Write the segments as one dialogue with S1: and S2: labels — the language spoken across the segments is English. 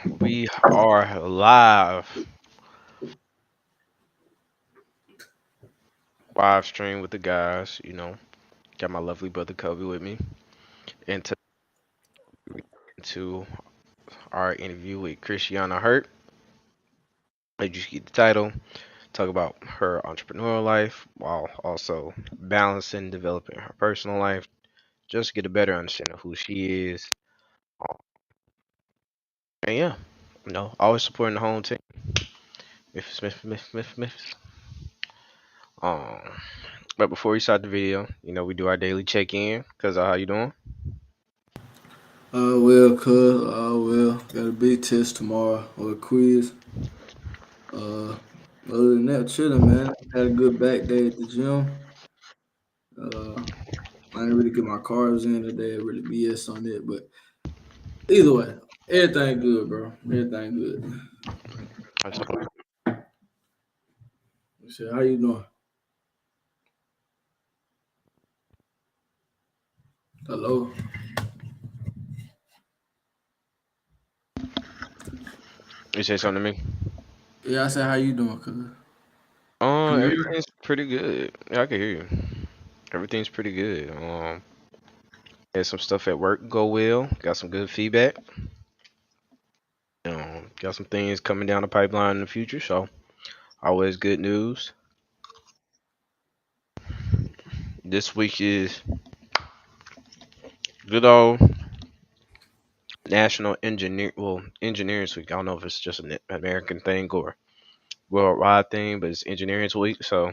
S1: We are live stream with the guys. Got my lovely brother Kobe with me, and to our interview with Christianna Hurt. As you get the title, talk about her entrepreneurial life while also balancing developing her personal life, just to get a better understanding of who she is. And yeah, always supporting the home team. Smith. Um, but before we start the video, we do our daily check-in. Cause how you doing?
S2: Got a big test tomorrow or a quiz. Uh, Other than that, chilling, man. Had a good back day at the gym. Uh, I didn't really get my carbs in today. Really BS on it, but either way, everything good, bro. Everything good.
S1: That's all.
S2: So how you doing? Hello.
S1: You say something to me?
S2: Yeah, I said how you doing, cuz. Can you hear me?
S1: Everything's pretty good. Yeah, I can hear you. Everything's pretty good. Had some stuff at work go well. Got some good feedback. Got some things coming down the pipeline in the future. So always good news. This week is good old National Engineering Week. I don't know if it's just an American thing or worldwide thing, but it's Engineering Week. So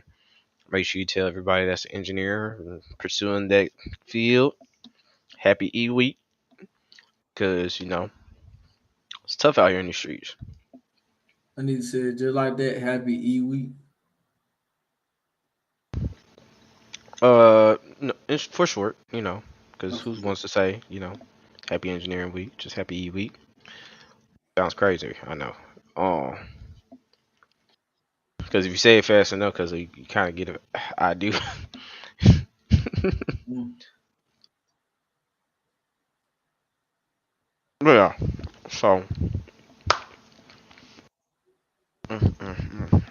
S1: make sure you tell everybody that's an engineer and pursuing that field. Happy E Week, cause it's tough out here in the streets.
S2: I need to say it just like that. Happy E week.
S1: No, it's for short, because
S2: Oh,
S1: who
S2: for sure.
S1: wants to say, Happy Engineering Week, just Happy E Week? Sounds crazy, I know. Um, because if you say it fast enough, because you kind of get it, I do.
S2: Mm.
S1: But yeah, so mm, mm, mm.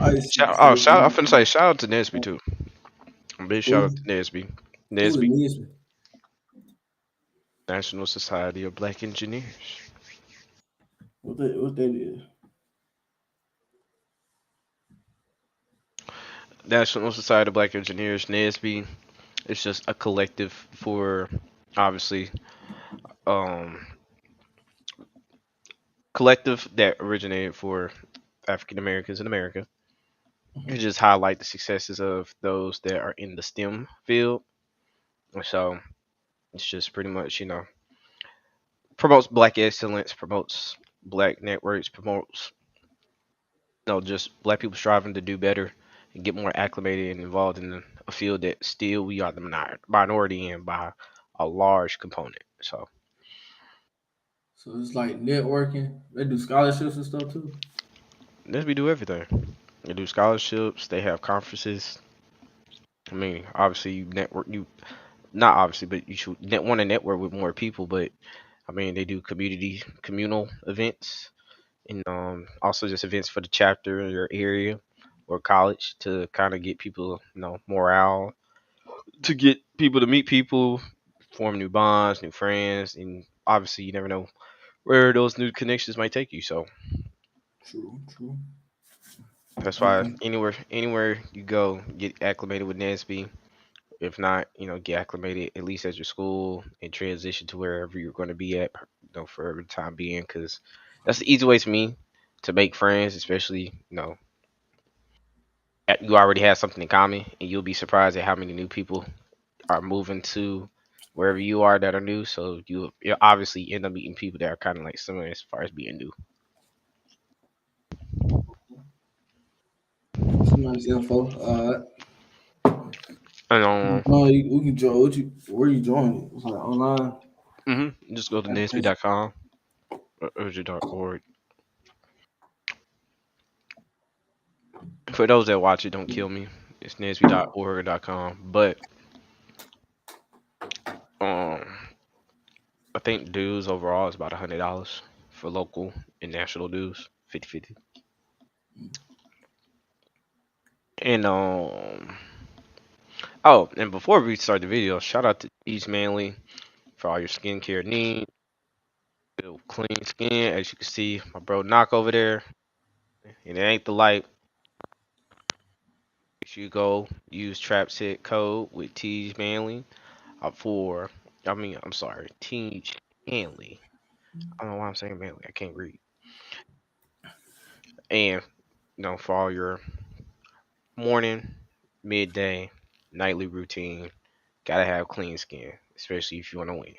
S2: I used to
S1: I'm finna say shout out to Nesby too. A big shout out
S2: who
S1: to Nesby.
S2: who it
S1: Nesby,
S2: is.
S1: National Society of Black Engineers.
S2: What that is.
S1: National Society of Black Engineers, Nesby. It's just a collective for obviously um collective that originated for African Americans in America. It
S2: Mhm.
S1: just highlight the successes of those that are in the STEM field. So it's just pretty much, promotes black excellence, promotes black networks, promotes just black people striving to do better and get more acclimated and involved in a field that still we are the minority in by a large component. So
S2: So it's like networking. They do scholarships and stuff too.
S1: this we do everything. They do scholarships. They have conferences. I mean, obviously you network. You not obviously, but you should want to network with more people. But I mean, they do communal events, and also just events for the chapter in your area or college to kind of get people, morale, to get people to meet people, form new bonds, new friends, and obviously you never know where those new connections might take you. So
S2: True, true.
S1: that's why
S2: Mm-mm.
S1: anywhere you go, get acclimated with Nasby. If not, get acclimated at least at your school and transition to wherever you're going to be at, for the time being, because that's the easy way to me to make friends, especially, you already have something in common, and you'll be surprised at how many new people are moving to wherever you are that are new. So you obviously end up meeting people that are kind of like similar as far as being new.
S2: That's some nice info.
S1: And
S2: No, we can join. Where you joining? It's like online.
S1: just go to
S2: Application.
S1: nasby.com or urgent.org. For those that watch it, don't kill me. It's nasby.org.com. But um, I think dues overall is about $100 for local and national dues, 50-50. And oh, and before we start the video, shout out to East Manly for all your skincare needs. Build clean skin, as you can see, my bro Knock over there, and it ain't the light. Make sure you go use Trapset code with Tees Manly for. I'm sorry, Tees Manly. I don't know why I'm saying Manly. I can't read. And for all your morning, midday, nightly routine, gotta have clean skin, especially if you want to win.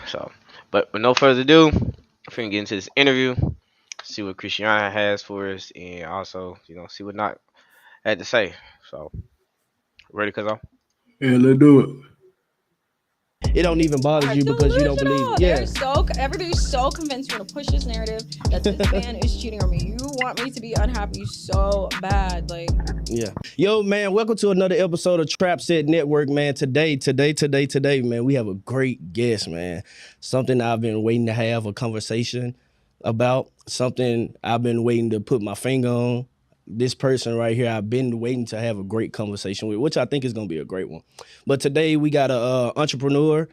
S1: So, but with no further ado, I'm finna get into this interview, see what Christianna has for us, and also, see what Knock had to say. So, ready, cuz I'm.
S2: Yeah, let's do it.
S3: It don't even bother you because you don't believe it.
S4: Yeah. Everybody's so convinced you're gonna push this narrative that this man is cheating on me. You want me to be unhappy so bad, like.
S3: Yeah. Yo, man, welcome to another episode of Trap Set Network, man. Today, man, we have a great guest, man. Something I've been waiting to have a conversation about. Something I've been waiting to put my finger on. This person right here, I've been waiting to have a great conversation with, which I think is gonna be a great one. But today we got a entrepreneur.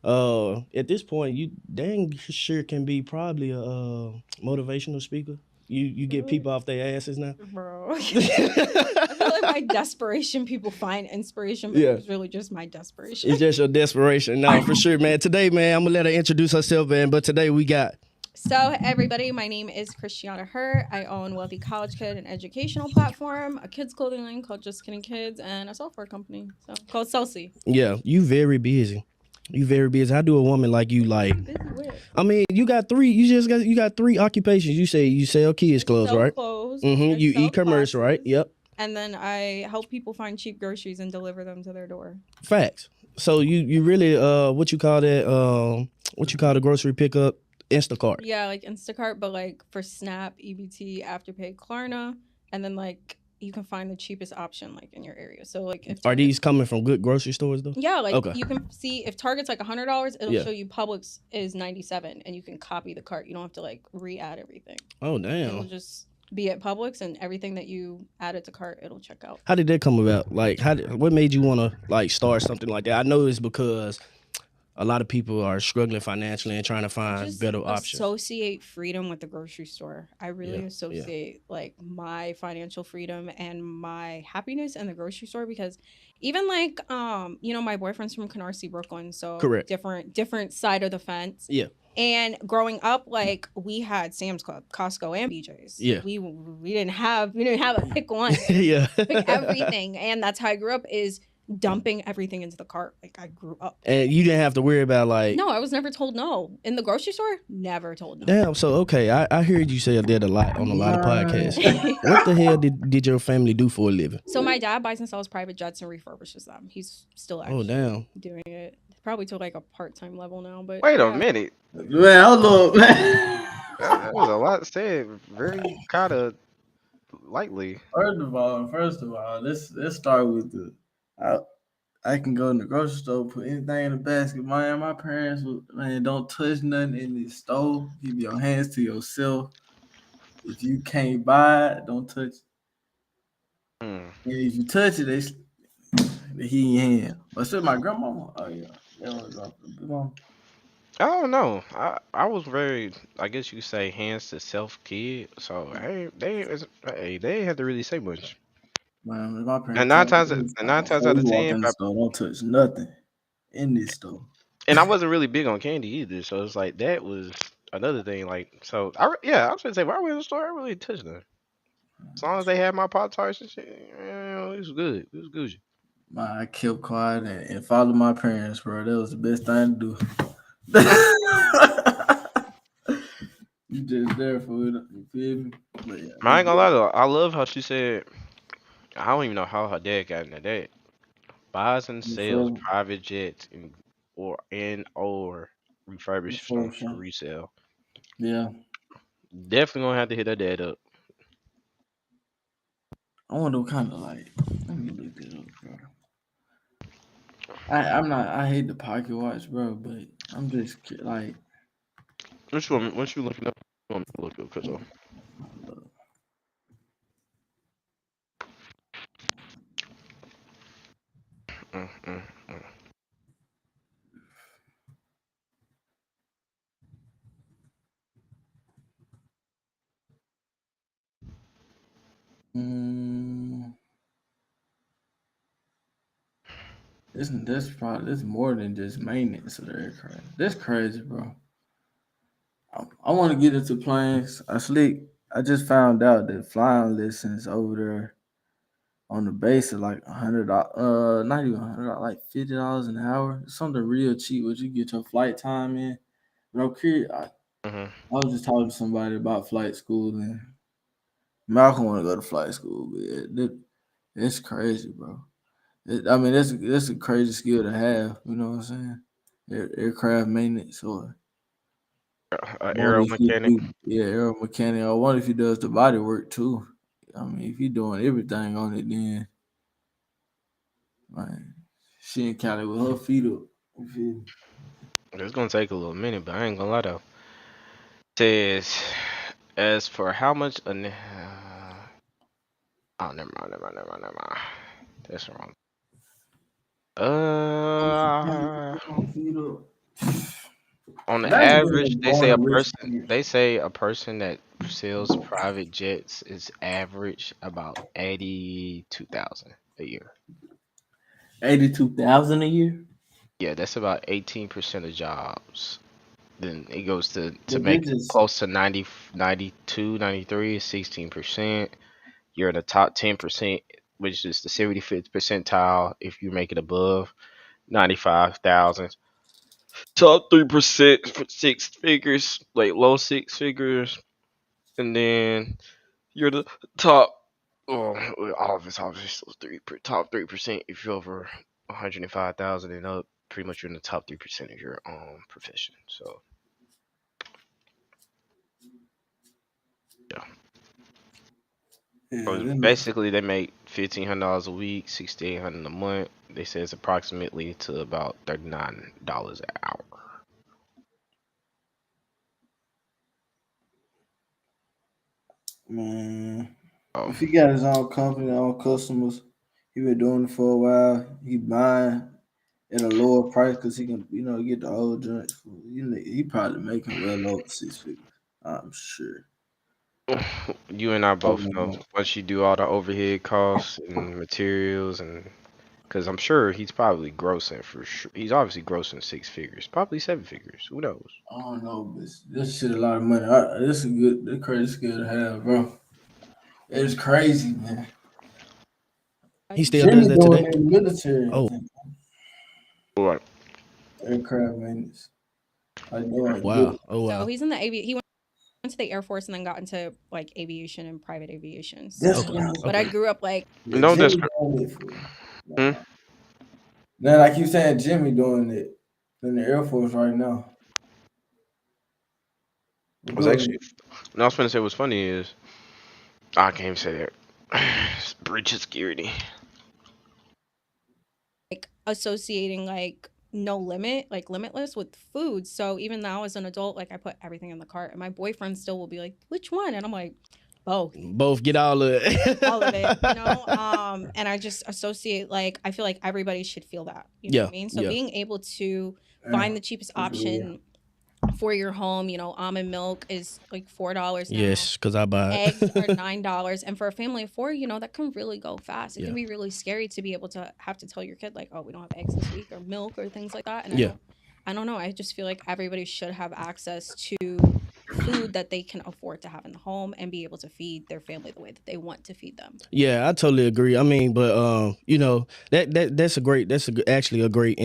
S3: At this point, you dang sure can be probably a motivational speaker. You get people off their asses now.
S4: Bro. I feel like my desperation, people find inspiration, but it's really just my desperation.
S3: It's just your desperation. No, for sure, man. Today, man, I'm gonna let her introduce herself, man. But today we got.
S4: So, everybody, my name is Christianna Hurt. I own Wealthy College Kid, an educational platform, a kids clothing line called Just Kidding Kids, and a software company called Celsi.
S3: Yeah, you very busy. You very busy. How do a woman like you like? I mean, you got three. You got three occupations. You say you sell kids clothes, right?
S4: Clothes.
S3: Mm-hmm. You e-commerce, right? Yep.
S4: And then I help people find cheap groceries and deliver them to their door.
S3: Facts. So you really what you call that? What you call the grocery pickup? Instacart.
S4: Yeah, like Instacart, but like for Snap, EBT, Afterpay, Klarna, and then like you can find the cheapest option like in your area. So like if
S3: are these coming from good grocery stores though?
S4: Yeah, like you can see if Target's like $100, it'll show you Publix is $97, and you can copy the cart. You don't have to like re-add everything.
S3: Oh damn!
S4: It'll just be at Publix, and everything that you added to cart, it'll check out.
S3: How did that come about? Like, what made you want to like start something like that? I know it's because a lot of people are struggling financially and trying to find better options.
S4: Associate freedom with the grocery store. I really associate like my financial freedom and my happiness in the grocery store, because even like my boyfriend's from Canarsie, Brooklyn, so
S3: correct,
S4: different side of the fence.
S3: Yeah.
S4: And growing up, like we had Sam's Club, Costco, and BJ's.
S3: Yeah.
S4: We didn't have a pick one.
S3: Yeah.
S4: Pick everything, and that's how I grew up, is dumping everything into the cart. Like I grew up.
S3: And you didn't have to worry about like.
S4: No, I was never told no. In the grocery store, never told no.
S3: Damn. So okay, I heard you say that a lot on a lot of podcasts. What the hell did your family do for a living?
S4: So my dad buys and sells private jets and refurbishes them. He's still actually doing it. Probably to like a part-time level now, but
S1: wait a minute.
S2: Man, hold on, man.
S1: That was a lot said, very kind of lightly.
S2: First of all, let's start with I can go in the grocery store, put anything in the basket. My parents was, man, don't touch nothing in the stove. Keep your hands to yourself. If you can't buy it, don't touch it. And if you touch it, they heat your hand. But still, my grandmama, oh yeah,
S1: I don't know. I was very, I guess you could say, hands to self kid. So they had to really say much.
S2: Man, my parents
S1: and nine times out of 10,
S2: don't touch nothing in this store.
S1: And I wasn't really big on candy either, so it's like that was another thing. Like, so I was gonna say, when I went to the store, I really touched them. As long as they had my Pop Tarts and shit, it was good. It was good.
S2: Man, I kept quiet and followed my parents, bro. That was the best thing to do. You just there for it. You feel me? Yeah,
S1: I ain't gonna lie though. I love how she said. I don't even know how her dad got into that. Buys and sells private jets or refurbished them for resale.
S2: Yeah.
S1: Definitely gonna have to hit her dad up.
S2: I wonder what kind of like. Let me look this up, bro. I'm not. I hate the pocket watch, bro. But I'm just like,
S1: Which one? Once you looking up, you want me to look up because mm, mm, mm.
S2: mm, that's more than just maintenance of the aircraft. That's crazy, bro. I want to get into planes. I just found out that flying lessons over there on the base are like $100. Not even $100, like $50 an hour. Something real cheap. Would you get your flight time in? But I'm curious.
S1: Mhm.
S2: I was just talking to somebody about flight school, and Malcolm want to go to flight school, but it's crazy, bro. I mean, that's a crazy skill to have. You know what I'm saying? Aircraft maintenance, or
S1: Aero
S2: wonder if he
S1: mechanic.
S2: do, yeah, aero mechanic. I wonder if he does the body work too. I mean, if he doing everything on it, then man, she in Cali with her feet up. You feel me?
S1: It's gonna take a little minute, but I ain't gonna lie though. Says as for how much oh, never mind. That's wrong.
S2: I'm in Cali
S1: Uh,
S2: with her feet up.
S1: on the
S2: Imagine being a
S1: average,
S2: born a rich kid.
S1: they say a person that sells private jets is average about 82,000 a year.
S2: 82,000 a year.
S1: Yeah, that's about 18% of jobs. Then it goes to
S2: But they
S1: make
S2: just
S1: close to 90, 92, 93 is 16%. You're in the top 10%, which is the 75th percentile if you make it above 95,000. Top 3% for six figures, like low six figures, and then you're the top. Oh, all of it's obviously top 3% if you're over 105,000 and up. Pretty much you're in the top 3% of your profession. So yeah.
S2: yeah,
S1: So
S2: that makes
S1: basically, they make $1,500 a week, $6,800 a month. They say it's approximately to about $39 an hour.
S2: man.
S1: Oh,
S2: If he got his own company, own customers, he been doing it for a while. He buying at a lower price because he can, get the old joints. He probably making well over 6 figures. I'm sure.
S1: you and I
S2: I
S1: both
S2: don't
S1: know
S2: know.
S1: once you do all the overhead costs and materials, and because I'm sure he's probably grossing for sure. He's obviously grossing six figures, probably seven figures. Who knows?
S2: I don't know, but this shit a lot of money. This crazy skill to have, bro. It's crazy, man.
S3: He still does
S2: Jimmy
S3: that
S2: doing
S3: today?
S2: it in the military, I
S3: Oh,
S2: think.
S1: What?
S2: Aircraft maintenance. Like doing
S3: wow.
S2: good.
S3: Oh,
S4: So
S3: wow.
S4: he's in the he went to the Air Force and then got into like aviation and private aviation.
S2: That's
S4: So,
S3: Okay.
S2: what I was.
S4: but I
S3: Okay.
S4: grew up like
S2: Yeah,
S1: No, that's
S2: Jimmy
S1: correct.
S2: doing it for.
S1: Hmm?
S2: Now, like you saying, Jimmy doing it in the Air Force right now. But
S1: Was
S2: go ahead.
S1: actually. And I was gonna say what's funny is I can't even say that. Breach of security.
S4: associating like no limit, like limitless with food. So even now as an adult, like I put everything in the cart and my boyfriend still will be like, which one? And I'm like, both.
S3: Both get all of
S4: All of it, you
S3: it.
S4: know? And I just associate like I feel like everybody should feel that. You know what
S3: Yeah.
S4: I mean? So
S3: Yeah.
S4: being able to
S2: Yeah,
S4: find the cheapest
S2: that's real.
S4: option for your home, almond milk is like $4 now.
S3: Yes, because I buy
S4: Eggs are
S3: it.
S4: $9. And for a family of four, that can really go fast. It
S3: Yeah.
S4: can be really scary to be able to have to tell your kid like, oh, we don't have eggs this week or milk or things like that. And
S3: Yeah.
S4: I don't know. I just feel like everybody should have access to food that they can afford to have in the home and be able to feed their family the way that they want to feed them.
S3: Yeah, I totally agree. I mean, but actually a great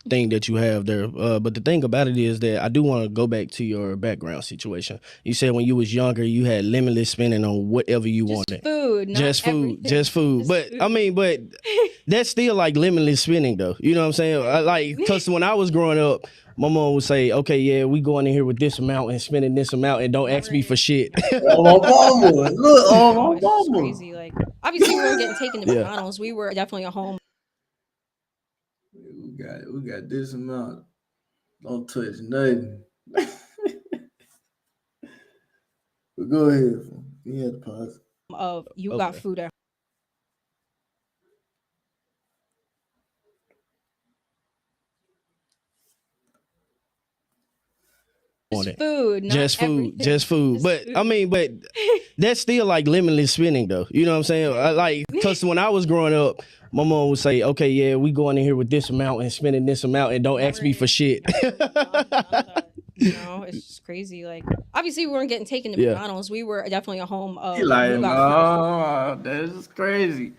S3: thing that you have there. But the thing about it is that I do want to go back to your background situation. You said when you was younger, you had limitless spending on whatever you
S4: Just
S3: wanted.
S4: food, not everything.
S3: Just food.
S4: Just
S3: But I
S4: food.
S3: mean, but that's still like limitless spending though. You know what I'm saying? Cause when I was growing up, my mom would say, okay, yeah, we going in here with this amount and spending this amount and don't ask
S4: Never,
S3: me for shit.
S2: Oh my mama, look,
S4: no,
S2: oh
S4: it's
S2: my
S4: just
S2: mama.
S4: crazy. Like, obviously, we weren't getting taken to
S3: Yeah.
S4: McDonald's. We were definitely a home
S2: We got this amount. Don't touch nothing. But go ahead. You had to pause.
S4: Of you got
S3: Okay.
S4: food at
S3: On
S4: just
S3: it.
S4: food, not
S3: Just food,
S4: everything.
S3: just food.
S4: Just
S3: But I
S4: food.
S3: mean, but that's still like limitless spending though. You know what I'm saying? Like, cause when I was growing up, my mom would say, "Okay, yeah, we going in here with this amount and spending this amount, and don't ask me for shit."
S4: None of that. It's just crazy. Like, obviously, we weren't getting taken to
S3: Yeah.
S4: McDonald's. We were definitely a home
S2: He
S4: of
S2: like,
S4: you got
S2: no, that's crazy.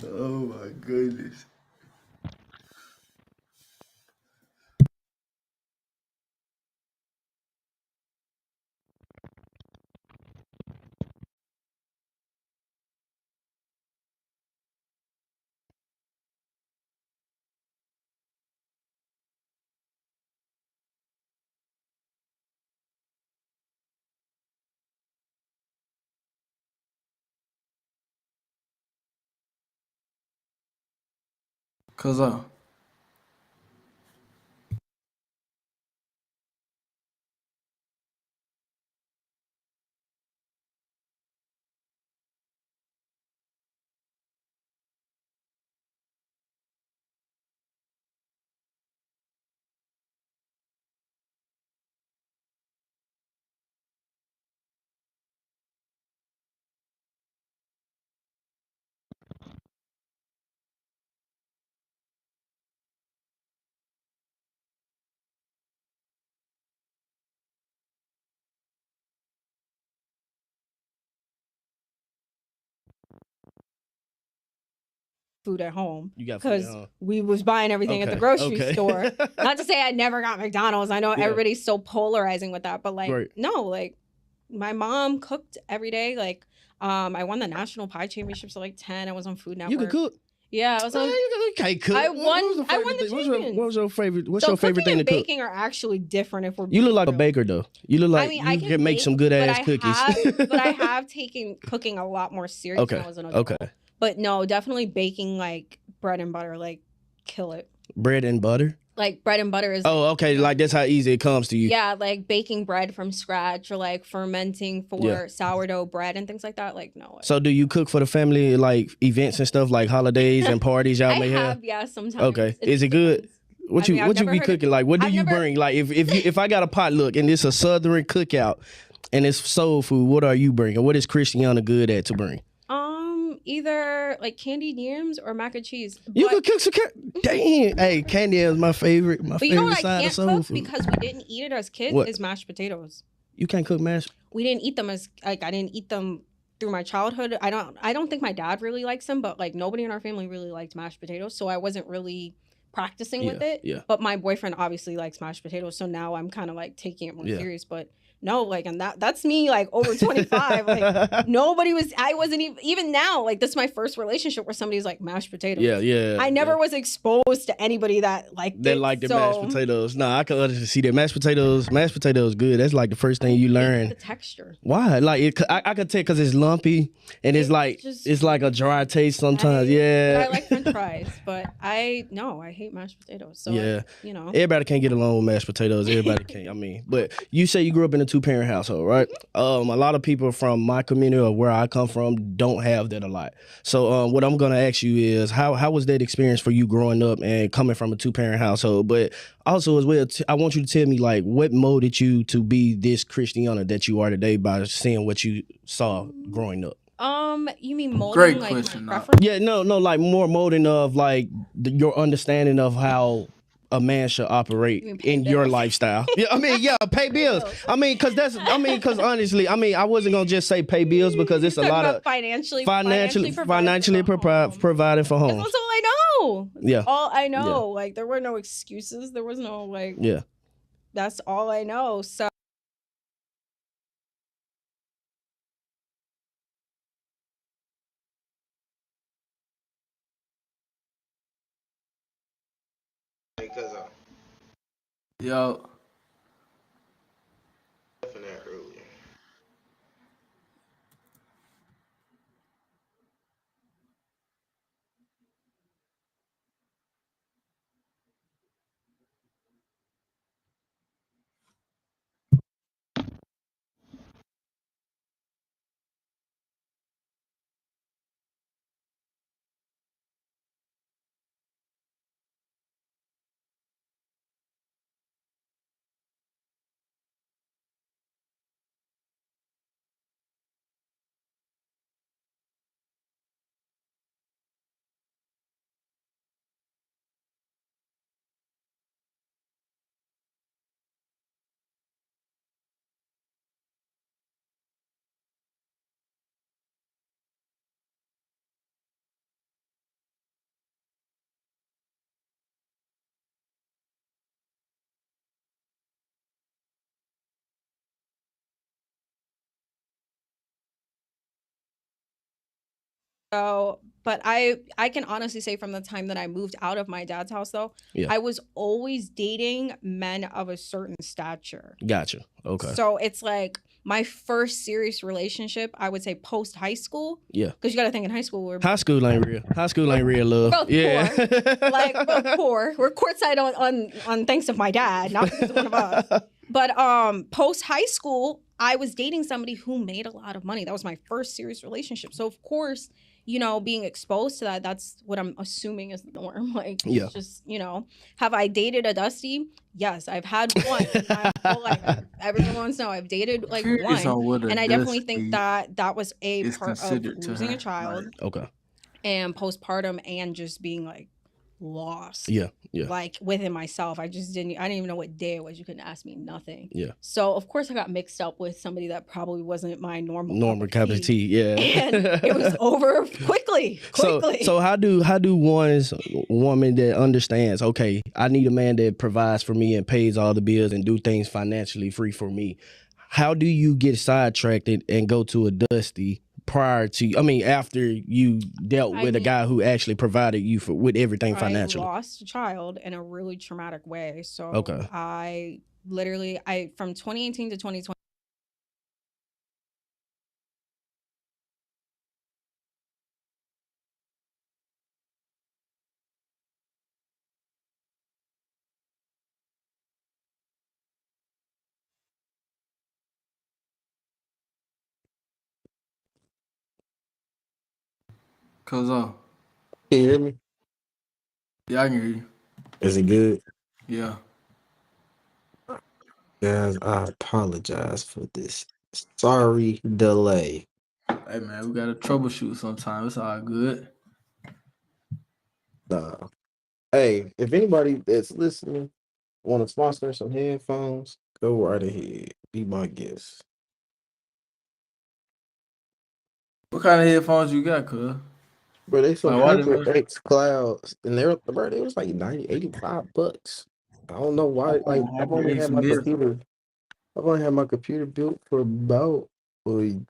S2: Oh my goodness. Cause
S4: food at home
S3: You got food at
S4: because
S3: home.
S4: we was buying everything at the
S3: Okay.
S4: grocery
S3: Okay.
S4: store. Not to say I never got McDonald's. I know
S3: Yeah.
S4: everybody's so polarizing with that, but like,
S3: Right.
S4: no, like my mom cooked every day. Like, I won the national pie championships at like 10. I was on Food Network.
S3: You can cook.
S4: Yeah, I was
S3: Man,
S4: on.
S3: you can't cook.
S4: I
S3: What
S4: won.
S3: was the
S4: I won
S3: favorite
S4: the
S3: thing?
S4: champions.
S3: What was your favorite? What's
S4: So
S3: your favorite
S4: cooking
S3: thing to
S4: and
S3: cook?
S4: baking are actually different. If we're
S3: You look like a
S4: real.
S3: baker though. You look like
S4: I mean,
S3: you
S4: I
S3: can make
S4: bake,
S3: some good
S4: but
S3: ass cookies.
S4: but I have taken cooking a lot more serious when
S3: Okay.
S4: I was an adult.
S3: Okay.
S4: But no, definitely baking like bread and butter, like kill it.
S3: Bread and butter.
S4: Like bread and butter is.
S3: Oh, okay. Like that's how easy it comes to you.
S4: Yeah, like baking bread from scratch or like fermenting for sourdough bread and things like that. Like no.
S3: So do you cook for the family, like events and stuff, like holidays and parties y'all may have?
S4: Yeah, sometimes.
S3: Okay. Is it good? What you be cooking? Like what do you bring? Like if I got a potluck and it's a southern cookout and it's soul food, what are you bringing? What is Christianna good at to bring?
S4: Either like candied yams or mac and cheese.
S3: You could cook some damn. Hey, candy is my favorite.
S4: But you know
S3: favorite
S4: what I
S3: side of
S4: can't
S3: soul
S4: cook
S3: food.
S4: because we didn't eat it as kids
S3: What?
S4: is mashed potatoes.
S3: You can't cook mashed.
S4: We didn't eat them as like I didn't eat them through my childhood. I don't think my dad really likes them, but like nobody in our family really liked mashed potatoes, so I wasn't really practicing with it.
S3: Yeah.
S4: But my boyfriend obviously likes mashed potatoes, so now I'm kind of like taking it more serious. But no, like, and that's me like over 25. Like I wasn't even now, like this is my first relationship where somebody's like mashed potatoes.
S3: Yeah.
S4: I never was exposed to anybody that liked
S3: That
S4: it.
S3: like the mashed potatoes. Nah, I can understand see that mashed potatoes good. That's like the first thing you learn.
S4: The texture.
S3: Why? Like I could tell because it's lumpy and it's like a dry taste sometimes.
S4: I like French fries, but I hate mashed potatoes. So
S3: everybody can't get along with mashed potatoes. Everybody can't. I mean, but you say you grew up in a 2-parent household, right? A lot of people from my community or where I come from don't have that a lot. So what I'm gonna ask you is how was that experience for you growing up and coming from a 2-parent household? But also as well, I want you to tell me like what molded you to be this Christianna that you are today by seeing what you saw growing up.
S4: You mean molding?
S2: Great
S4: like
S2: question.
S4: my preference?
S3: Yeah, no, like more molding of like your understanding of how a man should operate in your lifestyle. Yeah, I mean, pay bills. I mean, because honestly, I wasn't gonna just say pay bills because it's a lot of
S4: financially
S3: providing for home.
S4: That's all I know.
S3: Yeah,
S4: all I know. Like there were no excuses. There was no like.
S3: Yeah,
S4: that's all I know. So.
S2: yo.
S4: So, but I can honestly say from the time that I moved out of my dad's house though,
S3: Yeah.
S4: I was always dating men of a certain stature.
S3: Gotcha. Okay.
S4: So it's like my first serious relationship, I would say post high school.
S3: Yeah.
S4: Because you got to think in high school we're
S3: high school ain't real. High school ain't real love.
S4: both
S3: Yeah.
S4: poor. Like both poor. We're courtside on thanks of my dad, not because of one of us. But post high school, I was dating somebody who made a lot of money. That was my first serious relationship. So of course, you know, being exposed to that, that's what I'm assuming is the norm. Like,
S3: Yeah.
S4: it's just, you know, have I dated a Dusty? Yes, I've had one. My whole life. Everyone wants to know I've dated like
S2: Curious on
S4: one.
S2: what a
S4: And I definitely
S2: dusty
S4: think that that was a
S2: is
S4: part of
S2: considered to
S4: losing
S2: her.
S4: a child
S3: Okay.
S4: and postpartum and just being like lost.
S3: Yeah. Yeah.
S4: Like within myself. I didn't even know what day it was. You couldn't ask me nothing.
S3: Yeah.
S4: So of course I got mixed up with somebody that probably wasn't my normal
S3: cup of tea. Yeah.
S4: And it was over quickly.
S3: So how do one's woman that understands, okay, I need a man that provides for me and pays all the bills and do things financially free for me. How do you get sidetracked and go to a Dusty after you dealt with a guy who actually provided you with everything financially?
S4: I lost a child in a really traumatic way. So
S3: okay.
S4: I from 2018 to 2020.
S2: Cause
S5: Can you hear me?
S2: yeah, I can hear you.
S5: Is it good?
S2: Yeah.
S5: Guys, I apologize for this. Sorry delay.
S2: Hey man, we gotta troubleshoot sometimes. It's all good.
S5: Hey, if anybody that's listening want to sponsor some headphones, go right ahead. Be my guest.
S2: What kind of headphones you got, cuz?
S5: Bro, they some
S2: Like,
S5: HyperX Clouds, and it was like $85. I don't know why. Like, I've only had my computer. I've only had my computer built for about not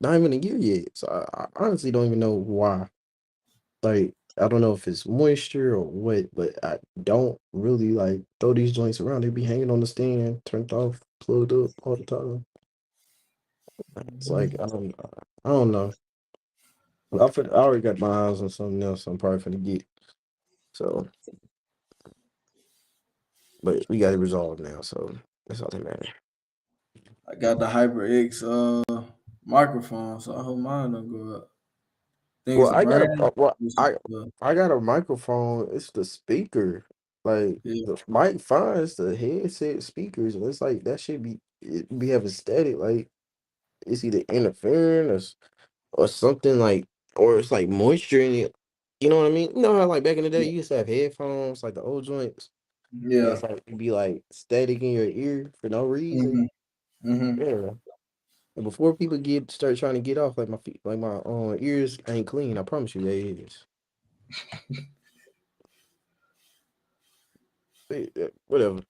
S5: even a year yet. So I honestly don't even know why. Like, I don't know if it's moisture or what, but I don't really like throw these joints around. They be hanging on the stand, turned off, plugged up all the time. It's like I don't know. I already got my eyes on something else I'm probably finna get. So, but we got it resolved now, so that's all that matters.
S2: I got the HyperX microphone, so I hope mine don't go up.
S5: Well, I got a microphone. It's the speaker. Like the mic fine, it's the headset speakers, and it's like that should be having static. Like it's either interfering or something like, or it's like moisture in it. You know what I mean? You know how like back in the day you used to have headphones, like the old joints.
S2: Yeah.
S5: It's like it'd be like static in your ear for no reason. Yeah. And before people start trying to get off, like my feet, like my ears ain't clean. I promise you, they is. Whatever.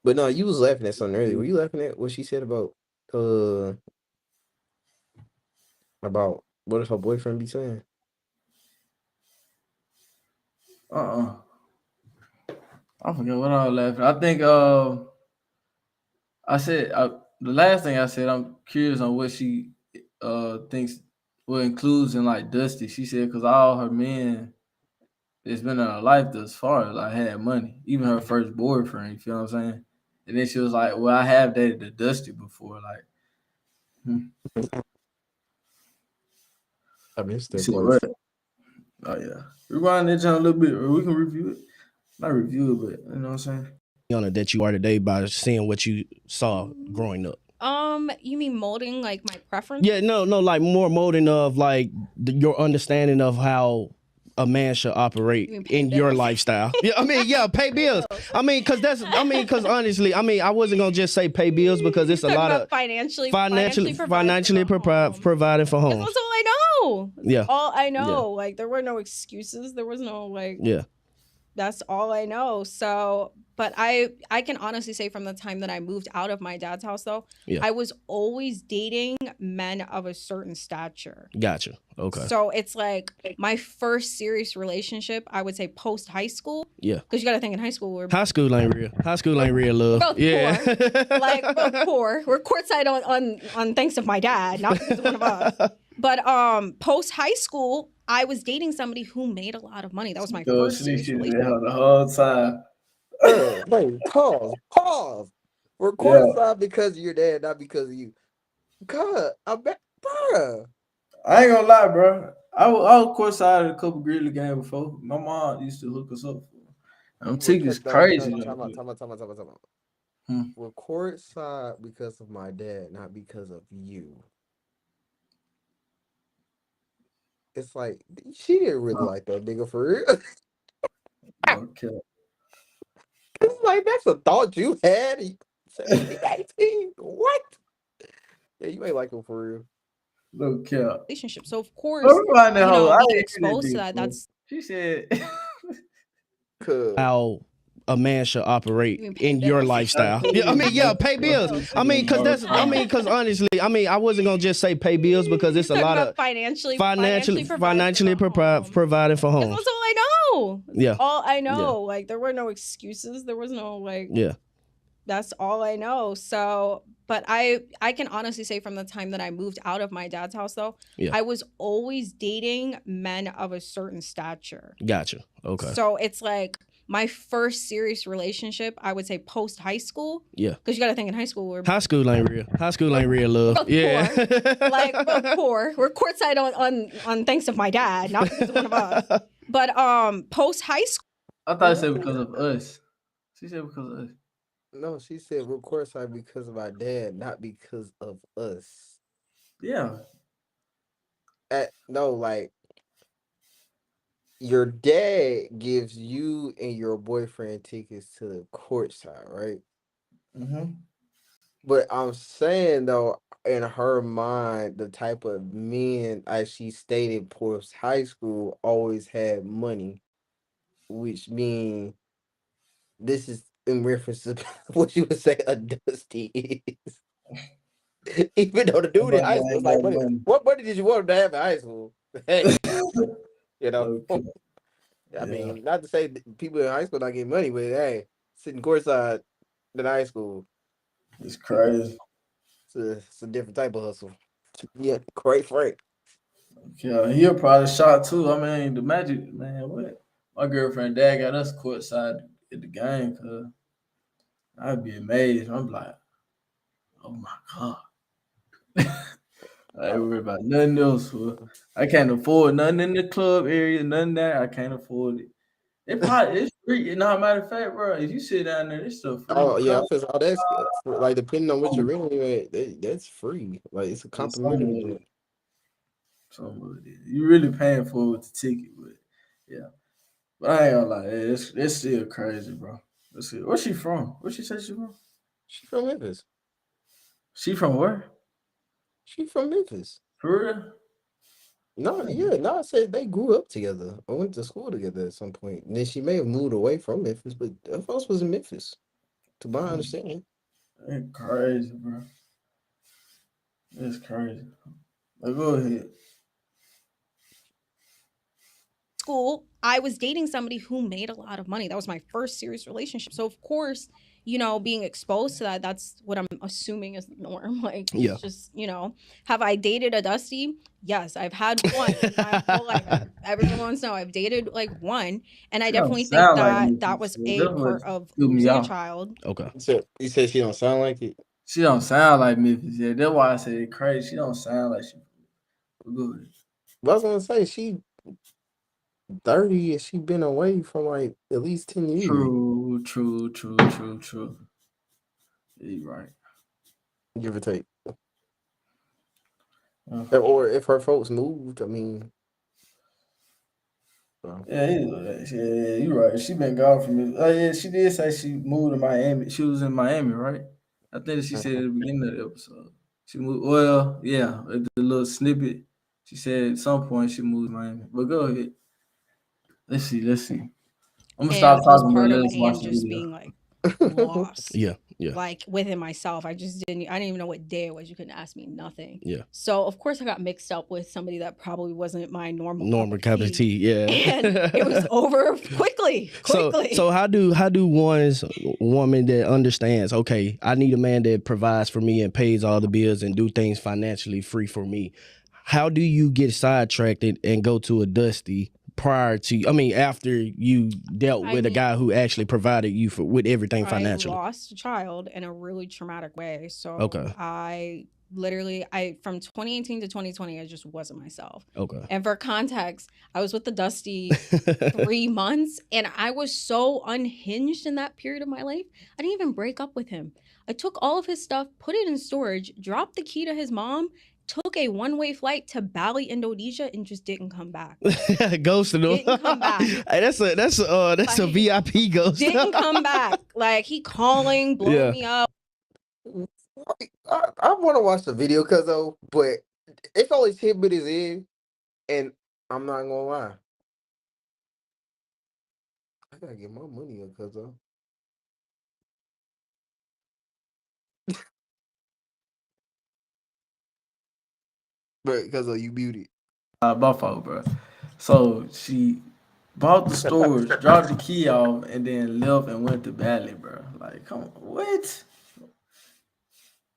S5: But no, you was laughing at something earlier. Were you laughing at what she said about what does her boyfriend be saying?
S2: I forget what I was laughing. I think I said the last thing I said, I'm curious on what she thinks what includes in like Dusty. She said because all her men it's been in her life thus far, like had money. Even her first boyfriend, you feel what I'm saying? And then she was like, well, I have dated the Dusty before. Like
S5: I missed that
S2: part.
S5: part.
S2: Oh yeah. Rewind that a little bit, or we can review it. Not review it, but you know what I'm saying?
S3: That you are today by seeing what you saw growing up.
S4: You mean molding like my preference?
S3: Yeah, no, like more molding of like your understanding of how a man should operate in your lifestyle. Yeah, I mean, yeah, pay bills. I mean, because honestly, I wasn't gonna just say pay bills because it's a lot of
S4: financially
S3: providing for home.
S4: That's all I know.
S3: Yeah,
S4: all I know. Yeah. Like there were no excuses. There was no like.
S3: Yeah.
S4: That's all I know. So, but I can honestly say from the time that I moved out of my dad's house though,
S3: Yeah.
S4: I was always dating men of a certain stature.
S3: Gotcha. Okay.
S4: So it's like my first serious relationship, I would say post high school.
S3: Yeah.
S4: Because you got to think in high school, we're
S3: High school ain't real. High school ain't real love.
S4: both
S3: Yeah.
S4: poor. Like both poor. We're courtside on thanks of my dad, not because of one of us. But post high school, I was dating somebody who made a lot of money. That was my first serious relationship.
S2: The whole time.
S5: Wait, pause. Record side because of your dad, not because of you. God, I bet, bruh.
S2: I ain't gonna lie, bro. I was courtside at a couple Grizzly games before. My mom used to hook us up. Them tickets crazy.
S5: Time out. Record side because of my dad, not because of you. It's like she didn't really like that nigga for real.
S2: Okay.
S5: It's like that's a thought you had. 17, 18. What? Yeah, you ain't like him for real.
S2: No cap.
S4: Relationship. So of course, being exposed to that, that's
S2: she said.
S3: How a man should operate in your lifestyle. Yeah, I mean, yeah, pay bills. I mean, because honestly, I mean, I wasn't gonna just say pay bills because it's a lot of financially providing for homes.
S4: That's all I know.
S3: Yeah,
S4: all I know. Like there were no excuses. There was no like.
S3: Yeah.
S4: That's all I know. So, but I can honestly say from the time that I moved out of my dad's house though, I was always dating men of a certain stature.
S3: Gotcha. Okay.
S4: So it's like my first serious relationship, I would say post high school.
S3: Yeah.
S4: Because you got to think in high school,
S3: high school ain't real. High school ain't real love.
S4: Both poor. Like both poor. We're courtside on thanks of my dad, not because of one of us. But post high school.
S2: I thought you said because of us. She said because of us.
S5: No, she said record side because of our dad, not because of us.
S2: Yeah.
S5: No, like your dad gives you and your boyfriend tickets to the courtside, right?
S2: Mm-hmm.
S5: But I'm saying though, in her mind, the type of men, as she stated, post high school always had money, which means this is in reference to what you would say a dusty is. Even though the dude in high school was like, what money did you want him to have in high school? Hey, you know. Okay. I mean, not to say people in high school not getting money, but hey, sitting courtside in high school.
S2: It's crazy.
S5: It's a different type of hustle. Yeah, great Frank.
S2: Yeah, he'll probably shot too. I mean, the Magic, man, what? My girlfriend dad got us courtside at the game, cause I'd be amazed. I'm like, oh my God. I ain't worried about nothing else. I can't afford nothing in the club area, nothing there. I can't afford it. It's free. You know, matter of fact, bro, if you sit down there, it's stuff free.
S5: Oh yeah, because all that's like depending on which arena you're at, that's free. Like it's a complimentary.
S2: Some of it. You really paying for it with the ticket, but yeah. But I ain't gonna lie, it's still crazy, bro. Let's see. Where's she from? Where she say she from?
S5: She from Memphis.
S2: She from where?
S5: She from Memphis.
S2: For real?
S5: No, I said they grew up together. I went to school together at some point. And then she may have moved away from Memphis, but her folks was in Memphis, to my understanding.
S2: That's crazy, bro. That's crazy. Now go ahead.
S4: School, I was dating somebody who made a lot of money. That was my first serious relationship. So of course, being exposed to that, that's what I'm assuming is the norm. Like, it's just, have I dated a Dusty? Yes, I've had one. Everyone wants to know I've dated like one. And I definitely think that was a part of losing a child.
S5: Okay. So you said she don't sound like it?
S2: She don't sound like Memphis. Yeah, that's why I said it crazy. She don't sound like she. Good.
S5: But I was gonna say she 30 and she been away for like at least 10 years.
S2: True. You're right.
S5: Give or take. Or if her folks moved, I mean.
S2: Yeah, you're right. She been gone from me. Oh yeah, she did say she moved to Miami. She was in Miami, right? I think she said at the beginning of the episode. She moved. Well, yeah, the little snippet. She said at some point she moved to Miami. But go ahead. Let's see. I'm gonna
S4: and
S2: stop talking, bro.
S4: postpartum
S2: Let's watch
S4: and
S2: the
S4: just
S2: video.
S4: being like lost.
S3: Yeah.
S4: Like within myself. I didn't even know what day it was. You couldn't ask me nothing.
S3: Yeah.
S4: So of course I got mixed up with somebody that probably wasn't my normal
S3: cup of tea. Yeah.
S4: And it was over quickly.
S3: So how do one's woman that understands, okay, I need a man that provides for me and pays all the bills and do things financially free for me. How do you get sidetracked and go to a Dusty after you dealt with a guy who actually provided you with everything financially?
S4: I lost a child in a really traumatic way. So
S3: Okay.
S4: I from 2018 to 2020, I just wasn't myself.
S3: Okay.
S4: And for context, I was with the Dusty 3 months and I was so unhinged in that period of my life. I didn't even break up with him. I took all of his stuff, put it in storage, dropped the key to his mom, took a one-way flight to Bali, Indonesia, and just didn't come back.
S3: Ghosted him.
S4: Didn't come back.
S3: Hey, that's a VIP ghost.
S4: Didn't come back. Like he calling, blowing me up.
S5: I want to watch the video, but it's only 10 minutes in, and I'm not gonna lie. I gotta get my money up, cuzzo. But cuzzo, you muted.
S2: My fault, bro. So she bought the storage, dropped the key off, and then left and went to Bali, bro. Like, come on, what?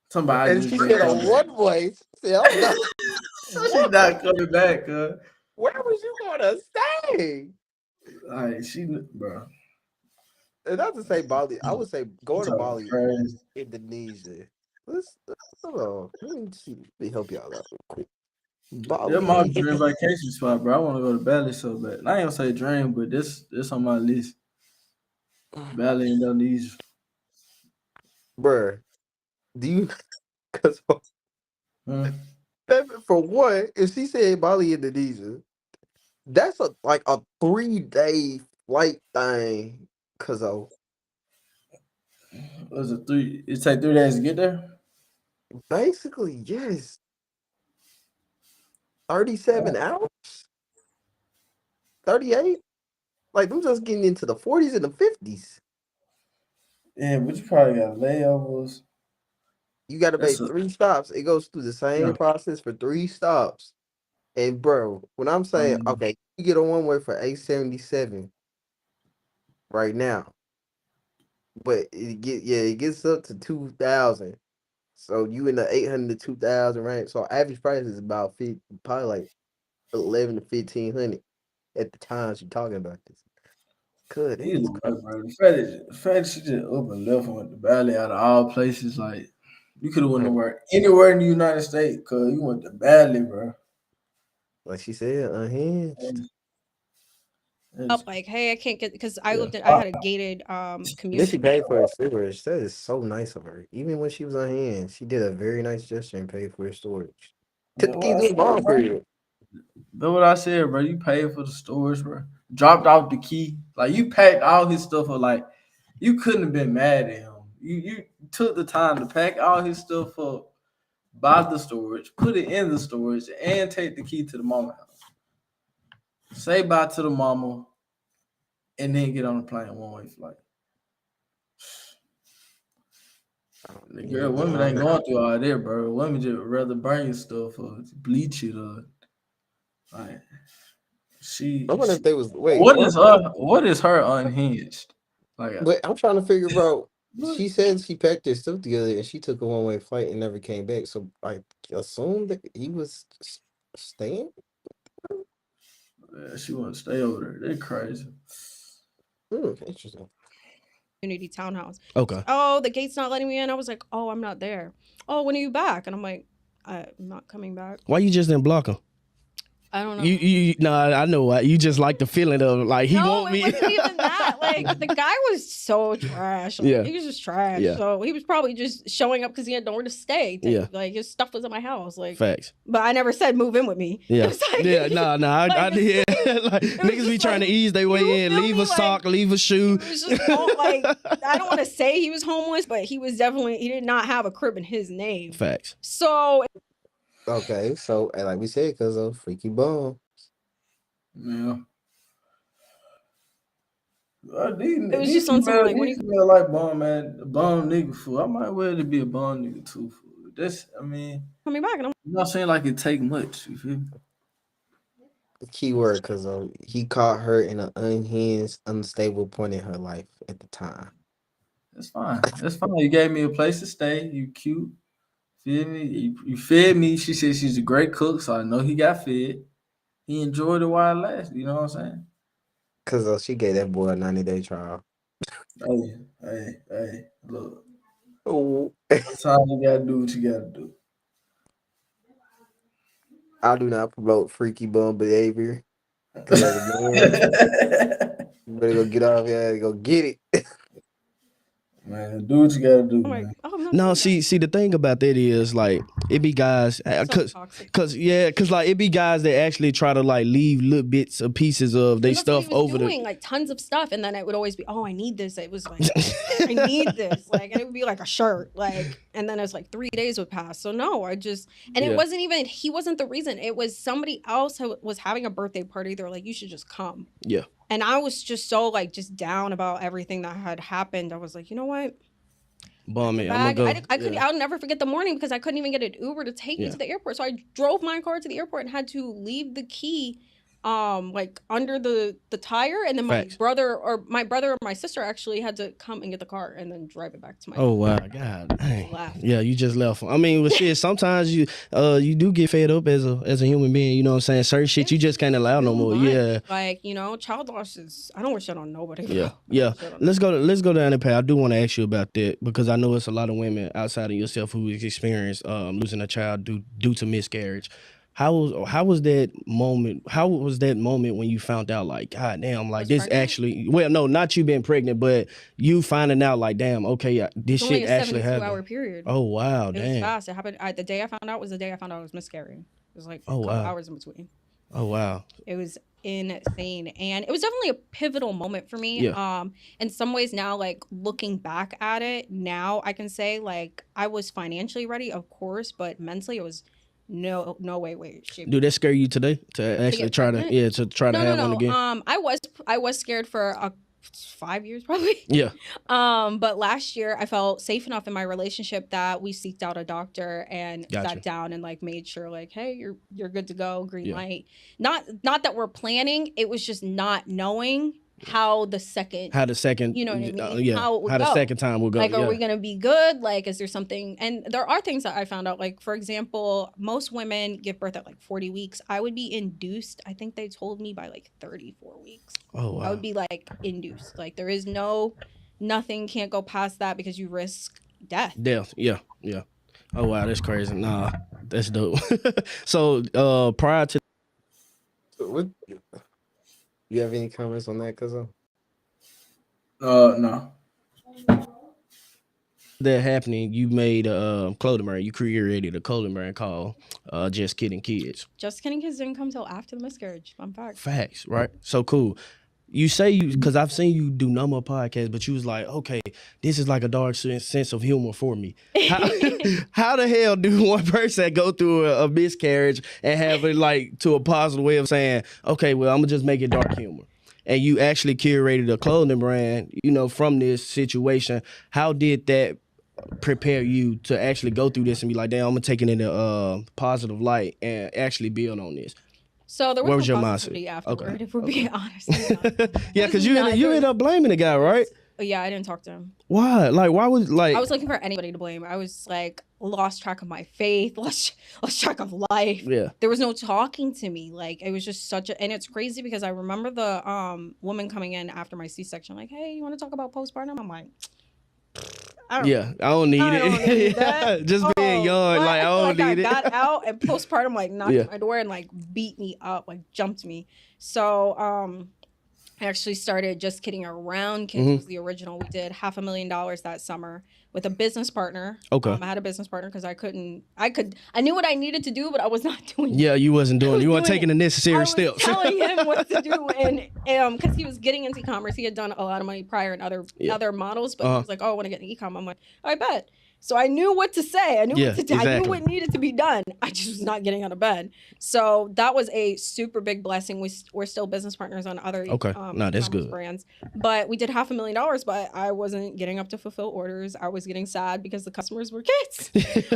S2: Somebody
S5: And
S2: just
S5: she said on one voice, "I'm not."
S2: So she's not coming back, cuz.
S5: Where was you gonna stay?
S2: Like bro.
S5: And not to say Bali, I would say going to Bali,
S2: Crazy.
S5: Indonesia. Let's hold on. Let me help y'all out real quick.
S2: Bali, my dream vacation spot, bro. I want to go to Bali so bad. I ain't gonna say dream, but this on my list. Bali, Indonesia.
S5: Bruh, do you? Cause for one, if she said Bali, Indonesia, that's a 3-day flight thing. Cause
S2: was it 3? It take 3 days to get there.
S5: Basically, yes. 37 hours, 38. Like we're just getting into the 40s and the 50s.
S2: Yeah, but you probably got layovers.
S5: You got to make 3 stops. It goes through the same process for 3 stops. And bro, when I'm saying, okay, you get a one-way for $877 right now, but it gets up to 2,000. So you in the 800 to 2,000 range. So average price is about probably like 11 to 1,500 at the times you're talking about this. Good.
S2: The fact she just up and left and went to Bali out of all places, like you could have went anywhere in the United States, cause you went to Bali, bro.
S5: Like she said, unhinged.
S4: Up like, hey, I can't get because I had a gated community.
S5: Then she paid for her storage. That is so nice of her. Even when she was unhinged, she did a very nice gesture and paid for her storage. Took the keys to the bomb period.
S2: That's what I said, bro. You paid for the storage, bro. Dropped off the key. Like you packed all his stuff up. Like you couldn't have been mad at him. You took the time to pack all his stuff up, buy the storage, put it in the storage, and take the key to the mama house. Say bye to the mama, and then get on the plane one-way flight. Girl, women ain't going through all that, bro. Women just rather burn your stuff or bleach it or like
S5: I wonder if they was
S2: what is her unhinged? Like,
S5: but I'm trying to figure out. She said she packed her stuff together and she took a one-way flight and never came back. So I assume that he was staying.
S2: Yeah, she want to stay over there. They're crazy.
S5: Interesting.
S4: Community townhouse.
S3: Okay.
S4: Oh, the gate's not letting me in. I was like, oh, I'm not there. Oh, when are you back? And I'm like, I'm not coming back.
S3: Why you just didn't block him?
S4: I don't know.
S3: I know why. You just like the feeling of like he won't be.
S4: It wasn't even that. Like the guy was so trash. Like, he was just trash.
S3: Yeah.
S4: So he was probably just showing up because he had nowhere to stay.
S3: Yeah.
S4: Like his stuff was at my house. Like
S3: facts.
S4: But I never said move in with me.
S3: Yeah.
S4: Like,
S3: I did. Like niggas be trying to ease their way in, leave a sock, leave a shoe.
S4: It was just like I don't want to say he was homeless, but he did not have a crib in his name.
S3: Facts.
S4: So
S5: okay, so like we said, because of freaky bum.
S2: Yeah.
S4: It was just on some like when
S2: These smell like bum man, bum nigga food. I might well to be a bum nigga too. Fool. That's I mean,
S4: coming back, and I'm
S2: I'm not saying like it take much. You feel me?
S5: Keyword, because he caught her in an unhinged, unstable point in her life at the time.
S2: That's fine. That's fine. You gave me a place to stay. You cute. Feel me? You fed me. She said she's a great cook, so I know he got fed. He enjoyed it while it lasted. You know what I'm saying?
S5: Because she gave that boy a 90-day trial.
S2: Hey, look.
S5: Oh,
S2: Sometimes you gotta do what you gotta do.
S5: I do not promote freaky bum behavior. Because as a man, you better go get off here and go get it.
S2: Man, do what you gotta do,
S4: like,
S2: man.
S4: oh, I'm not
S3: No,
S4: doing that.
S3: see, the thing about that is like it be guys,
S4: So
S3: cause,
S4: toxic.
S3: cause like it be guys that actually try to like leave little bits of pieces of they
S4: And that's what
S3: stuff
S4: he was
S3: over
S4: doing, like tons of stuff, and then it would always be, oh, I need this. It was like, I need this, like, and it would be like a shirt, like, and then it was like 3 days would pass. So no, and
S3: Yeah.
S4: it wasn't even he wasn't the reason. It was somebody else who was having a birthday party. They were like, you should just come.
S3: Yeah.
S4: And I was just so like just down about everything that had happened. I was like, you know what?
S3: Bum me, I'm gonna go.
S4: I'll never forget the morning because I couldn't even get an Uber to take me to the airport. So I drove my car to the airport and had to leave the key like under the tire, and then my brother or my sister actually had to come and get the car and then drive it back to my
S3: Oh wow, God.
S4: left.
S3: Yeah, you just left. I mean, with shit, sometimes you do get fed up as a human being, you know what I'm saying? Certain shit you just can't allow no more. Yeah.
S4: Like, you know, child loss is I don't wish it on nobody.
S3: Yeah. Let's go down the path. I do want to ask you about that because I know it's a lot of women outside of yourself who experienced losing a child due to miscarriage. How was that moment? How was that moment when you found out, like, God damn, like this pregnant? Actually? Well, no, not you being pregnant, but you finding out, like, damn, okay, this shit actually happened.
S4: 72-hour period.
S3: Oh wow,
S4: it was fast. It happened. The day I found out was the day I found out I was miscarrying. It was like a couple hours in between.
S3: Oh wow.
S4: It was insane, and it was definitely a pivotal moment for me.
S3: Yeah.
S4: In some ways now, like looking back at it now, I can say like I was financially ready, of course, but mentally it was. No way, shape.
S3: Do that scare you today to actually try to have one again?
S4: I was scared for 5 years probably.
S3: Yeah.
S4: But last year I felt safe enough in my relationship that we seeked out a doctor and sat down and like made sure like, hey, you're good to go, green light. Not that we're planning. It was just not knowing how the second, you know what I mean? How it would
S3: how the
S4: go.
S3: second time will go.
S4: Like, are we gonna be good? Like, is there something? And there are things that I found out. Like, for example, most women give birth at like 40 weeks. I would be induced. I think they told me by like 34 weeks.
S3: Oh wow.
S4: I would be like induced. Like, there is nothing can't go past that because you risk death.
S3: Yeah. Oh wow, that's crazy. Nah, that's dope. So prior to
S5: what? You have any comments on that, cousin?
S2: No.
S3: That happening, you made a clothing brand. You created a clothing brand called Just Kidding Kids.
S4: Just Kidding Kids didn't come till after the miscarriage. Fun fact.
S3: Facts, right? So cool. You say because I've seen you do number of podcasts, but you was like, okay, this is like a dark sense of humor for me. How the hell do one person go through a miscarriage and have it like to a positive way of saying, okay, well, I'm gonna just make it dark humor? And you actually curated a clothing brand, you know, from this situation. How did that prepare you to actually go through this and be like, damn, I'm gonna take it in a positive light and actually build on this?
S4: So there was no positivity afterward, if we're being honest.
S3: Yeah, because you ended up blaming the guy, right?
S4: Yeah, I didn't talk to him.
S3: Why? Like, why was like?
S4: I was looking for anybody to blame. I was like lost track of my faith, lost track of life.
S3: Yeah.
S4: There was no talking to me. Like, it was just and it's crazy because I remember the woman coming in after my C-section, like, hey, you want to talk about postpartum? I'm like, I don't need it. Just being young, like I don't need it. I got out and postpartum like knocked at my door and like beat me up, like jumped me. So I actually started Just Kidding Around Kids was the original. We did $500,000 that summer with a business partner.
S3: Okay.
S4: I had a business partner because I knew what I needed to do, but I was not doing it.
S3: Yeah, you wasn't doing it. You weren't taking the necessary steps.
S4: I was telling him what to do, and because he was getting into e-commerce. He had done a lot of money prior in other models, but he was like, oh, I want to get into e-com. I'm like, I bet. So I knew what to say. I knew
S3: Yeah,
S4: what to do. I
S3: exactly.
S4: knew what needed to be done. I just was not getting out of bed. So that was a super big blessing. We're still business partners on other
S3: Okay. No, that's
S4: e-commerce
S3: good.
S4: brands. But we did $500,000, but I wasn't getting up to fulfill orders. I was getting sad because the customers were kids.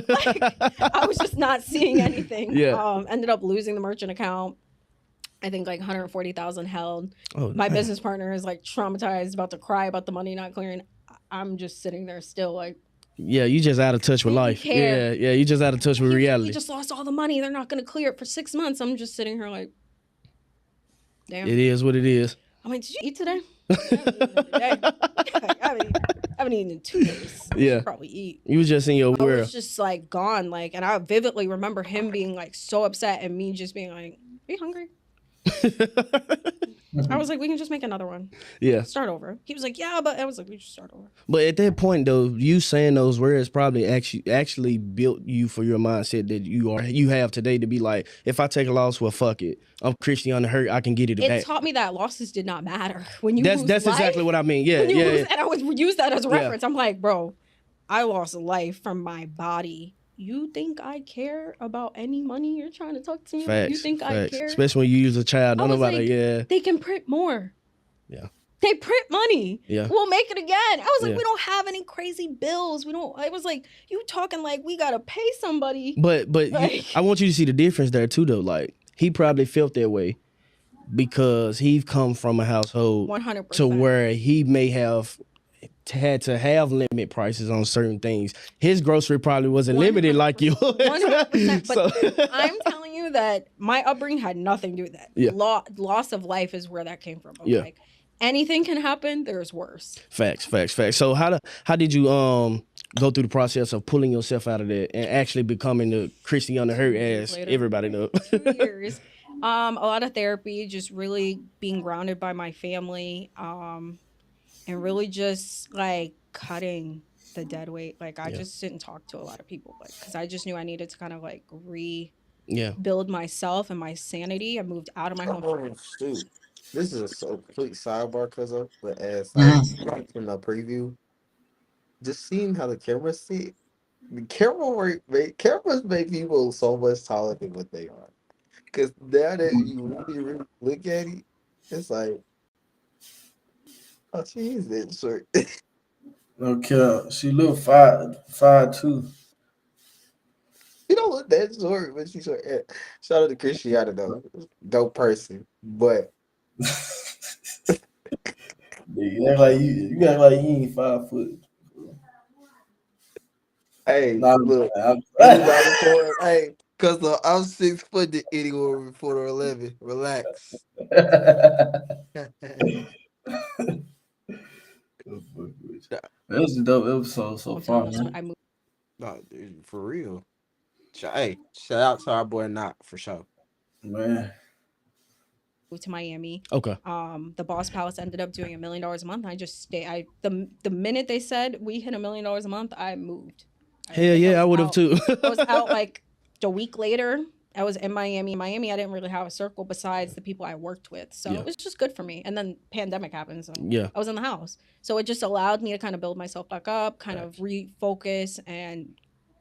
S4: Like, I was just not seeing anything.
S3: Yeah.
S4: Ended up losing the merchant account. I think like 140,000 held.
S3: Oh,
S4: My
S3: damn.
S4: business partner is like traumatized, about to cry about the money not clearing. I'm just sitting there still like,
S3: Yeah, you just out of touch with
S4: Didn't
S3: life.
S4: care.
S3: Yeah, you just out of touch with
S4: we
S3: reality.
S4: just lost all the money. They're not going to clear it for 6 months. I'm just sitting here like, damn.
S3: It is what it is.
S4: I'm like, did you eat today? I haven't eaten in 2 days. I
S3: Yeah.
S4: should probably eat.
S3: You was just in your
S4: I
S3: world.
S4: was just like gone, like, and I vividly remember him being like so upset and me just being like, are you hungry? I was like, we can just make another one.
S3: Yeah.
S4: Start over. He was like, yeah, but I was like, we just start over.
S3: But at that point though, you saying those words probably actually built you for your mindset that you have today to be like, if I take a loss, well, fuck it. I'm Christianna Hurt. I can get it back.
S4: It taught me that losses did not matter. When you
S3: That's
S4: lose life,
S3: exactly what I mean. Yeah,
S4: when you
S3: yeah.
S4: lose, and I would use that as a
S3: Yeah.
S4: reference. I'm like, bro, I lost life from my body. You think I care about any money you're trying to talk to me?
S3: Facts.
S4: You think I care?
S3: Especially when you use a child.
S4: I
S3: Don't
S4: was
S3: nobody.
S4: like,
S3: Yeah.
S4: They can print more.
S3: Yeah.
S4: They print money.
S3: Yeah.
S4: We'll make it again. I was like,
S3: Yeah.
S4: we don't have any crazy bills. I was like, you talking like we gotta pay somebody.
S3: But
S4: Like-
S3: I want you to see the difference there too, though. Like he probably felt that way because he's come from a household
S4: 100%.
S3: to where he may have had to have limit prices on certain things. His grocery probably wasn't limited like you.
S4: 100%. But
S3: So-
S4: I'm telling you that my upbringing had nothing to do with that.
S3: Yeah.
S4: Loss of life is where that came from.
S3: Yeah.
S4: Like anything can happen. There's worse.
S3: Facts. So how did you go through the process of pulling yourself out of that and actually becoming the Christianna Hurt as
S4: Later.
S3: everybody knows?
S4: 2 years. A lot of therapy, just really being grounded by my family, and really just like cutting the dead weight. Like I just didn't talk to a lot of people, like because I just knew I needed to kind of like rebuild myself and my sanity. I moved out of my home.
S5: Oh, shoot. This is a complete sidebar, but as like from the preview, just seeing how the cameras see, cameras make people so much taller than what they are. Because now that you really look at it, it's like, oh, she is that short.
S2: No cap. She look 5'2".
S5: You don't look that short, but she's short. Yeah. Shout out to Christianna though, dope person. But
S2: You act like you act like you ain't 5 foot.
S5: hey,
S2: Nah,
S5: look,
S2: I'm-
S5: anybody before, hey, cause I'm 6 foot to anyone before 11. Relax.
S2: That was a dope episode so far, man.
S4: I moved
S5: No, dude, for real. Hey, shout out to our boy Not for sure.
S2: Man.
S4: to Miami.
S3: Okay.
S4: The Boss Palace ended up doing $1 million a month. And I just stayed. The minute they said we hit $1 million a month, I moved.
S3: Hell yeah, I would have too.
S4: I was out like a week later. I was in Miami. In Miami, I didn't really have a circle besides the people I worked with. So
S3: Yeah.
S4: it was just good for me. And then pandemic happened. So
S3: Yeah.
S4: I was in the house. So it just allowed me to kind of build myself back up, kind of refocus and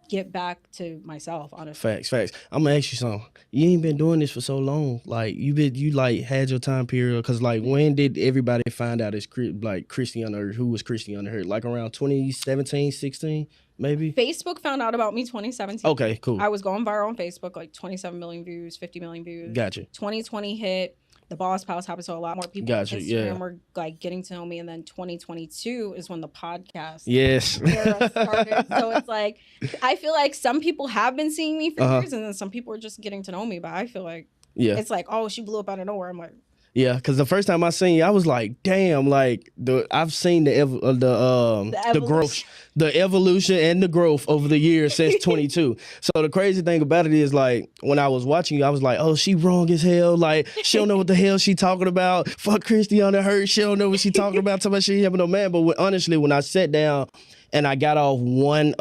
S4: get back to myself, honestly.
S3: Facts. I'm gonna ask you something. You ain't been doing this for so long. Like you like had your time period. Cause like when did everybody find out it's like Christianna Hurt? Who was Christianna Hurt? Like around 2017, 16, maybe.
S4: Facebook found out about me 2017.
S3: Okay, cool.
S4: I was going viral on Facebook, like 27 million views, 50 million views.
S3: Gotcha.
S4: 2020 hit. The Boss Palace happened, so a lot more people
S3: Gotcha,
S4: on Instagram
S3: yeah.
S4: were like getting to know me. And then 2022 is when the podcast
S3: Yes.
S4: era started. So it's like I feel like some people have been seeing me for years, and then some people are just getting to know me. But I feel like
S3: Yeah.
S4: it's like, oh, she blew up out of nowhere. I'm like,
S3: Yeah, because the first time I seen you, I was like, damn, like I've seen the growth, the evolution and the growth over the years since 22. So the crazy thing about it is like when I was watching you, I was like, oh, she wrong as hell. Like she don't know what the hell she talking about. Fuck Christianna Hurt. She don't know what she talking about. Talking about she ain't having no man. But honestly, when I sat down and I got off one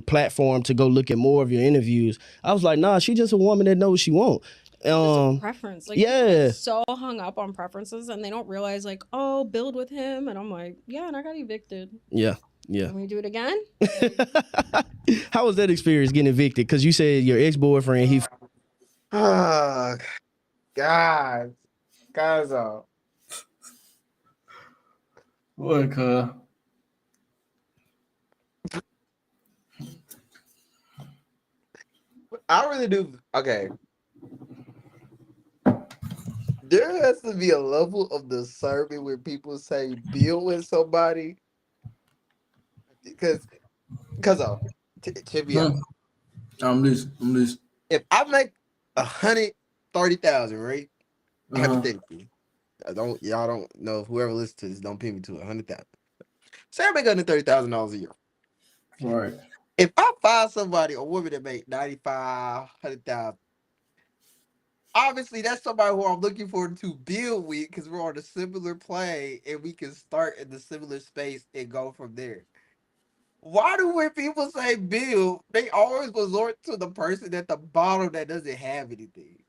S3: platform to go look at more of your interviews, I was like, nah, she just a woman that knows what she want.
S4: it's a preference. Like,
S3: yeah.
S4: people are so hung up on preferences, and they don't realize like, oh, build with him. And I'm like, yeah, and I got evicted.
S3: Yeah. Yeah.
S4: Can we do it again?
S3: How was that experience getting evicted? Because you said your ex-boyfriend, he
S5: Oh, God. Guys,
S2: What, cuz?
S5: I really do. Okay. There has to be a level of discernment where people say build with somebody. Because to be honest,
S2: I'm listening.
S5: if I make 130,000, right? Hypothetically. Y'all don't know, whoever listens to this, don't pin me to 100,000. Say I make $130,000 a year.
S2: Right.
S5: If I find somebody, a woman that make 95, 100,000, obviously that's somebody who I'm looking forward to build with because we're on a similar plane and we can start in the similar space and go from there. Why do when people say build, they always resort to the person at the bottom that doesn't have anything?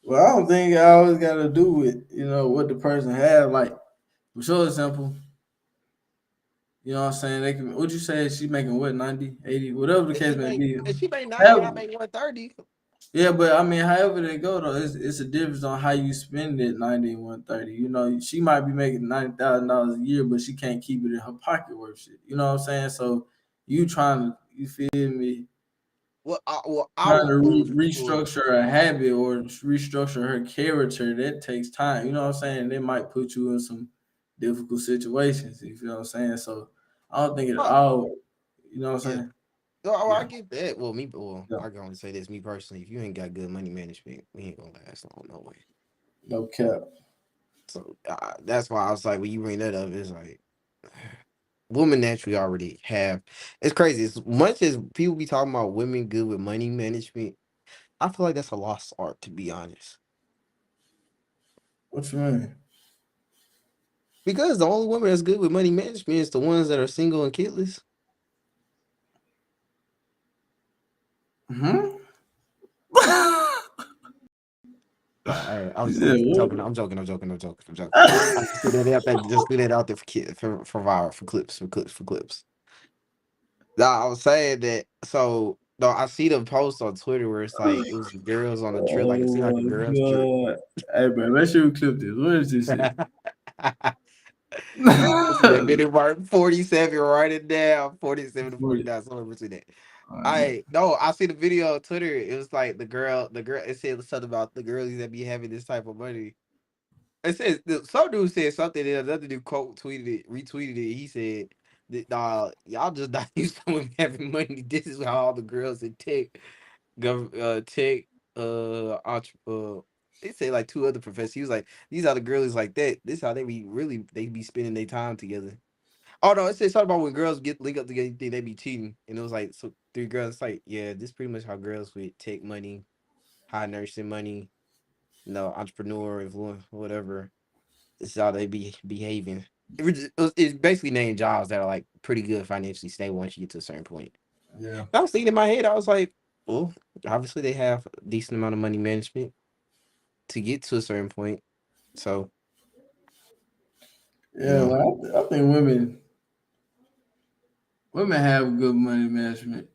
S2: Well, I don't think it always got to do with what the person have. Like, for sure, example. You know what I'm saying? They can. What you say? She making what 90, 80, whatever the case may be.
S5: If she make 90 and I
S2: However,
S5: make 130.
S2: yeah, but I mean, however they go though, it's a difference on how you spend it 90 and 130. You know, she might be making $90,000 a year, but she can't keep it in her pocket worth shit. You know what I'm saying? So you trying to, you feel me?
S5: I
S2: Trying to
S5: will.
S2: restructure a habit or restructure her character, that takes time. You know what I'm saying? They might put you in some difficult situations. You feel what I'm saying? So I don't think it all. You know what I'm
S5: Yeah.
S2: saying?
S5: No,
S2: Yeah.
S5: I get that. Well,
S2: Yeah.
S5: I can only say this. Me personally, if you ain't got good money management, we ain't gonna last long, no way.
S2: No cap.
S5: So that's why I was like, when you bring that up, it's like, women naturally already have. It's crazy. As much as people be talking about women good with money management, I feel like that's a lost art, to be honest.
S2: What you mean?
S5: Because the only women that's good with money management is the ones that are single and kidless.
S2: Hmm.
S5: I'm
S2: You said
S5: joking.
S2: what?
S5: I'm joking. I just threw that out there. Just threw that out there for clips. Nah, I was saying that. So no, I see the post on Twitter where it's like it was girls on a trip. Like it seemed like a
S2: Oh
S5: girls trip.
S2: my god! Hey, bro, make sure you clip this. What is this shit?
S5: Listen, that video mark 47. Write it down. 47 to 49. Somewhere between that. I see the video on Twitter. It was like the girl. It said something about the girlies that be having this type of money. It says some dude said something, and another dude quote tweeted it, retweeted it. He said, y'all just not used to women having money. This is how all the girls in tech, tech, they say like two other professors. He was like, these are the girlies like that. This is how they be spending their time together. Oh no, it said something about when girls get linked up together, you think they be cheating, and it was like so three girls. It's like, yeah, this pretty much how girls with tech money, high nursing money, entrepreneur, influence, whatever. This is how they be behaving. It's basically named jobs that are like pretty good financially stable once you get to a certain point.
S2: Yeah.
S5: I was thinking in my head, I was like, well, obviously they have a decent amount of money management to get to a certain point. So,
S2: Yeah, well, I think women have good money management.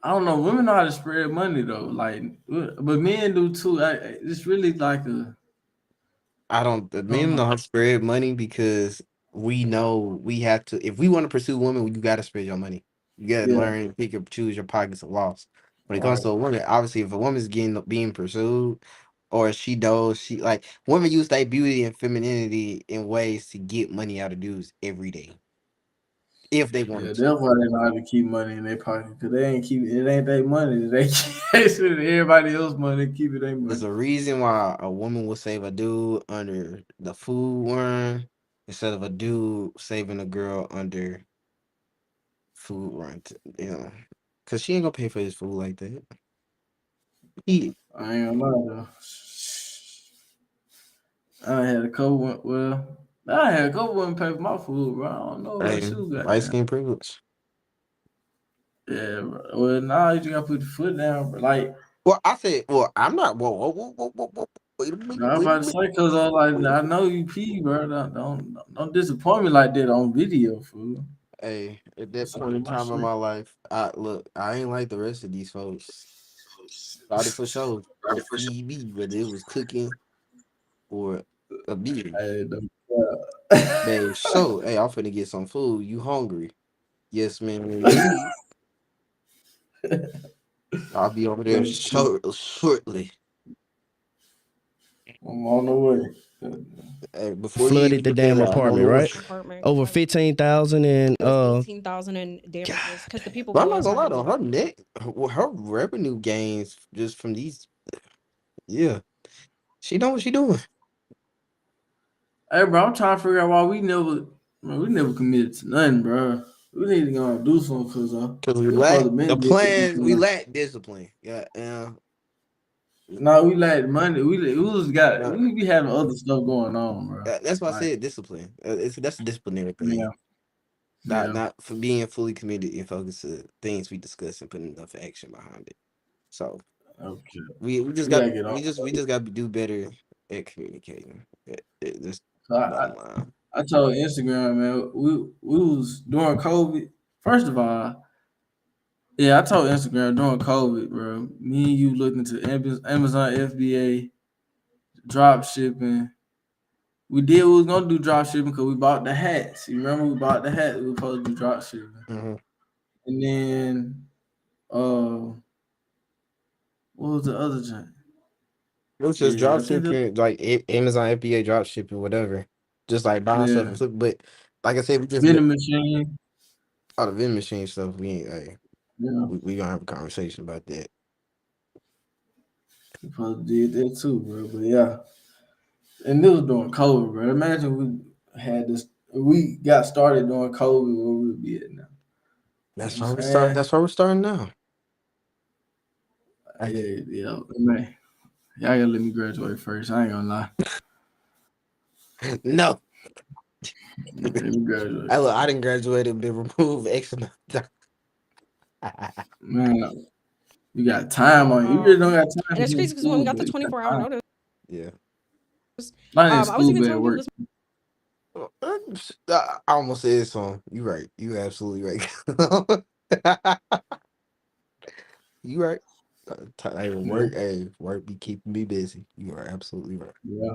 S2: I don't know. Women know how to spread money though. Like, but men do too. It's really like a. I don't
S5: men know
S2: know.
S5: how to spread money because we know we have to, if we want to pursue women, you got to spread your money. You got to
S2: Yeah.
S5: learn, pick and choose your pockets of loss. When it comes
S2: Right.
S5: to a woman, obviously, if a woman's being pursued, or she knows women use their beauty and femininity in ways to get money out of dudes every day if they
S2: Yeah,
S5: wanted to.
S2: that's why they know how to keep money in their pocket because they ain't keep it. Ain't their money. They spend everybody else's money. Keep it their
S5: There's
S2: money.
S5: a reason why a woman will save a dude under the food run instead of a dude saving a girl under food run. Because she ain't gonna pay for his food like that. He,
S2: I ain't gonna lie though. I had a couple. Well, I had a couple women pay for my food, bro. I don't know about
S5: hey,
S2: you,
S5: light
S2: goddamn.
S5: skin privilege.
S2: Yeah, bro. Well, now you just gotta put your foot down, bro. Like,
S5: Well, I said, well, I'm not. Whoa, whoa, whoa, whoa, whoa, whoa. Wait a minute.
S2: I'm about to say, cause I know you pee, bro. Don't disappoint me like that on video, fool.
S5: Hey, at that point in time in my life, I ain't like the rest of these folks. Started for sure to feed me, whether it was cooking or a beer.
S2: Hey,
S5: Man, so hey, I'm finna get some food. You hungry? Yes, man, indeed. I'll be over there shortly.
S2: I'm on the way.
S5: Hey, before you even
S3: Flooded the
S5: get there,
S3: damn
S5: I'm on the
S3: apartment,
S5: way.
S3: right?
S4: Apartment.
S3: Over 15,000 and
S4: It was 18,000 in damages because the people
S5: But I'm
S4: below
S5: not
S4: us
S5: gonna
S4: had
S5: lie
S4: to
S5: though,
S4: move.
S5: her revenue gains just from these, yeah, she know what she doing.
S2: Hey, bro, I'm trying to figure out why we never committed to nothing, bro. We need to go and do something,
S5: Cause we
S2: we
S5: lack
S2: supposed to
S5: the
S2: been
S5: plan, we
S2: doing.
S5: lack discipline. Yeah, yeah.
S2: No, we lack money.
S5: No,
S2: We be having other stuff going on, bro.
S5: that's why I
S2: Like,
S5: said discipline. That's a disciplinary
S2: yeah,
S5: thing.
S2: yeah.
S5: Not for being fully committed and focused to things we discuss and putting enough action behind it. So
S2: Okay,
S5: we just
S2: we
S5: got
S2: gotta get on.
S5: we just got to do better at communicating. That's
S2: So
S5: bottom line.
S2: I told Instagram, man, we was during COVID. First of all, yeah, I told Instagram during COVID, bro. Me and you looking to Amazon FBA drop shipping. We was gonna do drop shipping because we bought the hats. You remember we bought the hat? We were supposed to do drop shipping,
S5: Mm-hmm.
S2: and then what was the other joint?
S5: It was just
S2: Yeah,
S5: drop
S2: I think that,
S5: shipping, like Amazon FBA drop shipping, whatever. Just like buying stuff
S2: yeah,
S5: and flip. But like I said, we just
S2: vending machine.
S5: all the vending machine stuff. We ain't. Hey,
S2: Yeah,
S5: we gonna have a conversation about that.
S2: we probably did that too, bro. But yeah, and this was during COVID, bro. Imagine we had this. We got started during COVID. Where we would be at now? You know what
S5: That's
S2: I'm
S5: why we start.
S2: saying?
S5: That's why we're starting now.
S2: Yeah, man. Y'all gotta let me graduate first. I ain't gonna lie.
S5: No,
S2: Let me graduate.
S5: I didn't graduate and been removed X amount of time.
S2: Man, you got time on you. You really don't got time
S4: And
S2: to
S4: it's
S2: be in
S4: crazy because when we
S2: school,
S4: got the
S2: but you got
S4: 24-hour
S2: time.
S4: notice,
S5: Yeah.
S2: Not in
S4: I was
S2: school,
S4: even
S2: but at
S4: telling people
S2: work.
S4: this.
S5: I almost said something. You right. You absolutely right. You right.
S2: Yeah,
S5: Work be keeping me busy. You are absolutely right.
S2: yeah,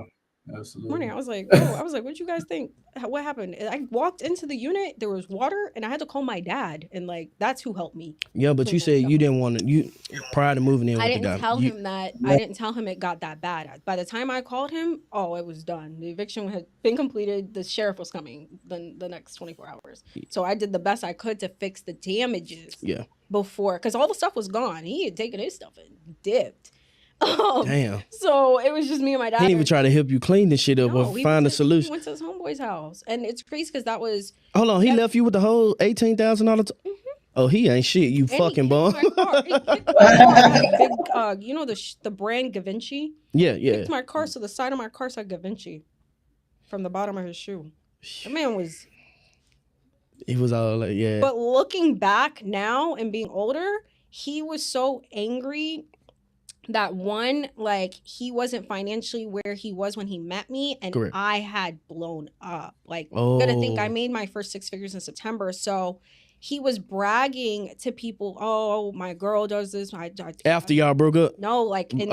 S4: Morning,
S2: absolutely.
S4: I was like, bro, what you guys think? What happened? And I walked into the unit, there was water, and I had to call my dad, and like that's who helped me
S3: Yeah, but
S4: clean
S3: you
S4: my
S3: said
S4: stuff
S3: you
S4: up.
S3: didn't want to. You prior to moving in
S4: I
S3: with the
S4: didn't
S3: guy,
S4: tell
S3: you
S4: him that.
S2: Yeah,
S4: I didn't tell him it got that bad. By the time I called him, oh, it was done. The eviction had been completed. The sheriff was coming the next 24 hours. So I did the best I could to fix the damages
S3: yeah.
S4: before, because all the stuff was gone. He had taken his stuff and dipped.
S3: Damn.
S4: So it was just me and my
S3: He
S4: dad.
S3: didn't even try to help you clean this shit up or
S4: No,
S3: find a
S4: he
S3: solution.
S4: went to his homeboy's house, and it's crazy because that was.
S3: Hold on, he left you with the whole $18,000. Oh, he ain't shit. You
S4: And he
S3: fucking
S4: kicked
S3: bum.
S4: my car. He kicked my car. I had a big, you know the brand Gavinci.
S3: Yeah, yeah.
S4: Kicked my car, so the side of my car said Gavinci from the bottom of his shoe. The man was.
S3: He was all like, yeah.
S4: But looking back now and being older, he was so angry that like he wasn't financially where he was when he met me, and
S3: Correct.
S4: I had blown up. Like,
S3: Oh.
S4: you gotta think I made my first 6 figures in September, so he was bragging to people, "Oh, my girl does this."
S3: After y'all broke up?
S4: No, like
S3: in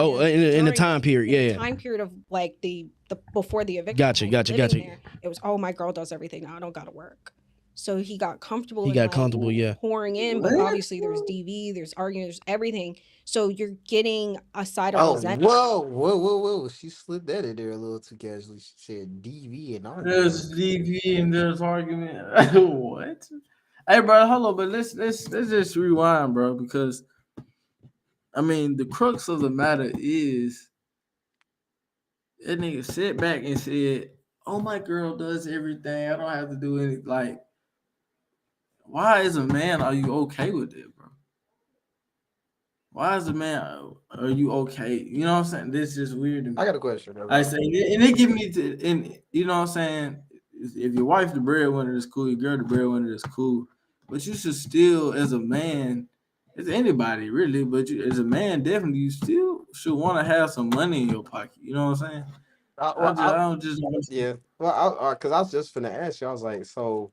S3: the time period,
S4: in
S3: yeah.
S4: the time period of like the before the eviction.
S3: Gotcha.
S4: There, it was, oh, my girl does everything now. I don't gotta work. So he got comfortable.
S3: He got comfortable, yeah.
S4: Pouring in, but obviously there's DV, there's arguing, there's everything. So you're getting a side of resentment.
S5: Whoa. She slid that in there a little too casually. She said DV and argument.
S2: there's DV and there's argument. What? Hey, bro, hold on, but let's just rewind, bro, because I mean the crux of the matter is that nigga sat back and said, "Oh, my girl does everything. I don't have to do anything." Like, why as a man are you okay with it, bro? Why as a man are you okay? You know what I'm saying? This is just weird to me.
S5: I got a question. Bro.
S2: I say, and they give me to, and you know what I'm saying? If your wife the breadwinner, that's cool. Your girl the breadwinner, that's cool. But you should still, as a man, as anybody really, but you as a man, definitely you still should want to have some money in your pocket. You know what I'm saying?
S5: Well,
S2: I don't just
S5: yeah. Well, because I was just finna ask you. I was like, so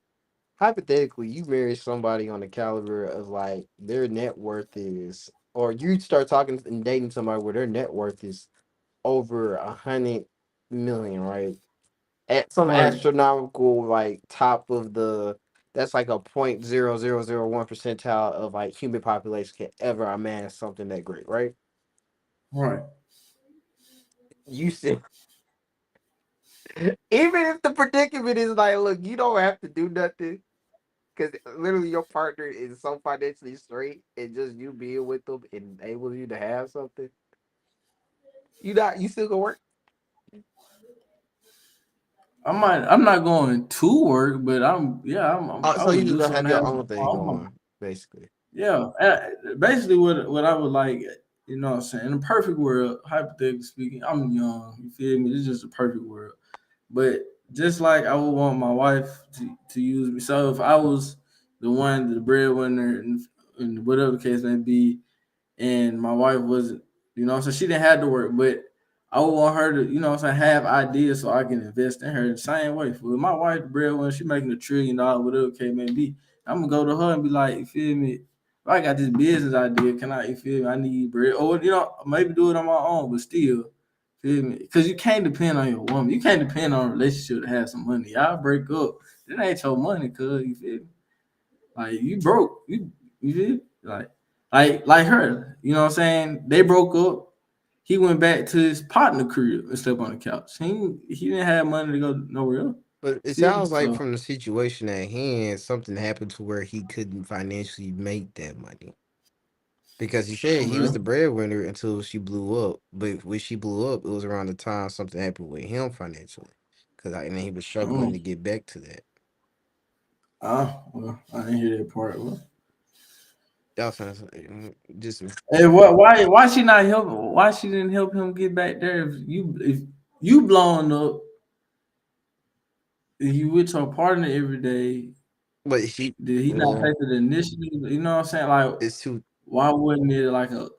S5: hypothetically, you marry somebody on the caliber of like their net worth is, or you start talking and dating somebody where their net worth is over 100 million, right? At some
S2: right,
S5: astronomical like top of the that's like a 0.0001 percentile of like human population can ever amass something that great, right?
S2: right.
S5: You said even if the predicament is like, look, you don't have to do nothing because literally your partner is so financially straight and just you being with them enables you to have something. You still gonna work?
S2: I'm not going to work, but I
S5: So you
S2: would
S5: just
S2: do
S5: gonna have
S2: something to
S5: your
S2: have
S5: own thing
S2: my
S5: going, basically.
S2: yeah. Basically, what I would like, you know what I'm saying? In a perfect world, hypothetically speaking, I'm young. You feel me? This is just a perfect world. But just like I would want my wife to use me. So if I was the one, the breadwinner, and whatever the case may be, and my wife wasn't, you know, so she didn't have to work, but I would want her to, you know, so have ideas so I can invest in her the same way. For my wife, the breadwinner, she making $1 trillion, whatever the case may be. I'm gonna go to her and be like, you feel me? If I got this business idea, can I? You feel me? I need bread, or you know, maybe do it on my own, but still, feel me? Because you can't depend on your woman. You can't depend on a relationship to have some money. Y'all break up. That ain't your money, cuz you feel me? Like you broke. You feel me? Like her. You know what I'm saying? They broke up. He went back to his partner crib and slept on the couch. He didn't have money to go nowhere else.
S5: But it
S2: Feel me?
S5: sounds like
S2: So
S5: from the situation at hand, something happened to where he couldn't financially make that money. Because he said he was the
S2: well,
S5: breadwinner until she blew up. But when she blew up, it was around the time something happened with him financially. And then he was struggling
S2: oh,
S5: to get back to that.
S2: I didn't hear that part. Well,
S5: That sounds just
S2: hey, why she not help? Why she didn't help him get back there? If you blowing up, and you with your partner every day,
S5: but he
S2: did he not
S5: well,
S2: take the initiative? You know what I'm saying? Like,
S5: it's two
S2: why wasn't it like a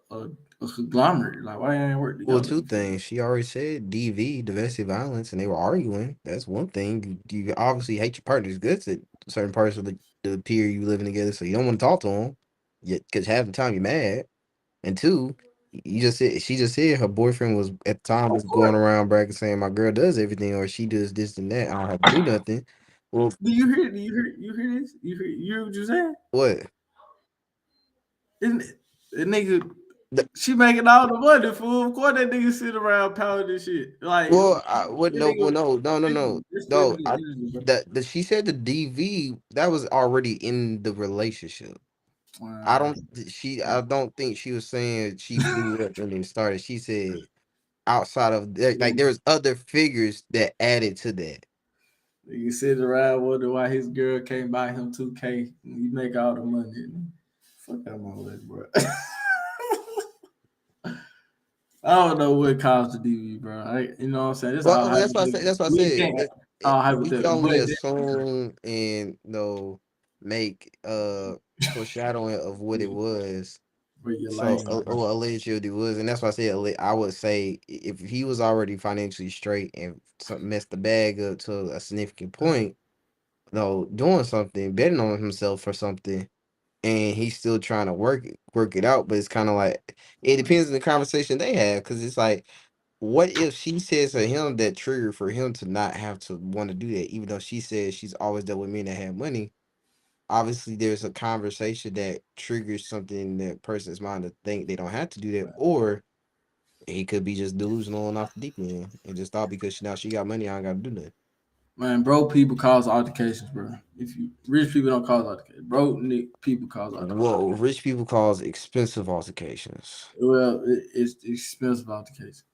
S2: conglomerate? Like, why ain't work
S5: well,
S2: together?
S5: two
S2: You feel me?
S5: things. She already said DV, domestic violence, and they were arguing. That's one thing. You obviously hate your partner. It's good that certain parts of the peer you living together, so you don't want to talk to them. Yet, because half the time you're mad. And two, you just said she just said her boyfriend was at the time
S2: Of
S5: was going
S2: course.
S5: around bragging saying my girl does everything or she does this and that. I don't have to do nothing. Well,
S2: Do you hear? Do you hear this? You hear what you saying?
S5: what?
S2: Isn't it? The nigga,
S5: The-
S2: she making all the money, fool. Of course, that nigga sit around pounding this shit. Like,
S5: Well, what?
S2: that
S5: No, well,
S2: nigga,
S5: no.
S2: this
S5: No,
S2: feminine energy, bro.
S5: that she said the DV that was already in the relationship.
S2: Wow.
S5: I don't think she was saying she blew up when it started. She said outside of like there was other figures that added to that.
S2: You sit around wonder why his girl can't buy him 2K. You make all the money. Fuck out my way, bro. I don't know what caused the DV, bro. You know what I'm saying? It's all
S5: Well, that's what I said.
S2: hypothetical.
S5: That's what I
S2: We
S5: said.
S2: can't all
S5: We can
S2: hypothetical,
S5: only
S2: but
S5: assume and make foreshadowing of what it was.
S2: bro, you're
S5: So,
S2: lame, bro.
S5: allegedly was, and that's why I said I would say if he was already financially straight and messed the bag up to a significant point, doing something, betting on himself for something, and he's still trying to work it out. But it's kind of like it depends on the conversation they have because it's like, what if she says to him that trigger for him to not have to want to do that, even though she says she's always dealt with men that have money. Obviously, there's a conversation that triggers something in that person's mind to think they don't have to do that, or he could be just delusional and off the deep end and just thought because now she got money, I ain't got to do nothing.
S2: Man, broke people cause altercations, bro. If you rich people don't cause altercations, broke people cause altercations.
S5: Whoa, rich people cause expensive altercations.
S2: Well, it's expensive altercations.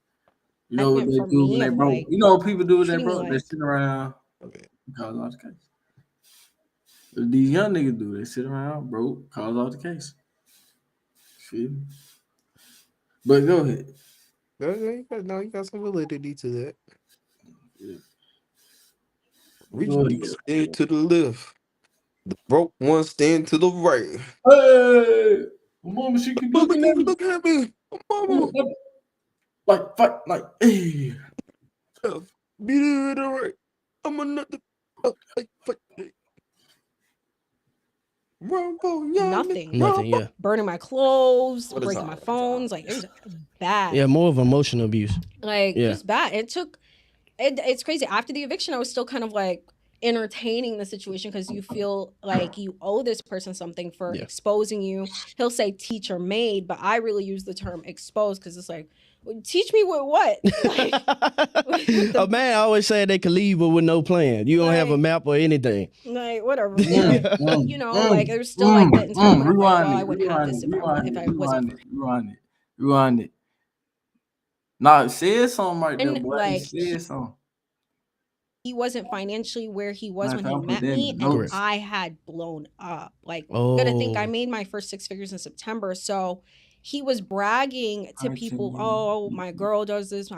S2: You
S4: I
S2: know what
S4: meant
S2: they
S4: for
S2: do when
S4: me,
S2: they broke?
S4: like
S2: You know what people do when they
S4: treating me
S2: broke? They
S4: like
S2: sit around
S5: Okay.
S2: cause altercations. What these young niggas do, they sit around broke, cause altercations. Feel me? But go ahead.
S5: No, you got some validity to that.
S2: Yeah.
S5: Rich
S2: Go
S5: people
S2: ahead.
S5: stand to the left. The broke ones stand to the right.
S2: Hey, mama, she can do
S5: Look at me,
S2: it.
S5: look at me,
S2: Ooh,
S5: mama.
S2: Like, hey.
S5: Be there the right. I'm another. Fight. Rumble,
S4: Nothing.
S3: Yeah.
S4: Burning my clothes,
S5: What is
S4: breaking my
S5: all?
S4: phones. Like, it was bad.
S3: Yeah, more of emotional abuse.
S4: Like,
S3: Yeah.
S4: just bad. It's crazy. After the eviction, I was still kind of like entertaining the situation because you feel like you owe this person something for
S3: Yeah.
S4: exposing you. He'll say teacher made, but I really use the term exposed because it's like, teach me with what? Like,
S3: A man always said they could leave but with no plan. You don't have a
S4: like,
S3: map or anything.
S4: like whatever.
S2: Mm,
S4: But
S2: mm,
S4: you know,
S2: mm,
S4: like there's still like the entitlement of like, well,
S2: Rewind
S4: I
S2: it,
S4: wouldn't have
S2: rewind
S4: this
S2: it,
S4: if
S2: rewind it,
S4: I wasn't
S2: rewind
S4: for
S2: it,
S4: him.
S2: rewind it, rewind it. Nah, say something right there,
S4: And
S2: boy.
S4: like
S2: Say something.
S4: he wasn't financially where he was
S2: Matter
S4: when
S2: of
S4: he
S2: fact, I'll put
S4: met
S2: that in
S4: me,
S2: the
S4: and
S3: Correct.
S2: notes.
S4: I had blown up. Like, you gotta think I
S3: Oh,
S4: made my first 6 figures in September, so he was bragging to people, "Oh, my girl does this."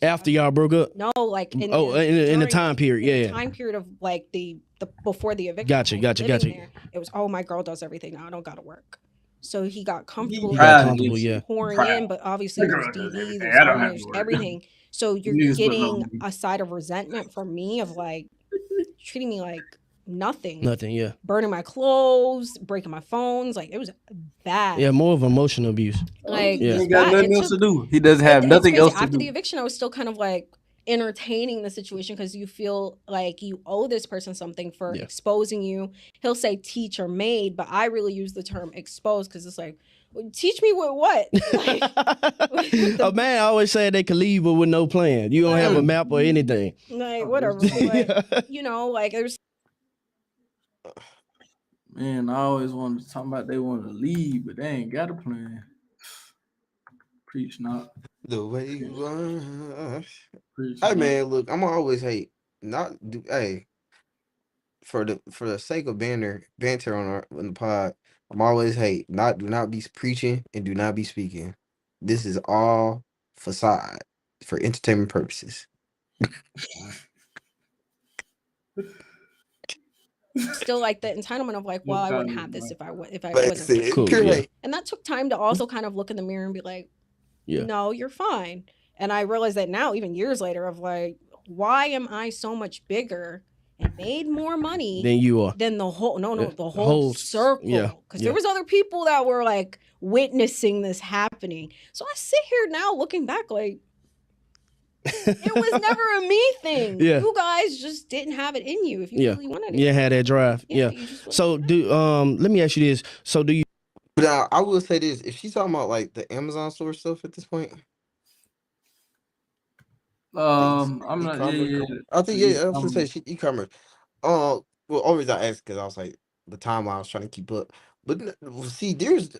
S3: after y'all broke up?
S4: No, like
S3: Oh, in the
S4: during
S3: time period.
S4: in the
S3: Yeah.
S4: time period of like the before the eviction,
S3: Gotcha.
S4: like living
S3: Gotcha.
S4: there, it was, oh, my girl does everything now. I don't gotta work. So he got comfortable
S3: He got
S4: like
S2: Proud of
S3: comfortable.
S2: this
S3: Yeah.
S2: shit.
S4: pouring
S2: Proud.
S4: in, but obviously
S2: My
S4: there's
S2: girl does
S4: DV,
S2: everything.
S4: there's
S2: I don't
S4: money,
S2: have to
S4: there's
S2: work.
S4: everything. So you're
S2: Niggas putting
S4: getting
S2: on me.
S4: a side of resentment from me of like treating me like nothing,
S3: Nothing. Yeah.
S4: burning my clothes, breaking my phones. Like, it was bad.
S3: Yeah. More of emotional abuse.
S4: Like,
S2: He
S3: Yeah.
S4: just
S2: ain't got
S4: bad.
S2: nothing else to do. He doesn't have
S4: It's
S2: nothing
S4: crazy.
S2: else to
S4: After the
S2: do.
S4: eviction, I was still kind of like entertaining the situation because you feel like you owe this person something for
S3: Yeah.
S4: exposing you. He'll say teacher made, but I really use the term exposed because it's like, teach me with what? Like,
S3: A man always said they could leave but with no plan. You don't have a
S4: like,
S3: map or anything.
S4: like whatever. But you know, like there's
S2: Man, I always wanted to talk about they want to leave, but they ain't got a plan. Preach not.
S5: The way you are.
S2: Preach
S5: Hey
S2: not.
S5: man, look, I'm always hate not do. Hey, for the sake of banter on the pod, I'm always hate not do not be preaching and do not be speaking. This is all facade for entertainment purposes.
S4: still like the entitlement of like, well, I wouldn't have this if I
S5: Like I
S4: wasn't for
S5: said,
S4: him.
S3: Cool.
S5: pure
S3: Yeah.
S5: hate.
S4: And that took time to also kind of look in the mirror and be like,
S3: Yeah.
S4: no, you're fine. And I realized that now, even years later, of like, why am I so much bigger and made more money
S3: Then you are.
S4: than the whole the whole
S3: Whole
S4: circle?
S3: yeah.
S4: Because there was other people that were like witnessing this happening. So I sit here now looking back like, it was never a me thing.
S3: Yeah.
S4: You guys just didn't have it in you if you
S3: Yeah.
S4: really wanted it.
S3: Yeah. Had that drive. Yeah.
S4: you just
S3: So do let me ask you this. So do you?
S5: But now I will say this: if she's talking about like the Amazon store stuff at this point,
S2: I'm not. Yeah,
S5: e-commerce.
S2: yeah.
S5: I think
S2: Yeah,
S5: I was gonna say she e-commerce. Well, always I ask because I was like the timeline I was trying to keep up. But see, there's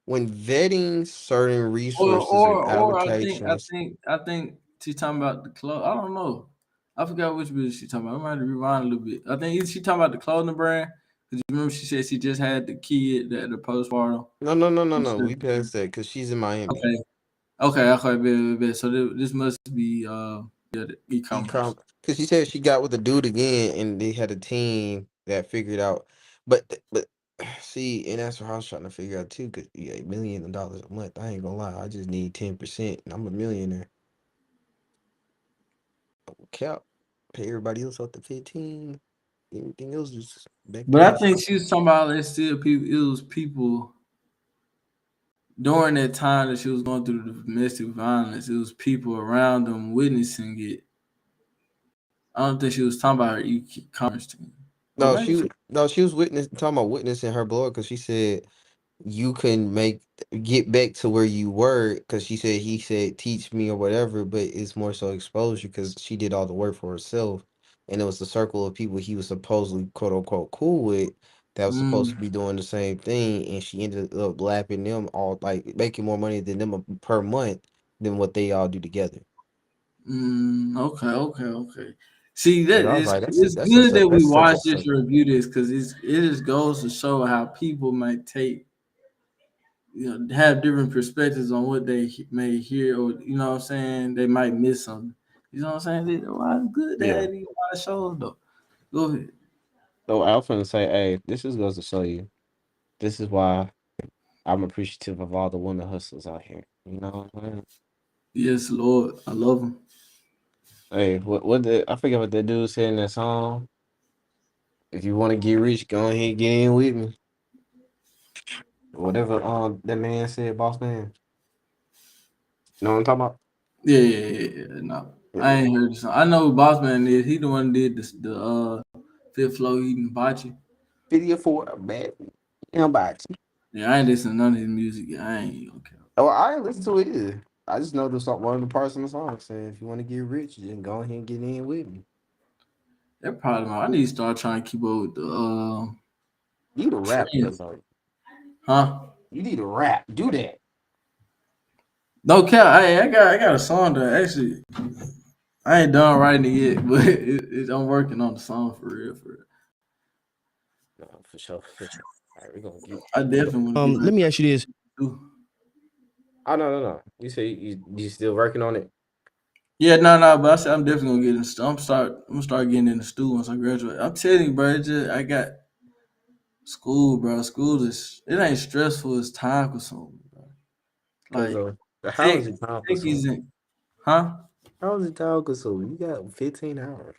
S5: when vetting certain resources or
S2: or
S5: allocations.
S2: I think she's talking about the clothes. I don't know. I forgot which business she talking about. I might have to rewind a little bit. I think either she talking about the clothing brand. Because you remember she said she just had the kid that the postpartum.
S5: No. We passed that because she's in Miami.
S2: Okay. Bet. So this must be yeah, the e-commerce.
S5: E-com because she said she got with a dude again and they had a team that figured out. But see, and that's what I was trying to figure out too. Because yeah, $1 million a month. I ain't gonna lie. I just need 10%, and I'm a millionaire. Cap, pay everybody else up to 15. Everything else is back to
S2: But I
S5: back.
S2: think she was talking about it's still people. It was people during that time that she was going through the domestic violence. It was people around them witnessing it. I don't think she was talking about her e-commerce team. Or
S5: No,
S2: maybe she.
S5: she was talking about witnessing her blog because she said you can get back to where you were because he said teach me or whatever, but it's more so exposure because she did all the work for herself, and it was a circle of people he was supposedly quote unquote cool with that was supposed to be doing the same thing, and she ended up lapping them all like making more money than them per month than what they all do together.
S2: Okay. See that
S5: And I was like,
S2: it's good that we
S5: that's such
S2: watch
S5: a
S2: this review this because it just goes to show how people might take have different perspectives on what they may hear or what I'm saying they might miss something. You know what I'm saying? Why it's good
S5: yeah.
S2: that you watch shows though. Go ahead.
S5: So I was gonna say, hey, this is goes to show you. This is why I'm appreciative of all the women hustlers out here. You know what I'm saying?
S2: Yes, Lord, I love him.
S6: Hey, I forget what that dude said in that song. If you want to get rich, go ahead and get in with me. Whatever that man said, boss man. You know what I'm talking about?
S2: Yeah. No, I
S6: Yeah.
S2: ain't heard the song. I know who Boss Man is. He the one that did the Fifth Flow eating hibachi.
S6: Video for a bad inbox.
S2: Yeah, I ain't listening to none of his music. Yeah, I ain't okay.
S6: Oh, I ain't listen to it either. I just know the song, one of the parts in the song saying, if you want to get rich, then go ahead and get in with me.
S2: That probably I need to start trying to keep up with the
S6: You need to rap,
S2: trends.
S6: huh?
S2: Huh?
S6: You need to rap. Do that.
S2: No cap. I got a song that actually I ain't done writing it yet, but I'm working on the song for real. For real.
S6: No, for sure, for sure. All right, we're gonna get.
S2: I definitely want to get
S3: Let
S2: back
S3: me ask you this.
S2: to.
S6: Oh no. You say you still working on it?
S2: Yeah, no. But I said I'm definitely gonna get in. I'm gonna start getting in the stew once I graduate. I'm telling you, bro. I got school, bro. School it ain't stressful. It's time consuming, bro.
S6: Cause
S2: Like
S6: how
S2: tech,
S6: is it time
S2: tech
S6: consuming?
S2: isn't, huh?
S6: How is it time consuming? You got 15 hours.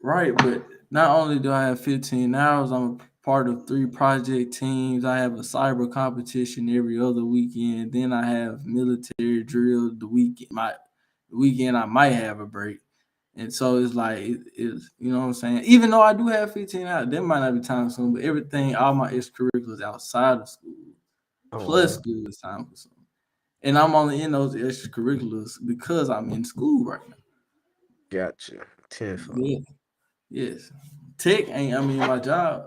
S2: Right, but not only do I have 15 hours, I'm a part of 3 project teams. I have a cyber competition every other weekend. Then I have military drill the weekend. The weekend I might have a break. And so it's like it's you know what I'm saying. Even though I do have 15 hours, that might not be time consuming, but everything, all my extracurriculars outside of school,
S6: Oh
S2: plus
S6: wow.
S2: school is time consuming. And I'm only in those extracurriculars because I'm in school right now.
S6: Gotcha. Tenfold.
S2: Yeah. Yes. Tech ain't, I mean, my job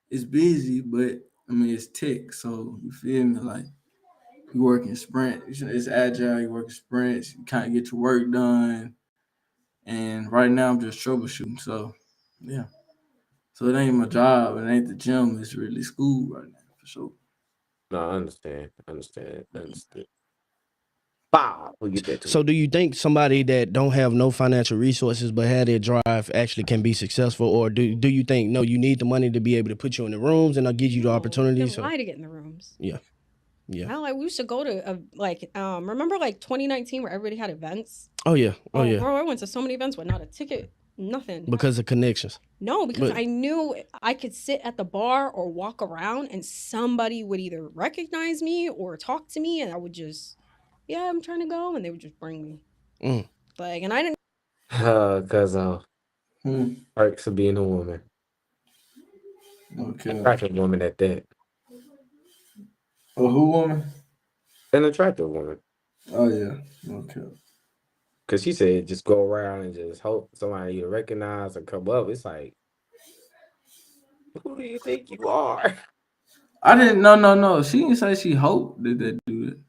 S2: is busy, but I mean, it's tech. So you feel me? Like, you work in sprints, it's agile, you work in sprints, you kind of get your work done. And right now, I'm just troubleshooting. So, yeah. So it ain't my job, it ain't the gym, it's really school right now, for sure.
S6: No, I understand. Understood. Bow. We get that too.
S3: So do you think somebody that don't have no financial resources but had their drive actually can be successful, or do you think no, you need the money to be able to put you in the rooms and I'll give you the
S4: No,
S3: opportunity?
S4: then
S3: So
S4: why to get in the rooms?
S3: yeah.
S4: Hell, like we used to go to remember like 2019 where everybody had events.
S3: Oh yeah.
S4: Oh, bro, I went to so many events with not a ticket, nothing.
S3: Because of connections.
S4: No, because
S3: But
S4: I knew I could sit at the bar or walk around and somebody would either recognize me or talk to me, and I would just, yeah, I'm trying to go, and they would just bring me. Like, and I didn't.
S6: Cause
S2: Hmm.
S6: perks of being a woman.
S2: Okay.
S6: Attractive woman at that.
S2: Oh, who woman?
S6: An attractive woman.
S2: Oh, yeah. Okay.
S6: Cause she said just go around and just hope somebody either recognize or come up. It's like, who do you think you are?
S2: I didn't, no. She didn't say she hoped that they do it.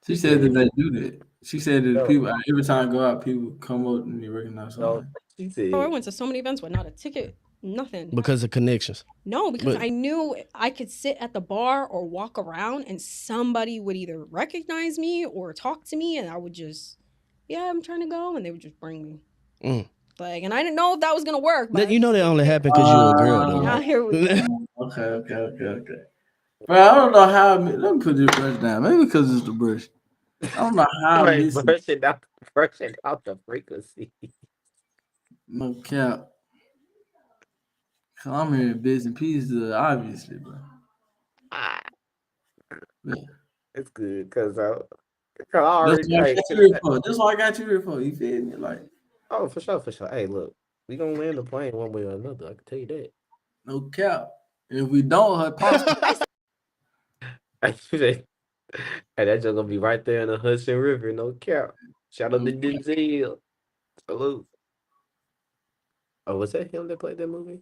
S2: She
S6: She
S2: said that
S6: said
S2: they do that. She said that
S6: no,
S2: people every time I go out, people come up and they recognize
S6: no.
S2: somebody.
S6: She
S4: Bro, I
S6: said
S4: went to so many events with not a ticket, nothing.
S3: because of connections.
S4: No, because
S3: But
S4: I knew I could sit at the bar or walk around, and somebody would either recognize me or talk to me, and I would just, yeah, I'm trying to go, and they would just bring me. Like, and I didn't know if that was gonna work, but
S3: you know that only
S4: here.
S3: happened because you're a girl though,
S4: Now
S3: right?
S4: here we go.
S2: Okay. Bro, I don't know how. Let me put this brush down. Maybe because it's the brush. I don't know how I
S6: right,
S2: miss it.
S6: brushing out the frequency.
S2: No cap. Cause I'm hearing bits and pieces, obviously, bro.
S6: Ah,
S2: Yeah.
S6: it's good because I
S2: That's
S6: already
S2: what I
S6: like.
S2: got you here for. That's what I got you here for. You feel me? Like,
S6: Oh, for sure. Hey, look, we gonna land the plane one way or another. I can tell you that.
S2: no cap. And if we don't, her pops.
S6: Hey, that just gonna be right there in the Hudson River, no cap. Shout out
S2: No
S6: to
S2: cap.
S6: Denzel. Salute. Oh, was that him that played that movie?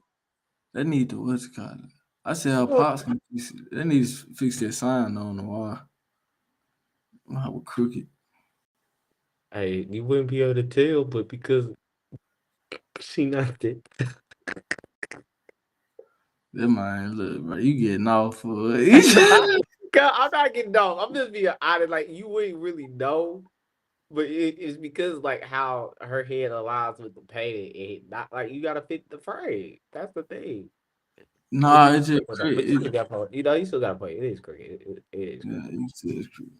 S2: They need to what's it called? I said her
S6: Oh.
S2: pops can fix it. They need to fix that sign on the wall. I was crooked.
S6: Hey, you wouldn't be able to tell, but because she not that.
S2: That man, look, bro, you getting off for it.
S6: I'm not getting no. I'm just being honest. Like you wouldn't really know, but it's because like how her head aligns with the painting. It not like you gotta fit the frame. That's the thing. But
S2: Nah, it's just
S6: but you
S2: crazy.
S6: still got point. You know, you still got point. It is cricket. It is
S2: Yeah,
S6: cricket.
S2: it's just crazy.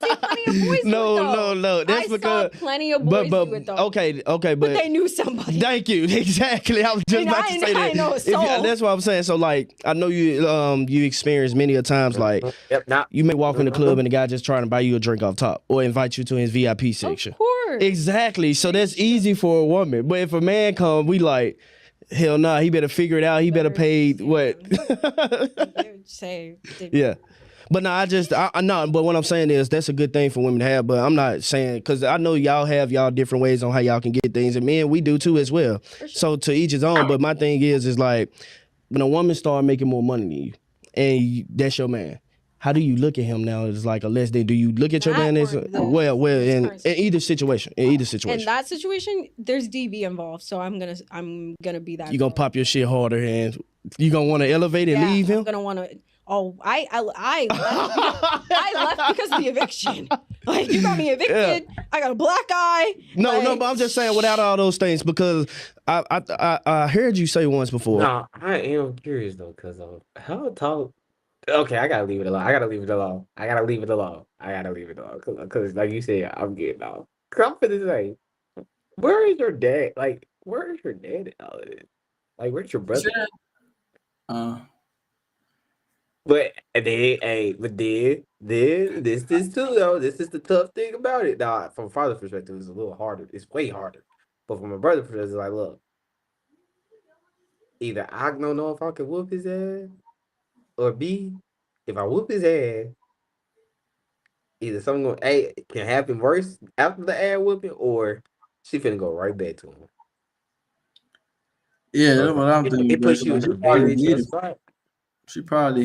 S4: See, plenty of boys do it, though.
S3: No. That's because
S4: plenty of boys do it, though.
S3: Okay,
S4: but they knew somebody.
S3: Thank you. Exactly. I was just about to say that.
S4: I know a soul.
S3: That's what I'm saying. So like, I know you experienced many a times like you may walk in the club and the guy just trying to buy you a drink off top or invite you to his VIP section.
S4: Of course.
S3: Exactly. So that's easy for a woman. But if a man come, we like, hell nah, he better figure it out. He better pay what? Yeah. But no, I know. But what I'm saying is that's a good thing for women to have. But I'm not saying, because I know y'all have y'all different ways on how y'all can get things, and men, we do too as well. Sure. So to each his own. But my thing is like when a woman start making more money than you, and that's your man, how do you look at him now as like a less than? Do you look at your man as well in either situation? In either situation.
S4: In that situation, there's DV involved, so I'm gonna be that.
S3: You gonna pop your shit harder, and you gonna want to elevate and leave him.
S4: I'm gonna want to. Oh, I left because of the eviction. Like, you got me evicted. Yeah. I got a black eye.
S3: No, but I'm just saying without all those things, because I heard you say once before.
S6: No, I am curious though, because how tall. Okay, I gotta leave it alone. Because like you said, I'm getting off. Cause I'm finna say, where is your dad? Like, where is your dad in all of this? Like, where's your brother? But this too though. This is the tough thing about it. Now, from a father's perspective, it's a little harder. It's way harder. But from a brother's perspective, it's like, look, either I don't know if I can whoop his ass, or B, if I whoop his ass, either something can happen worse after the ass whooping, or she finna go right back to him.
S2: Yeah, that's what I'm thinking.
S6: It puts you in a very tough spot.
S2: She probably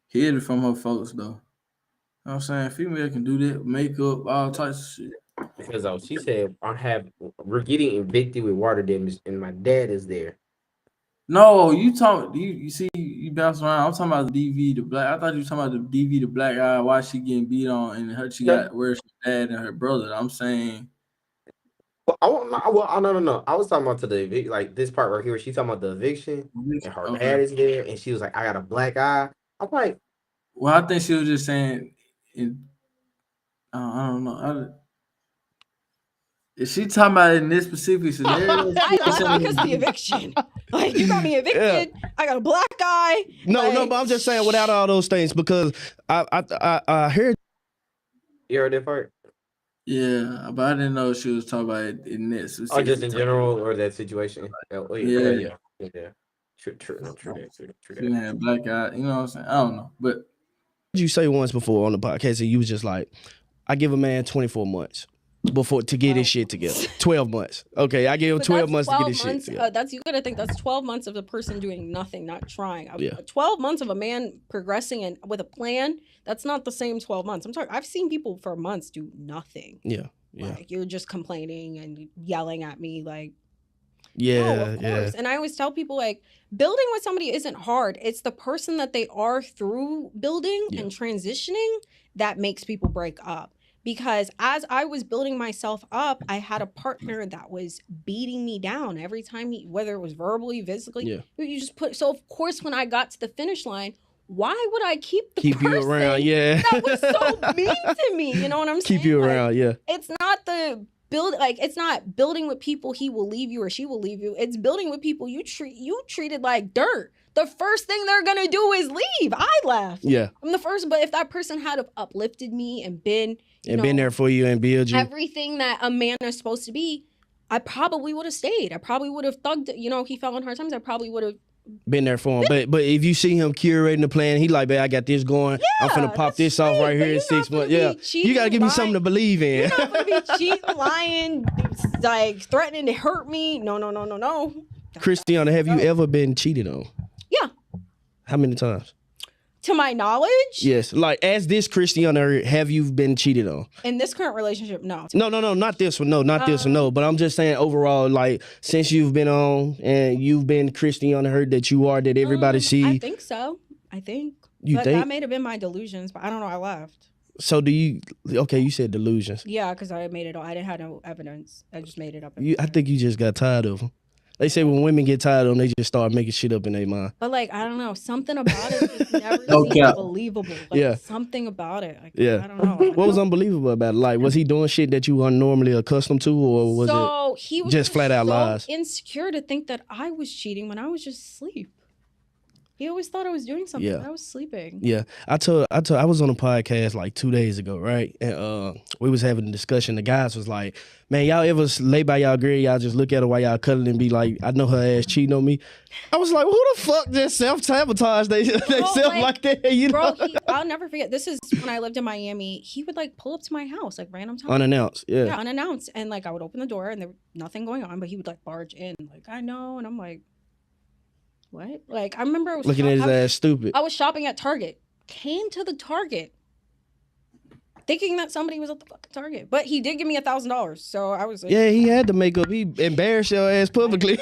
S2: hid it from her folks though. You know what I'm saying? Female can do that, makeup, all types of shit.
S6: Because she said we're getting evicted with water damage and my dad is there.
S2: No, you see you bounce around. I'm talking about the DV the black. I thought you were talking about the DV the black guy, why she getting beat on and she got where's her dad and her brother. I'm saying
S6: no. I was talking about like this part right here where she's talking about the eviction and her dad is there and she was like, I got a black eye. I'm like,
S2: well, I think she was just saying I don't know. Is she talking about in this specific scenario?
S4: I left because of the eviction. Like, you got me evicted. Yeah. I got a black eye.
S3: No, but I'm just saying without all those things, because I heard.
S6: You heard that part?
S2: Yeah, but I didn't know she was talking about it in this.
S6: Or just in general, or that situation. Yeah. True.
S2: She had black eye. You know what I'm saying? I don't know, but
S3: you say once before on the podcast that you was just like, I give a man 24 months to get his shit together. 12 months. Okay, I give him 12 months to get his shit together.
S4: You gotta think that's 12 months of the person doing nothing, not trying. 12 months of a man progressing and with a plan, that's not the same 12 months. I've seen people for months do nothing.
S3: Yeah.
S4: Like, you're just complaining and yelling at me, like,
S3: yeah,
S4: of course. And I always tell people, like, building with somebody isn't hard. It's the person that they are through building and transitioning that makes people break up. Because as I was building myself up, I had a partner that was beating me down every time, whether it was verbally, physically. You just so of course, when I got to the finish line, why would I keep person
S3: you around? Yeah,
S4: that was so mean to me. You know what I'm saying?
S3: Keep you around. Yeah.
S4: It's not it's not building with people he will leave you or she will leave you. It's building with people you treated like dirt. The first thing they're gonna do is leave. I left.
S3: Yeah.
S4: I'm the first, but if that person had uplifted me and been
S3: been there for you and build you
S4: everything that a man is supposed to be, I probably would have stayed. I probably would have thugged. He fell on hard times. I probably would have
S3: been there for him. But if you see him curating the plan, he like, man, I got this going. I'm finna pop this off right here in 6 months. Yeah. You gotta give me something to believe in.
S4: You're not gonna be cheating, lying, like threatening to hurt me. No.
S3: Christianna, have you ever been cheated on?
S4: Yeah.
S3: How many times?
S4: To my knowledge?
S3: Yes. Like, as this Christianna, have you been cheated on?
S4: In this current relationship, no.
S3: No, not this one. No, not this one. No, but I'm just saying overall, like, since you've been on and you've been Christianna Hurt that you are, that everybody see.
S4: I think so. You think? That may have been my delusions, but I don't know. I left.
S3: So you said delusions.
S4: Yeah, because I made it all. I didn't have no evidence. I just made it up.
S3: I think you just got tired of them. They say when women get tired of them, they just start making shit up in their mind.
S4: But like, I don't know, something about it just never
S2: No
S4: seemed
S2: cap.
S4: believable. Like
S3: Yeah.
S4: something about it. Like,
S3: Yeah.
S4: I don't know.
S3: What was unbelievable about it? Like, was he doing shit that you weren't normally accustomed to, or was
S4: so he was
S3: just flat out
S4: so
S3: lies?
S4: insecure to think that I was cheating when I was just asleep. He always thought I was doing something when I was sleeping.
S3: Yeah. I was on a podcast like 2 days ago, right? And we was having a discussion. The guys was like, man, y'all ever lay by y'all girl, y'all just look at her while y'all cuddling and be like, I know her ass cheating on me. I was like, who the fuck just self-sabotage they self like that? You know?
S4: I'll never forget. This is when I lived in Miami. He would like pull up to my house like random times.
S3: Unannounced,
S4: Yeah, unannounced. And like I would open the door and there was nothing going on, but he would like barge in. Like, I know. And I'm like, what? Like, I remember I was
S3: looking at his ass stupid.
S4: I was shopping at Target. Came to the Target thinking that somebody was at the fucking Target. But he did give me $1,000. So I was like,
S3: yeah, he had to make up. He embarrassed your ass publicly.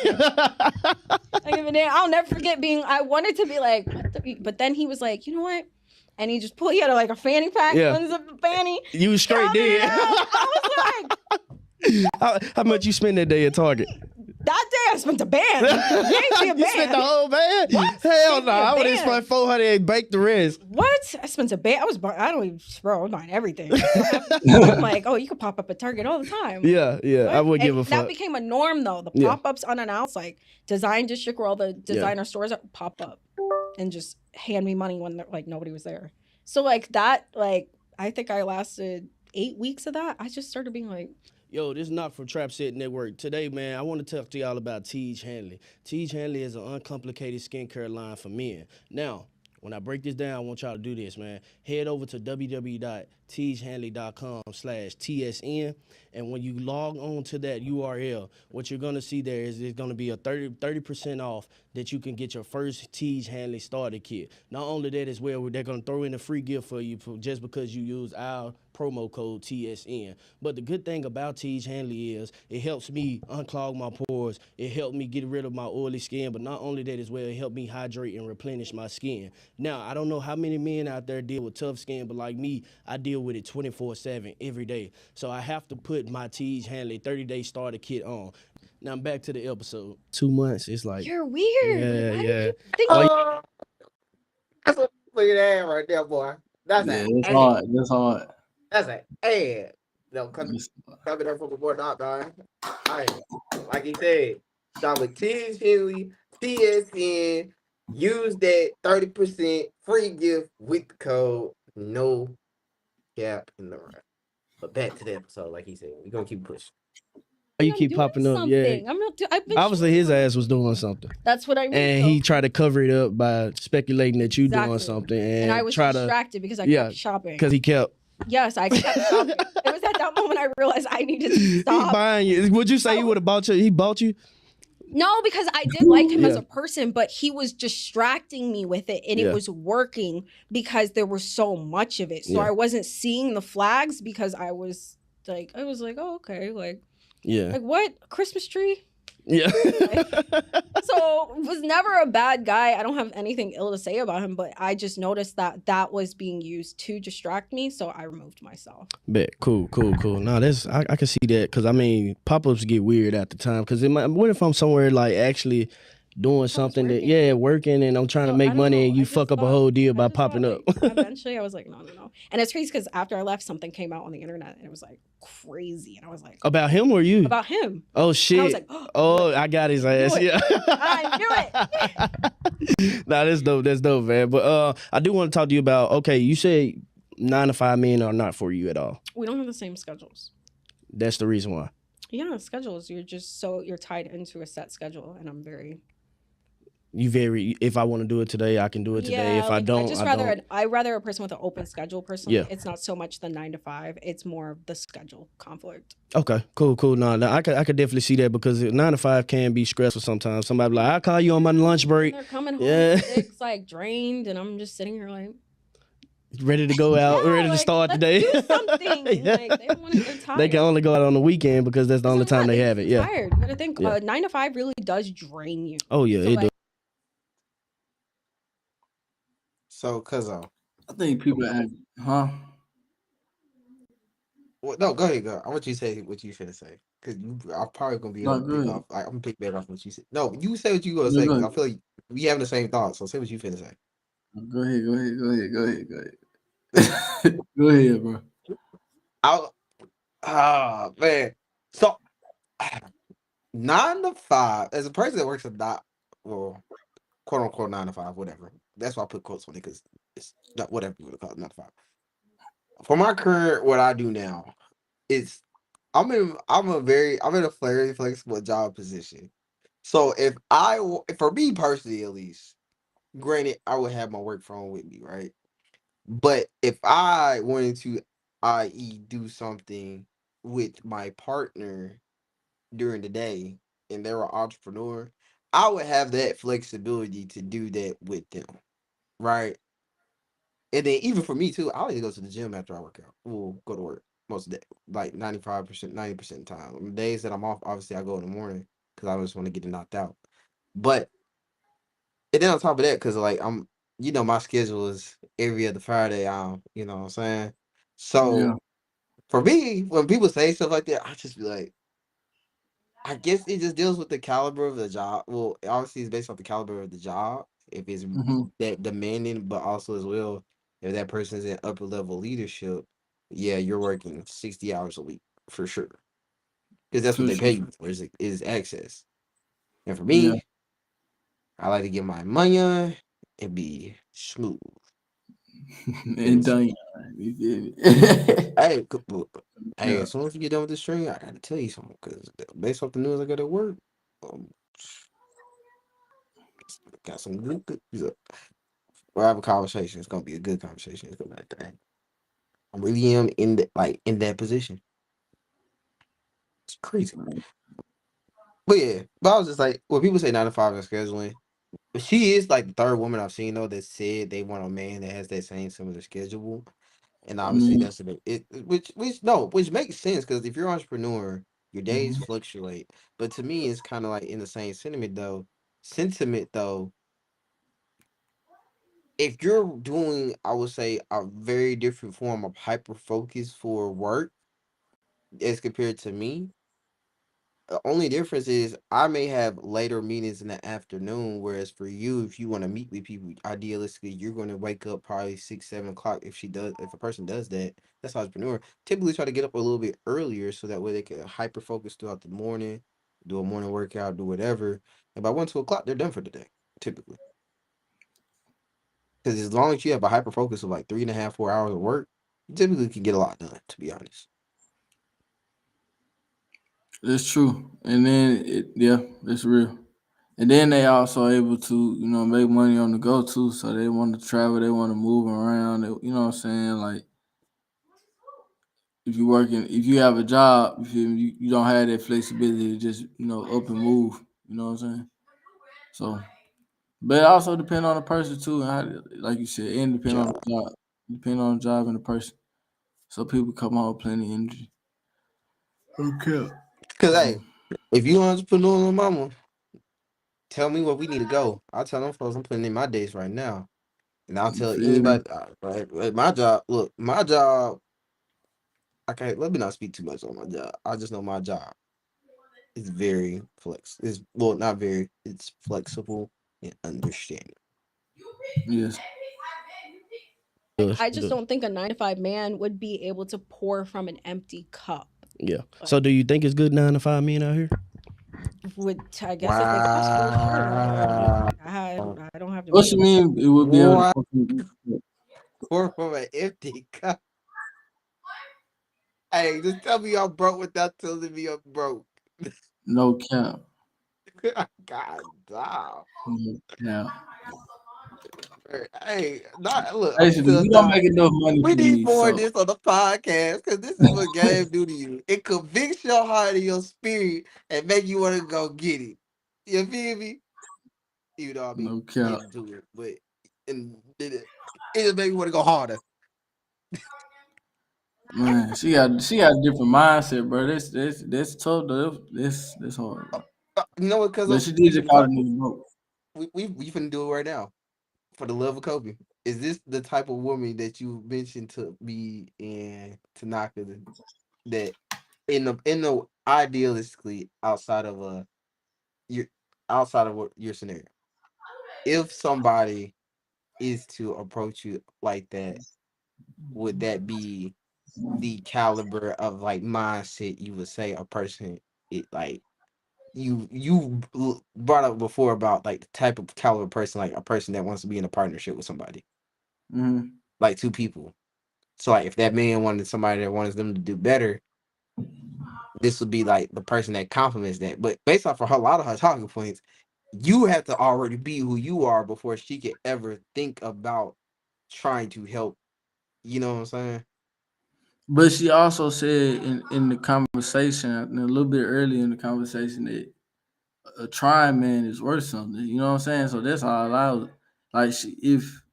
S4: I'll never forget I wanted to be like, what the, but then he was like, you know what? And he just pulled, he had like a fanny pack, unzipped the fanny.
S3: You was straight dead.
S4: I was
S3: like, how much you spend that day at Target?
S4: That day I spent a band.
S3: You spent the whole band? What? Hell no. I would have spent 400 and baked the rest.
S4: What? I spent a band. I was buying everything. I'm like, oh, you could pop up at Target all the time.
S3: Yeah. What? I would give a fuck.
S4: That became a norm though. The pop-ups unannounced, like Design District where all the designer stores pop up and just hand me money when like nobody was there. So like that, like I think I lasted 8 weeks of that. I just started being like,
S3: yo, this is not from Trap Set Network. Today, man, I want to talk to y'all about Tiege Hanley. Tiege Hanley is an uncomplicated skincare line for men. Now, when I break this down, I want y'all to do this, man. Head over to www.tigehanley.com/TSN. And when you log on to that URL, what you're going to see there is there's going to be a 30% off that you can get your first Tiege Hanley starter kit. Not only that as well, they're going to throw in a free gift for you just because you use our promo code TSN. But the good thing about Tiege Hanley is it helps me unclog my pores. It helped me get rid of my oily skin. But not only that as well, it helped me hydrate and replenish my skin. Now, I don't know how many men out there deal with tough skin, but like me, I deal with it 24/7 every day. So I have to put my Tiege Hanley 30-day starter kit on. Now back to the episode. 2 months, it's like
S4: you're weird.
S3: Yeah.
S6: That's a look at that right there, boy. That's
S2: it's hard. That's hard.
S6: That's an ad. No, coming up from the board, dog. All right, like he said, start with Tiege Hanley, TSN. Use that 30% free gift with the code no gap in the right. But back to the episode, like he said, we're gonna keep pushing.
S3: You keep popping up, yeah. Obviously, his ass was doing something.
S4: That's what I mean.
S3: And he tried to cover it up by speculating that you doing something, and
S4: I was distracted because I kept shopping.
S3: Because he kept.
S4: Yes, I kept shopping. It was at that moment I realized I needed to stop.
S3: He buying you. Would you say he would have bought you? He bought you?
S4: No, because I did like him as a person, but he was distracting me with it, and it was working because there was so much of it. So I wasn't seeing the flags because I was like, oh, okay, like what? A Christmas tree?
S3: Yeah.
S4: So was never a bad guy. I don't have anything ill to say about him, but I just noticed that was being used to distract me, so I removed myself.
S3: Bet. Cool. No, that's I can see that because I mean pop-ups get weird at the time because what if I'm somewhere like actually doing something working and I'm trying to make money and you fuck up a whole deal by popping up.
S4: Eventually I was like, no. And it's crazy because after I left, something came out on the internet and it was like crazy. And I was like,
S3: about him or you?
S4: About him.
S3: Oh shit.
S4: And I was like,
S3: oh, I got his ass. Yeah.
S4: I knew it.
S3: Nah, that's dope, man. But I do want to talk to you about, okay, you said 9 to 5 men are not for you at all.
S4: We don't have the same schedules.
S3: That's the reason why.
S4: Yeah, schedules. You're tied into a set schedule, and I'm very.
S3: If I want to do it today, I can do it today. If I don't,
S4: I rather a person with an open schedule personally.
S3: Yeah.
S4: It's not so much the 9 to 5. It's more of the schedule conflict.
S3: Okay, cool. No, I could definitely see that because 9 to 5 can be stressful sometimes. Somebody be like, I'll call you on my lunch break.
S4: They're coming home at 6, like drained, and I'm just sitting here like
S3: ready to go out, ready to start the day.
S4: Do something. Like, they don't want to. They're tired.
S3: They can only go out on the weekend because that's the only time they have it. Yeah.
S4: Tired. You gotta think 9 to 5 really does drain you.
S3: Oh yeah,
S4: so,
S3: it does.
S6: So, Cuzzo.
S2: I think people
S6: Well, no, go ahead, go. I want you to say what you finna say.
S5: because I'm probably gonna be able
S2: Not
S5: to pick
S2: good.
S5: off. I'm gonna pick back off what you said. No, you say what you gonna
S2: Yeah,
S5: say
S2: go
S5: because
S2: ahead.
S5: I feel like we having the same thoughts. So say what you finna say.
S2: Go ahead. Go ahead. Go ahead. Go ahead. Go ahead. Go ahead, bro.
S5: I man. So 9 to 5 as a person that works a not well, quote unquote 9 to 5, whatever. That's why I put quotes on it because it's not whatever you want to call it, 9 to 5. For my career, what I do now is I'm in a very flexible job position. So for me personally at least, granted I would have my work phone with me, right? But if I wanted to, i.e., do something with my partner during the day and they're an entrepreneur, I would have that flexibility to do that with them, right? And then even for me too, I like to go to the gym after I work out. We'll go to work most of the day, like 95%, 90% of the time. On the days that I'm off, obviously I go in the morning because I just want to get it knocked out. But and then on top of that, because like my schedule is every other Friday. You know what I'm saying?
S2: Yeah.
S5: So for me, when people say stuff like that, I just be like, I guess it just deals with the caliber of the job. Well, obviously it's based off the caliber of the job. If it's
S2: Mm-hmm.
S5: that demanding, but also as well, if that person is in upper level leadership, yeah, you're working 60 hours a week for sure. Because that's what
S2: For
S5: they pay
S2: sure.
S5: you for is access. And for
S2: Yeah.
S5: me, I like to get my money on and be smooth.
S2: And
S5: Because
S2: done. You feel me?
S5: hey, hey,
S2: Yeah.
S5: as soon as we get done with this stream, I gotta tell you something. Because based off the news I got at work, um, got some good. We'll have a conversation. It's gonna be a good conversation. It's gonna be like, dang, I really am in that position. It's crazy. But yeah, but I was just like, when people say 9 to 5 is scheduling, she is like the third woman I've seen though that said they want a man that has that same similar schedule. And
S2: I
S5: obviously
S2: mean,
S5: that's a bit which makes sense because if you're an entrepreneur, your days
S2: mhm.
S5: fluctuate. But to me, it's kind of like in the same sentiment though, if you're doing, I would say, a very different form of hyper focus for work as compared to me. The only difference is I may have later meetings in the afternoon, whereas for you, if you want to meet with people, idealistically, you're going to wake up probably 6, 7 o'clock. If a person does that, that's how entrepreneur typically try to get up a little bit earlier so that way they can hyper focus throughout the morning, do a morning workout, do whatever, and by 1, 2 o'clock they're done for the day, typically. Because as long as you have a hyper focus of like 3.5, 4 hours of work, you typically can get a lot done. To be honest,
S2: It's true. And then yeah, it's real. And then they also able to, make money on the go too. So they want to travel, they want to move around. You know what I'm saying? Like if you have a job, you feel me, you don't have that flexibility to just, up and move. You know what I'm saying? So, but it also depend on the person too, and like you said, and depend on
S5: job.
S2: the job, depend on the job and the person. So people come out with plenty of energy. Okay.
S5: Because
S2: So
S5: hey, if you entrepreneur, mama, tell me where we need to go. I'll tell them folks I'm putting in my days right now. And I'll
S2: you
S5: tell
S2: feel me?
S5: anybody, my job, look, my job, I can't, let me not speak too much on my job. I just know my job is very well, not very, it's flexible and understanding.
S2: Yes.
S4: I
S3: Does
S4: just don't think a 9 to 5 man would be able to pour from an empty cup.
S3: yeah.
S4: Like,
S3: So do you think it's good 9 to 5 men out here?
S4: I guess if they gospel, sure.
S3: Yeah.
S5: Wow.
S4: I don't have
S2: What you
S4: debates.
S2: mean it would be able to
S5: Wow.
S2: fucking
S5: Pour from an empty cup. Hey, just tell me I'm broke without telling me I'm broke.
S2: no count?
S5: God damn.
S2: No count.
S5: Hey, not look. I'm
S2: Basically,
S5: still
S2: you don't
S5: not.
S2: make enough money
S5: We
S2: for
S5: need
S2: me,
S5: more of
S2: so
S5: this on the podcast because this is what game do to you. It convicts your heart and your spirit and make you want to go get it. You feel me? Even though I be
S2: no count.
S5: getting to it, but it just make me want to go harder.
S2: Man, she got a different mindset, bro. That's tough though. That's hard, bro.
S5: You know what, cuz
S2: But she
S5: we
S2: did
S5: should
S2: just
S5: be
S2: call the
S5: talking.
S2: nigga broke.
S5: We finna do it right now for the love of Kobe. Is this the type of woman that you mentioned to me and Tanaka that in the idealistically your outside of what your scenario, if somebody is to approach you like that, would that be the caliber of like mindset you would say a person it like brought up before about like the type of caliber person, like a person that wants to be in a partnership with somebody, like two people. So like if that man wanted somebody that wants them to do better, this would be like the person that complements that. But based off of a lot of her talking points, you have to already be who you are before she could ever think about trying to help. You know what I'm saying?
S2: But she also said in the conversation, and a little bit earlier in the conversation, that a trying man is worth something. You know what I'm saying? So that's how I allow. Like if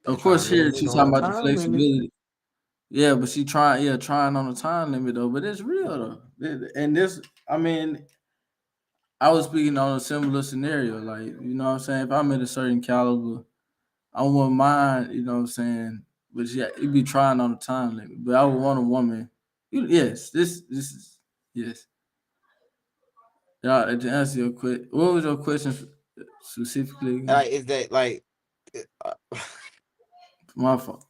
S2: of
S5: That trying
S2: course
S5: man
S2: here
S5: is
S2: she's
S5: on
S2: talking
S5: a
S2: about the
S5: time limit.
S2: flexibility. Yeah, but she trying on the time limit though. But it's real though. And this, I mean, I was speaking on a similar scenario. Like, you know what I'm saying? If I'm at a certain caliber, I wouldn't mind, you know what I'm saying? But yeah, it'd be trying on the time limit. But I would want a woman. Yes, this is yes. Yeah, to answer your question, what was your question specifically again?
S5: Like, is that like? uh,
S2: My fault.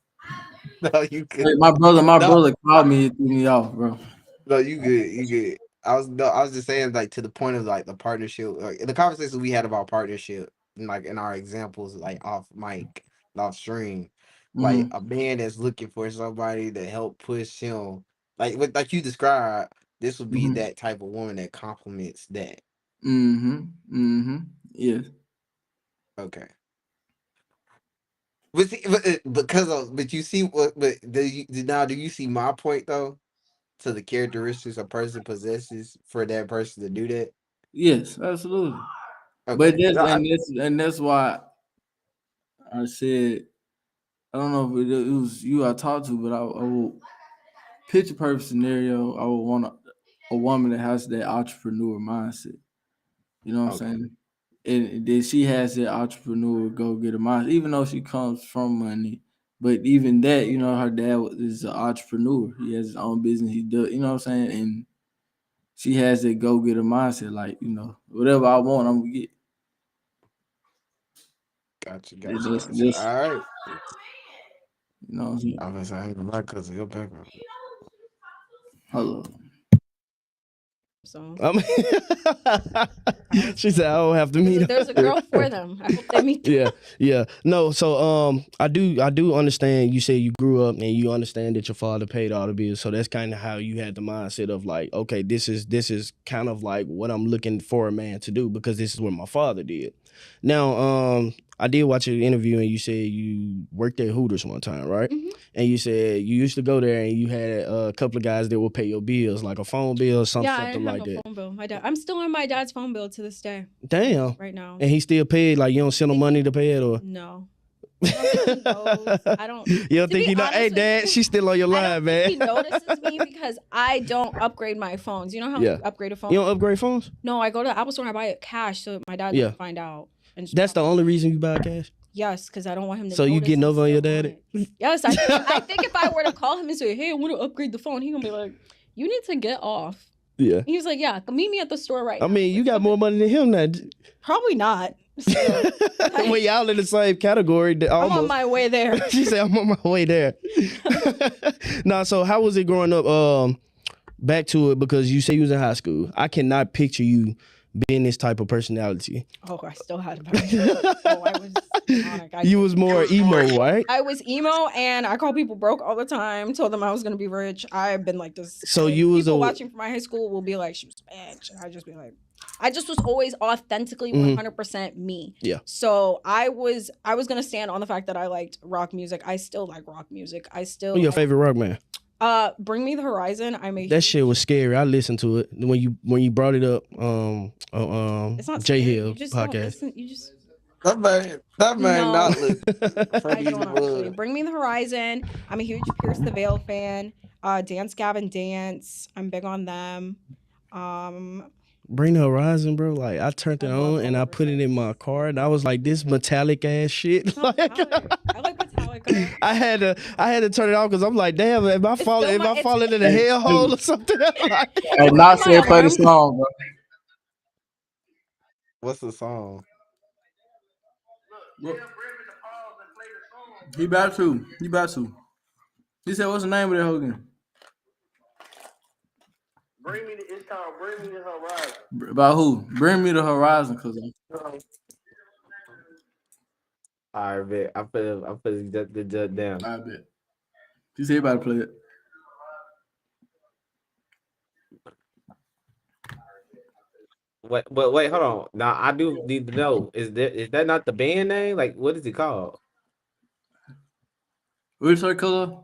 S5: no, you good.
S2: Hey, my
S5: No,
S2: brother called me and threw me off, bro.
S5: no, you good. You good. I was just saying like to the point of like the partnership, like the conversation we had about partnership, and, like in our examples, like off mic, off stream, like
S2: Mm-hmm.
S5: a man that's looking for somebody to help push him, like you described, this would be
S2: Mm-hmm.
S5: that type of woman that complements that.
S2: Mm-hmm. Mm-hmm. Yes.
S5: Okay. But see, but you see what do you see my point though to the characteristics a person possesses for that person to do that?
S2: Yes, absolutely. But
S5: Okay.
S2: that's why I said I don't know if it was you I talked to, but I will picture perfect scenario. I would want a woman that has that entrepreneur mindset. You know what I'm
S5: Okay.
S2: saying? And then she has that entrepreneur go get a mindset, even though she comes from money. But even that, you know, her dad is an entrepreneur. He has his own business. He does, you know what I'm saying? And she has that go get a mindset, like, you know, whatever I want, I'm gonna get.
S5: Gotcha.
S2: It's
S5: Gotcha.
S2: just,
S5: Gotcha.
S2: just
S5: All right.
S2: you know what I'm saying?
S5: I was saying my cousin your background.
S2: Hold on.
S4: So
S3: She said, "I don't have to meet
S4: there's a girl for them. I hope they meet.
S3: Yeah. No, so I do understand you say you grew up and you understand that your father paid all the bills. So that's kind of how you had the mindset of like, okay, this is kind of like what I'm looking for a man to do because this is what my father did. Now, I did watch an interview and you said you worked at Hooters one time, right?
S4: Mm-hmm.
S3: And you said you used to go there and you had a couple of guys that would pay your bills, like a phone bill or
S4: Yeah, I
S3: something
S4: didn't have
S3: like
S4: a
S3: that.
S4: phone bill. My dad, I'm still on my dad's phone bill to this day.
S3: Damn.
S4: Right now.
S3: And he still paid, like you don't send him money to pay it or?
S4: No. I don't think he knows. I don't.
S3: You don't think he know? Hey, Dad, she's still on your line, man.
S4: He notices me because I don't upgrade my phones. You know how you upgrade a phone?
S3: You don't upgrade phones?
S4: No, I go to the Apple store and I buy it cash so my dad doesn't find out. And
S3: that's the only reason you buy cash?
S4: Yes, because I don't want him to.
S3: So you getting over on your daddy?
S4: Yes, I think if I were to call him and say, "Hey, I want to upgrade the phone," he's gonna be like, "You need to get off."
S3: Yeah.
S4: He was like, "Yeah, meet me at the store right now."
S3: I mean, you got more money than him now.
S4: Probably not. So,
S3: well, y'all in the same category. Almost.
S4: I'm on my way there.
S3: She said, "I'm on my way there." Nah, so how was it growing up? Back to it because you say you was in high school. I cannot picture you being this type of personality.
S4: Oh, I still had about I was demonic.
S3: You was more emo, right?
S4: I was emo and I called people broke all the time, told them I was gonna be rich. I've been like this.
S3: So you was
S4: people watching from my high school will be like, she was bitch. And I just be like, I just was always authentically 100% me.
S3: Yeah.
S4: So I was gonna stand on the fact that I liked rock music. I still like rock music.
S3: Who's your favorite rock man?
S4: Bring Me the Horizon. I made
S3: that shit was scary. I listened to it when you brought it up.
S4: It's not
S3: Jay
S4: scary.
S3: Hill
S4: You just
S3: podcast.
S4: You just
S5: that man not listen.
S4: I don't actually. Bring Me the Horizon. I'm a huge Pierce the Veil fan. Dance Gavin Dance. I'm big on them.
S3: Bring the Horizon, bro. Like I turned it on and I put it in my car and I was like, this metallic ass shit.
S4: I like metallic.
S3: I had to turn it off because I'm like, damn, am I falling in a hellhole or something?
S2: Hey, not said play the song, bro.
S5: What's the song?
S2: He about to. He said, "What's the name of that Hogan?"
S7: It's called Bring Me the Horizon.
S2: About who? Bring Me the Horizon, cause
S6: All right, bet. I put the judge down.
S2: I bet. He said he about to play it.
S6: Wait, hold on. Now I do need to know: is that not the band name? Like, what is it called?
S2: What's her color?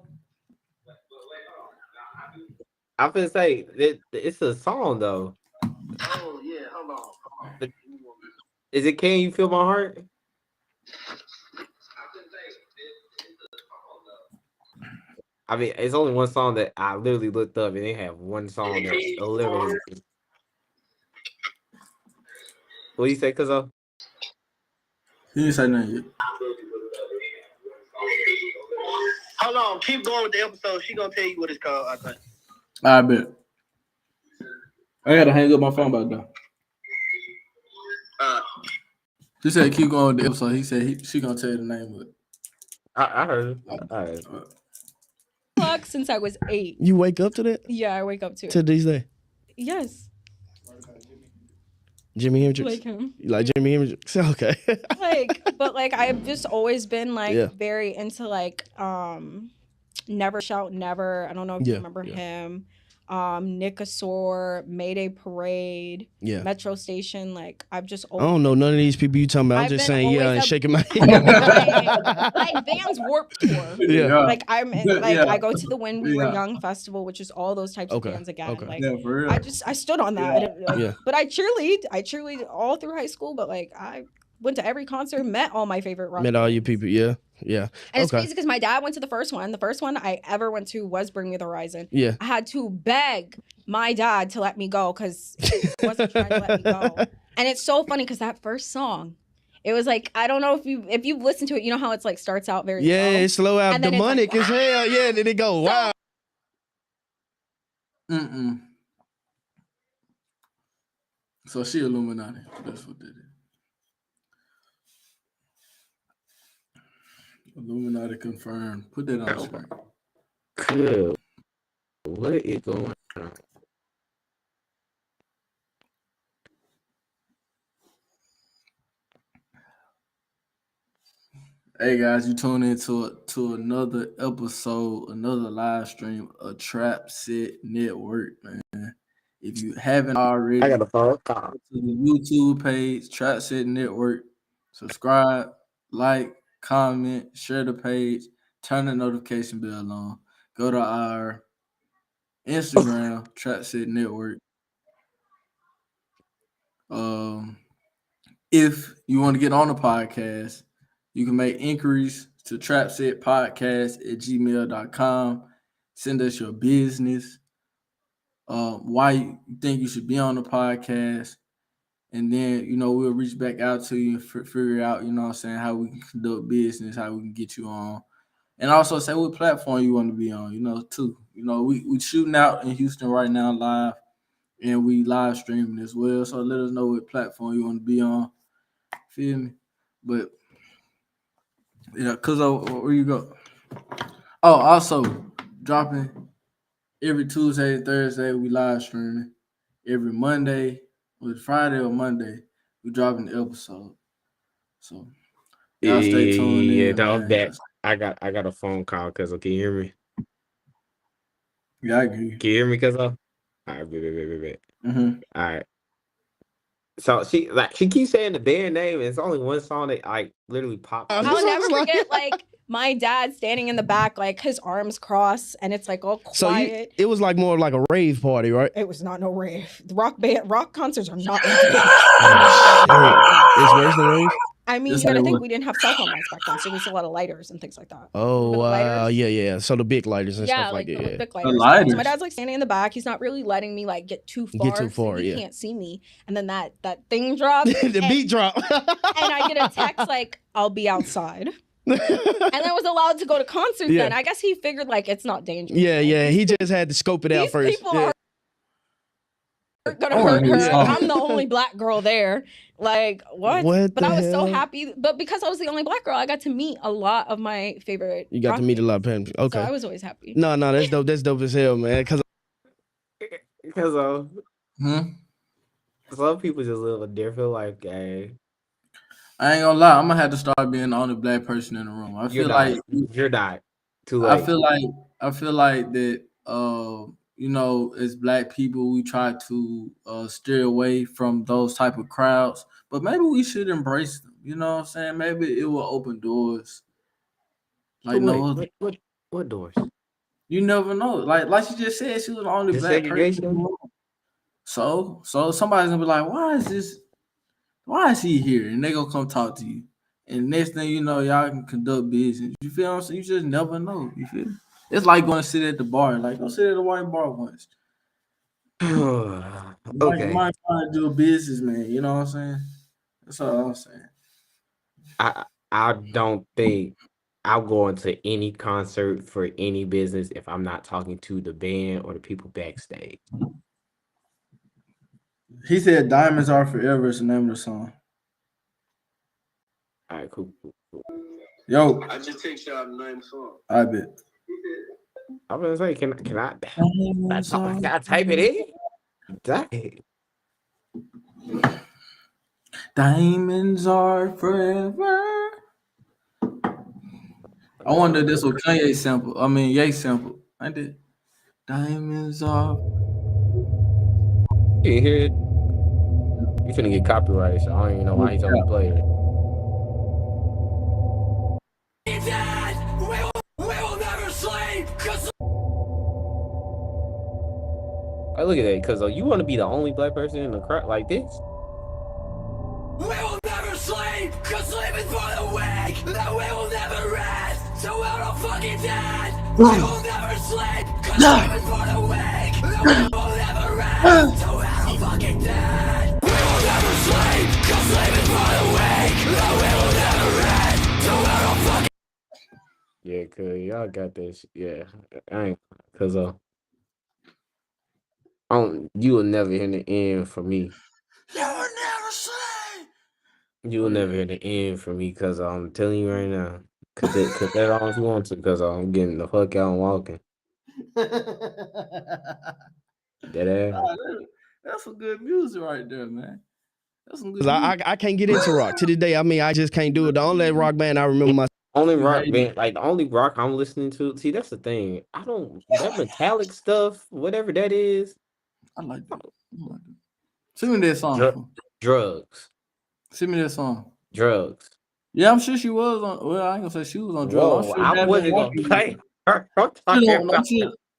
S6: I'm gonna say it's a song though.
S7: Oh yeah, hold on.
S6: Is it "Can You Feel My Heart"? I mean, it's only one song that I literally looked up, and they have one song that's literally. What do you say, Cuzzo?
S2: He didn't say nothing yet.
S7: Hold on, keep going with the episode. She gonna tell you what it's called, I think.
S2: I bet. I gotta hang up my phone about that. She said keep going with the episode. He said she gonna tell you the name of it.
S6: I heard it. All right.
S4: Clock since I was 8.
S3: You wake up to that?
S4: Yeah, I wake up to it.
S3: To these days?
S4: Yes.
S3: Jimi Hendrix?
S4: Like him.
S3: You like Jimi Hendrix? Okay.
S4: But I've just always been very into Never Shout Never. I don't know if you remember him. Nicosaur, Mayday Parade, Metro Station. I've just always,
S3: I don't know none of these people you talking about. I'm just saying and shaking my head.
S4: like Vans Warped Tour.
S3: Yeah.
S4: I go to the When We Were Young festival, which is all those types of bands again.
S2: For real.
S4: I stood on that. But I cheerlead all through high school, but I went to every concert, met all my favorite rock
S3: Met all your people, yeah.
S4: And it's crazy because my dad went to the first one. The first one I ever went to was Bring Me the Horizon.
S3: Yeah.
S4: I had to beg my dad to let me go because he wasn't trying to let me go. And it's so funny because that first song, it was I don't know if you've listened to it, you know how it's starts out very slow.
S3: It's slow out,
S4: and then
S3: demonic as hell. Yeah, and then it go, wow.
S2: So she Illuminati. That's what that is. Illuminati confirmed. Put that on the screen.
S6: Cool. What is going on?
S2: Hey guys, you tune into another episode, another live stream of Trap Set Network, man. If you haven't already,
S6: I got a phone call
S2: to the YouTube page, Trap Set Network. Subscribe, like, comment, share the page, turn the notification bell on. Go to our Instagram, Trap Set Network. If you want to get on the podcast, you can make inquiries to trapsetpodcast@gmail.com. Send us your business, why you think you should be on the podcast. And then, we'll reach back out to you and figure out, how we can conduct business, how we can get you on. And also say what platform you want to be on, too. We shooting out in Houston right now live, and we live streaming as well. So let us know what platform you want to be on. Feel me? But, because where you go? Oh, also, dropping every Tuesday and Thursday, we live streaming. Every Monday, Friday or Monday, we dropping the episode. So y'all stay tuned in.
S6: Yeah, no, I'm back. I got a phone call, Cuzzo. Can you hear me?
S2: Yeah, I agree.
S6: Can you hear me, Cuzzo? All right, wait.
S2: Mm-hmm.
S6: All right. So she keeps saying the band name, and it's only one song that literally popped.
S4: I'll never forget my dad standing in the back, his arms crossed, and it's all quiet.
S3: So it was more like a rave party, right?
S4: It was not no rave. The rock concerts are not.
S3: It's worse than rave.
S4: I mean, you gotta think we didn't have cell phone lights back then, so we used a lot of lighters and things like that.
S3: Oh wow, yeah. So the big lighters and stuff like that.
S4: The big lighters. So my dad's standing in the back. He's not really letting me get too far. So he can't see me. And then that thing drops.
S3: The beat drop.
S4: And I get a text I'll be outside. and I was allowed to go to concerts.
S3: Yeah.
S4: Then I guess he figured like it's not dangerous.
S3: Yeah. He just had to scope it out
S4: These
S3: first.
S4: people
S3: Yeah.
S4: are gonna hurt her.
S2: Yeah.
S4: I'm the only black girl there. Like what?
S3: What
S4: But
S3: the
S4: I was
S3: hell?
S4: so happy. But because I was the only black girl, I got to meet a lot of my favorite.
S3: You got to meet a lot of
S4: rockers.
S3: people. Okay.
S4: So I was always happy.
S3: No, that's dope. That's dope as hell, man. Because
S6: some people just live a different life, gang.
S2: I ain't gonna lie, I'm gonna have to start being the only black person in the room. I feel like
S6: you're not too late.
S2: I feel like that. You know, as black people, we try to steer away from those type of crowds, but maybe we should embrace them. You know what I'm saying? Maybe it will open doors. Like
S6: what doors?
S2: You never know. Like she just said, she was the only black person in the room. So somebody's gonna be like, why is he here? And they gonna come talk to you. And next thing you know, y'all can conduct business. You feel what I'm saying? You just never know. You feel? It's like going to sit at the bar. Like, go sit at a white bar once.
S6: Okay.
S2: You might find to do a business, man. You know what I'm saying? That's all I'm saying.
S6: I don't think I'll go into any concert for any business if I'm not talking to the band or the people backstage.
S2: He said "Diamonds Are Forever" is the name of the song.
S6: All right, cool.
S2: Yo,
S7: I just take y'all the name song.
S2: I bet.
S6: I was gonna say, can I type it in? Dang.
S2: Diamonds are forever. I wonder if this was Kanye sample. I mean, Ye sample. I did. Diamonds are.
S6: You hear it? You finna get copyrighted, so I don't even know why he's only playing it.
S8: We'll never sleep.
S6: I look at that, because you want to be the only black person in the crowd like this?
S8: We will never sleep, cause sleep is for the weak. That we will never rest, so we're all fucking dead. We will never sleep, cause sleep is for the weak. That we will never rest, so we're all fucking dead. We will never sleep, cause sleep is for the weak. That we will never rest, so we're all fucking.
S6: Yeah, cause y'all got this. Yeah, I ain't, cause you will never hear the end from me.
S2: You will never say.
S6: You will never hear the end from me, cause I'm telling you right now. Cut that off if you want to, cause I'm getting the fuck out and walking. That ass.
S2: That's some good music right there, man. That's some good.
S3: I can't get into rock to this day. I mean, I just can't do it. The only rock band I remember my
S6: only rock band, like the only rock I'm listening to. See, that's the thing. I don't that metallic stuff, whatever that is.
S2: I like that. Send me that song.
S6: Drugs.
S2: Send me that song.
S6: Drugs.
S2: Yeah, I'm sure she was on. Well, I ain't gonna say she was on drugs.
S6: Whoa, I wasn't gonna play her.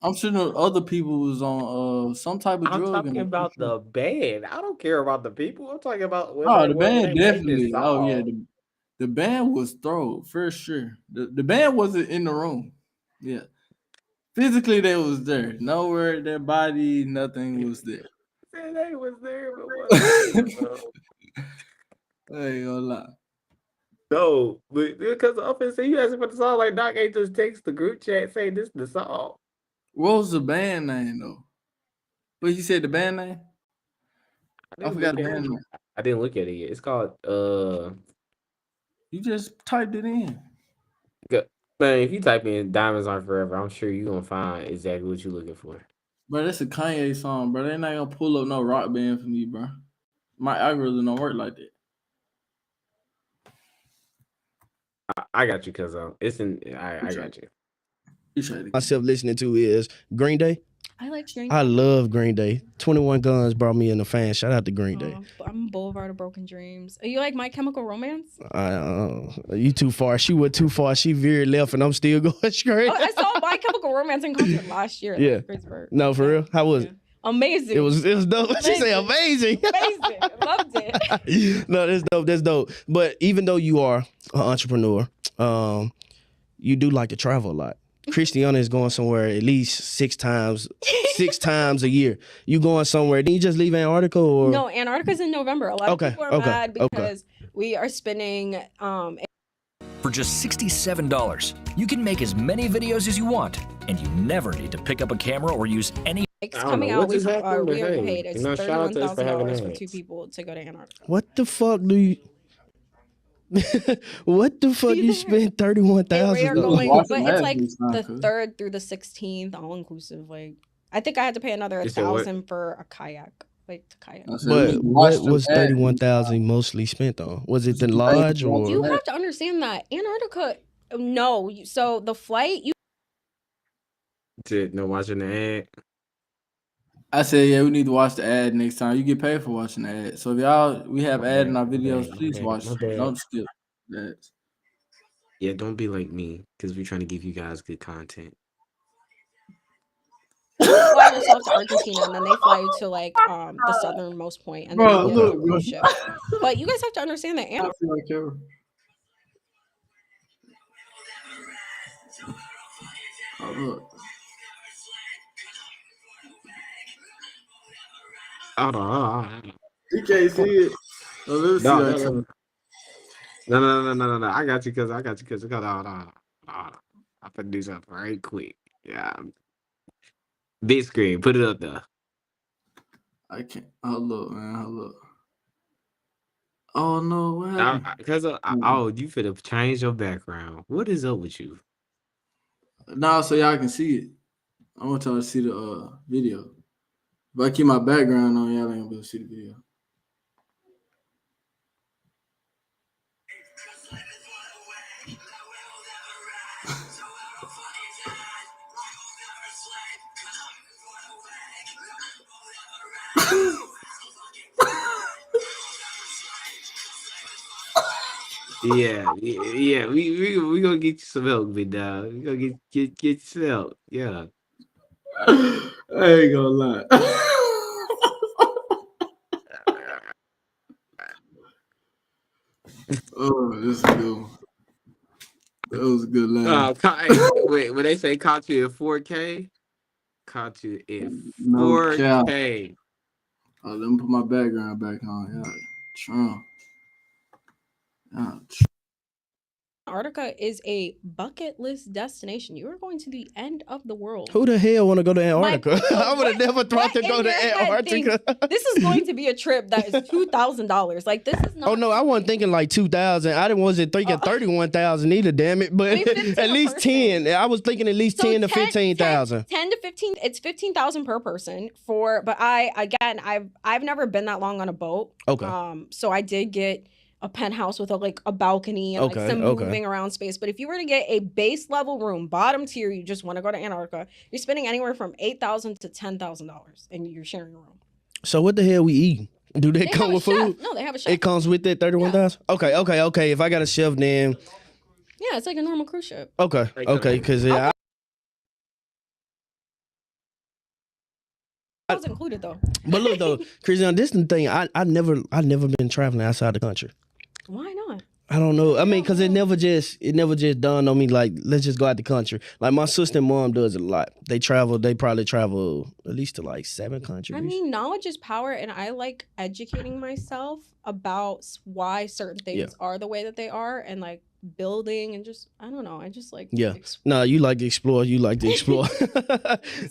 S2: I'm sure the other people was on some type of drug.
S6: I'm talking about the band. I don't care about the people. I'm talking about
S2: the band definitely. Oh yeah, the band was thrown for sure. The band wasn't in the room. Yeah, physically they was there. Nowhere their body, nothing was there.
S6: They was there, but what?
S2: I ain't gonna lie.
S6: No, but because I'm finna say you asking for the song, like Doc ain't just text the group chat saying this is the song.
S2: What was the band name though? But you said the band name? I forgot the band name.
S6: I didn't look at it yet. It's called
S2: You just typed it in.
S6: Man, if you type in "Diamonds Aren't Forever," I'm sure you're gonna find exactly what you're looking for.
S2: Bro, that's a Kanye song, bro. They not gonna pull up no rock band for me, bro. My algorithm don't work like that.
S6: I got you, cause it's in. I got you.
S3: Myself listening to is Green Day.
S4: I like Green Day.
S3: I love Green Day. 21 Guns brought me in the fan. Shout out to Green Day.
S4: I'm Boulevard of Broken Dreams. Are you like My Chemical Romance?
S3: You too far. She went too far. She veered left, and I'm still going straight.
S4: I saw My Chemical Romance in concert last year.
S3: Yeah. No, for real. How was it?
S4: Amazing.
S3: It was dope. She say amazing.
S4: Amazing. Loved it.
S3: No, that's dope. That's dope. But even though you are an entrepreneur, you do like to travel a lot. Christianna is going somewhere at least six times a year. You going somewhere? Did you just leave Antarctica or?
S4: No, Antarctica's in November. A lot of people are mad because we are spending
S9: For just $67, you can make as many videos as you want, and you never need to pick up a camera or use any.
S4: It's
S6: I don't
S4: coming
S6: know
S4: out.
S6: what
S4: We
S6: just happened, but
S4: already
S6: hey,
S4: paid. It's
S6: shout out to us for having
S4: $31,000 for
S6: ads.
S4: 2 people to go to Antarctica.
S3: What the fuck do you? What the fuck you spend
S4: And we are
S3: $31,000?
S4: going,
S2: Watch
S4: but
S2: them
S4: it's
S2: ads
S4: like
S2: next time,
S4: the
S2: cuz.
S4: 3rd through the 16th, all inclusive. Like, I think I had to pay another
S6: You said what?
S4: $1,000 for a kayak, like to kayak.
S2: I said, we need
S3: But
S2: to watch
S3: what
S2: them
S3: was
S2: ads next
S3: 31,000
S2: time.
S3: mostly spent on? Was it the
S2: Hey,
S3: lodge
S2: watch
S3: or?
S4: You
S2: them
S4: have
S2: ads.
S4: to understand that Antarctica. No, so the flight.
S6: No watching the ad.
S2: I said, yeah, we need to watch the ad next time. You get paid for watching the ad. So if we have
S6: My
S2: ad in
S6: bad,
S2: our
S6: my
S2: videos,
S6: bad,
S2: please watch.
S6: my bad.
S2: Don't skip the ads.
S6: Yeah, don't be like me, because we're trying to give you guys good content.
S4: Fly yourself to Argentina, and then they fly you to like the southernmost point, and then
S2: Bro,
S4: you get on a
S2: look, bro.
S4: cruise ship. But you guys have to understand that
S2: I feel like you're. Oh, look.
S6: Hold on.
S2: You can't see it. Oh, let me see
S6: No,
S2: that.
S6: no, no. I got you, cuz. Hold on. I'm gonna do something right quick. Yeah. Big screen, put it up there.
S2: I can't. Hold up, man. Hold up. Oh, no. What happened?
S6: Because you finna change your background. What is up with you?
S2: Nah, so y'all can see it. I want y'all to see the video. If I keep my background on, y'all ain't gonna be able to see the video.
S6: Yeah. We gonna get you some help, big dog. We gonna get you some help. Yeah.
S2: I ain't gonna lie. Oh, this is a good one. That was a good line.
S6: Wait, when they say caught you in 4K, caught you in
S2: No cap.
S6: 4K.
S2: Oh, let me put my background back on. Yeah, Trump.
S4: Antarctica is a bucket list destination. You are going to the end of the world.
S3: Who the hell want to go to Antarctica? I would have never thought to go to Antarctica.
S4: This is going to be a trip that is $2,000. Like, this is not.
S3: Oh no, I wasn't thinking like 2,000. I wasn't thinking 31,000 either. Damn it, but at least 10. I was thinking at least 10 to 15,000.
S4: 10 to 15. It's 15,000 per person But I've never been that long on a boat.
S3: Okay.
S4: So I did get a penthouse with a balcony and some moving around space. But if you were to get a base level room, bottom tier, you just want to go to Antarctica, you're spending anywhere from $8,000 to $10,000, and you're sharing a room.
S3: So what the hell we eat? Do they come with food?
S4: No, they have a chef.
S3: It comes with that 31,000. Yeah. Okay. If I got a chef, then
S4: yeah, it's like a normal cruise ship.
S3: Okay, because
S4: That was included though.
S3: But look though, Christianna, this is the thing. I never been traveling outside the country.
S4: Why not?
S3: I don't know. I mean, because it never just dawned on me like, let's just go out the country. Like my sister and mom does it a lot. They probably travel at least to like 7 countries.
S4: I mean, knowledge is power, and I like educating myself about why certain things are the way that they are, and like building and just, I don't know. I just like
S3: No, you like to explore. You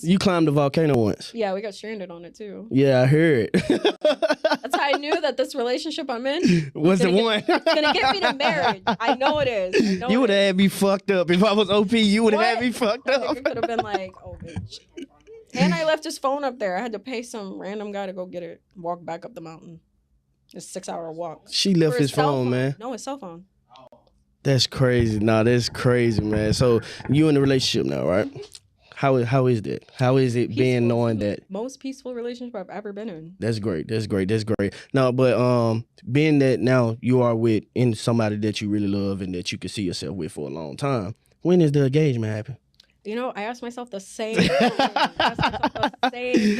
S3: You climbed the volcano once.
S4: Yeah, we got stranded on it too.
S3: Yeah, I heard.
S4: That's how I knew that this relationship I'm in
S3: was the one.
S4: It's gonna get me to marriage. I know it is.
S3: You would have had me fucked up. If I was OP, you would have had me fucked up.
S4: It could have been like, oh bitch. And I left his phone up there. I had to pay some random guy to go get it, walk back up the mountain. It's a 6-hour walk.
S3: She left his phone, man.
S4: No, his cell phone.
S3: That's crazy. Nah, that's crazy, man. So you in a relationship now, right? How is that? How is it being knowing that?
S4: Most peaceful relationship I've ever been in.
S3: That's great. No, but being that now you are in somebody that you really love and that you can see yourself with for a long time. When is the engagement happen?
S4: You know, I ask myself the same thing.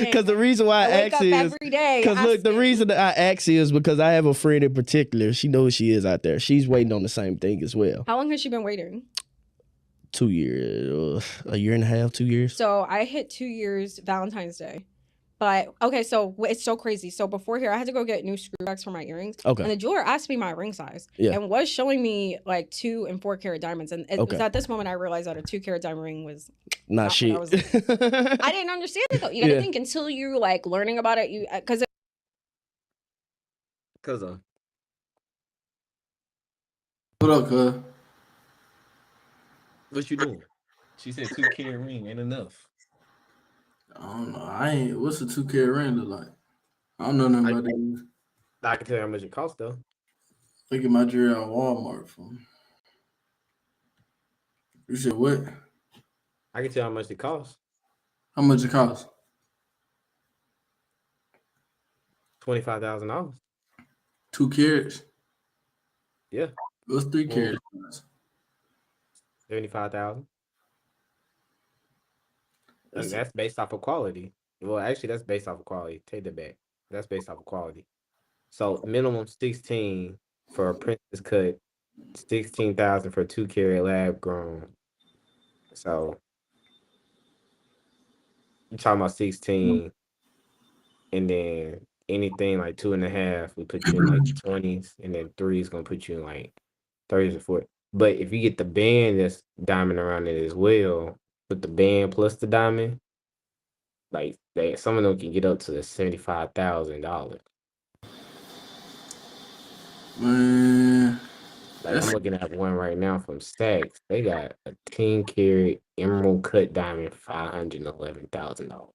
S3: Because the reason why I ask is
S4: every day.
S3: Because look, the reason that I ask is because I have a friend in particular. She knows she is out there. She's waiting on the same thing as well.
S4: How long has she been waiting?
S3: 2 years, a year and a half, 2 years.
S4: So I hit 2 years Valentine's Day, But okay, so it's so crazy. So before here, I had to go get new screw backs for my earrings.
S3: Okay.
S4: And the jeweler asked me my ring size.
S3: Yeah.
S4: And was showing me like 2 and 4 carat diamonds. And it was
S3: Okay.
S4: at this moment I realized that a 2 carat diamond ring was
S3: Not
S4: what
S3: shit.
S4: I was looking for. I didn't understand it though. You gotta
S3: Yeah.
S4: think until you like learning about it, you because
S2: What up, cuz?
S6: What you doing? She said 2 carat ring ain't enough.
S2: I don't know. What's a 2 carat ring look like? I don't know nothing about that.
S6: I can tell you how much it costs though.
S2: Look at my jewelry at Walmart for me. You said what?
S6: I can tell you how much it costs.
S2: How much it cost?
S6: $25,000.
S2: 2 carats?
S6: Yeah.
S2: What's 3 carats?
S6: 75,000. And that's based off of quality. Well, actually, that's based off of quality. Take that back. That's based off of quality. So minimum 16 for a princess cut, 16,000 for 2 carat lab grown. So you're talking about 16, and then anything like 2.5 we put you in like 20s, and then 3 is gonna put you in like 30s or 40. But if you get the band that's diamond around it as well, with the band plus the diamond, like some of them can get up to $75,000.
S2: Man,
S6: Like I'm looking at one right now from Saks. They got a 10 carat emerald cut diamond, $511,000.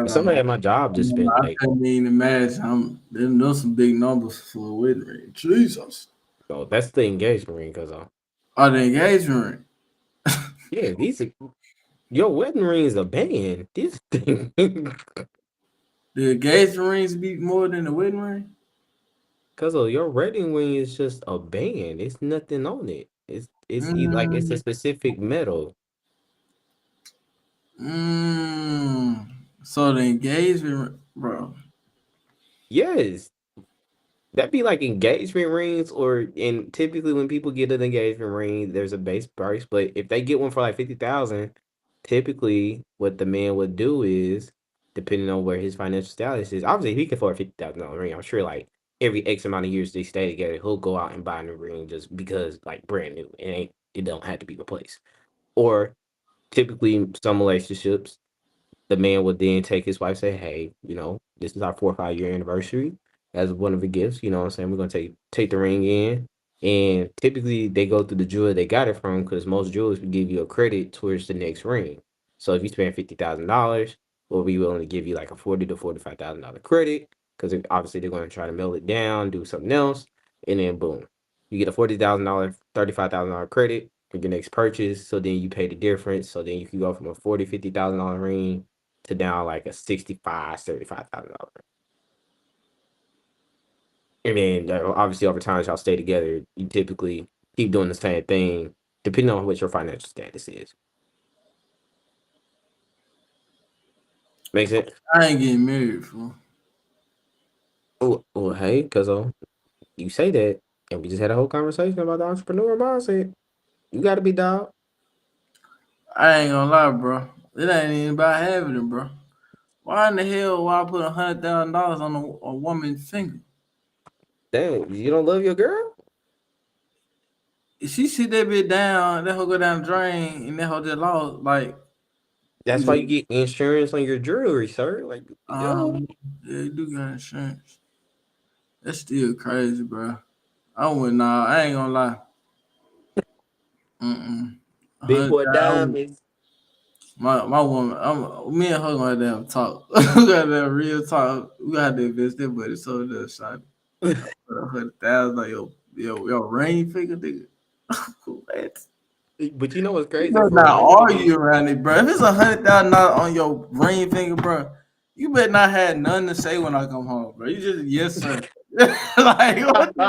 S6: Somebody at my job just spent
S2: I
S6: like,
S2: couldn't even imagine. There's some big numbers for a wedding ring. Jesus.
S6: oh, that's the engagement ring, cause
S2: Oh, the engagement ring.
S6: yeah, your wedding ring is a band. This thing,
S2: The engagement rings be more than the wedding ring?
S6: cause your wedding ring is just a band. It's nothing on it. It's like it's a specific metal.
S2: So the engagement, bro.
S6: Yes. That'd be like engagement rings, and typically when people get an engagement ring, there's a base price. But if they get one for like 50,000, typically what the man would do is, depending on where his financial status is, obviously if he can afford $50,000 ring, I'm sure like every X amount of years they stay together, he'll go out and buy a new ring just because like brand new. It don't have to be replaced. Or typically some relationships, the man would then take his wife, say, hey, this is our 4 or 5 year anniversary as one of the gifts. You know what I'm saying? We're going to take the ring in. And typically they go through the jeweler they got it from, because most jewelers will give you a credit towards the next ring. So if you spend $50,000, we'll be willing to give you like a $40,000 to $45,000 credit, because obviously they're going to try to mail it down, do something else, and then boom, you get a $40,000, $35,000 credit for your next purchase. So then you pay the difference. So then you can go from a $50,000 ring to down like a $75,000. And then obviously over time, as y'all stay together, you typically keep doing the same thing depending on what your financial status is. Make sense?
S2: I ain't getting married, fool.
S6: Oh, well, hey, because you say that, and we just had a whole conversation about the entrepreneurial mindset. You got to be dog.
S2: I ain't gonna lie, bro. It ain't even about having it, bro. Why in the hell would I put $100,000 on a woman's finger?
S6: Damn, you don't love your girl?
S2: If she sit that bit down, that hoe go down the drain, and that hoe just lost, like.
S6: That's why you get insurance on your jewelry, sir. Like,
S2: yeah, you do got insurance. That's still crazy, bro. I ain't gonna lie.
S6: Big boy diamonds.
S2: My woman, me and her gonna damn talk. We got that real talk. We gotta invest that, but it's so just shot. Put $100,000 on your ring finger, nigga. What?
S6: But you know what's crazy?
S2: You not argue around it, bro. If it's $100,000 on your ring finger, bro, you better not have nothing to say when I come home, bro. You just yes sir. Like what you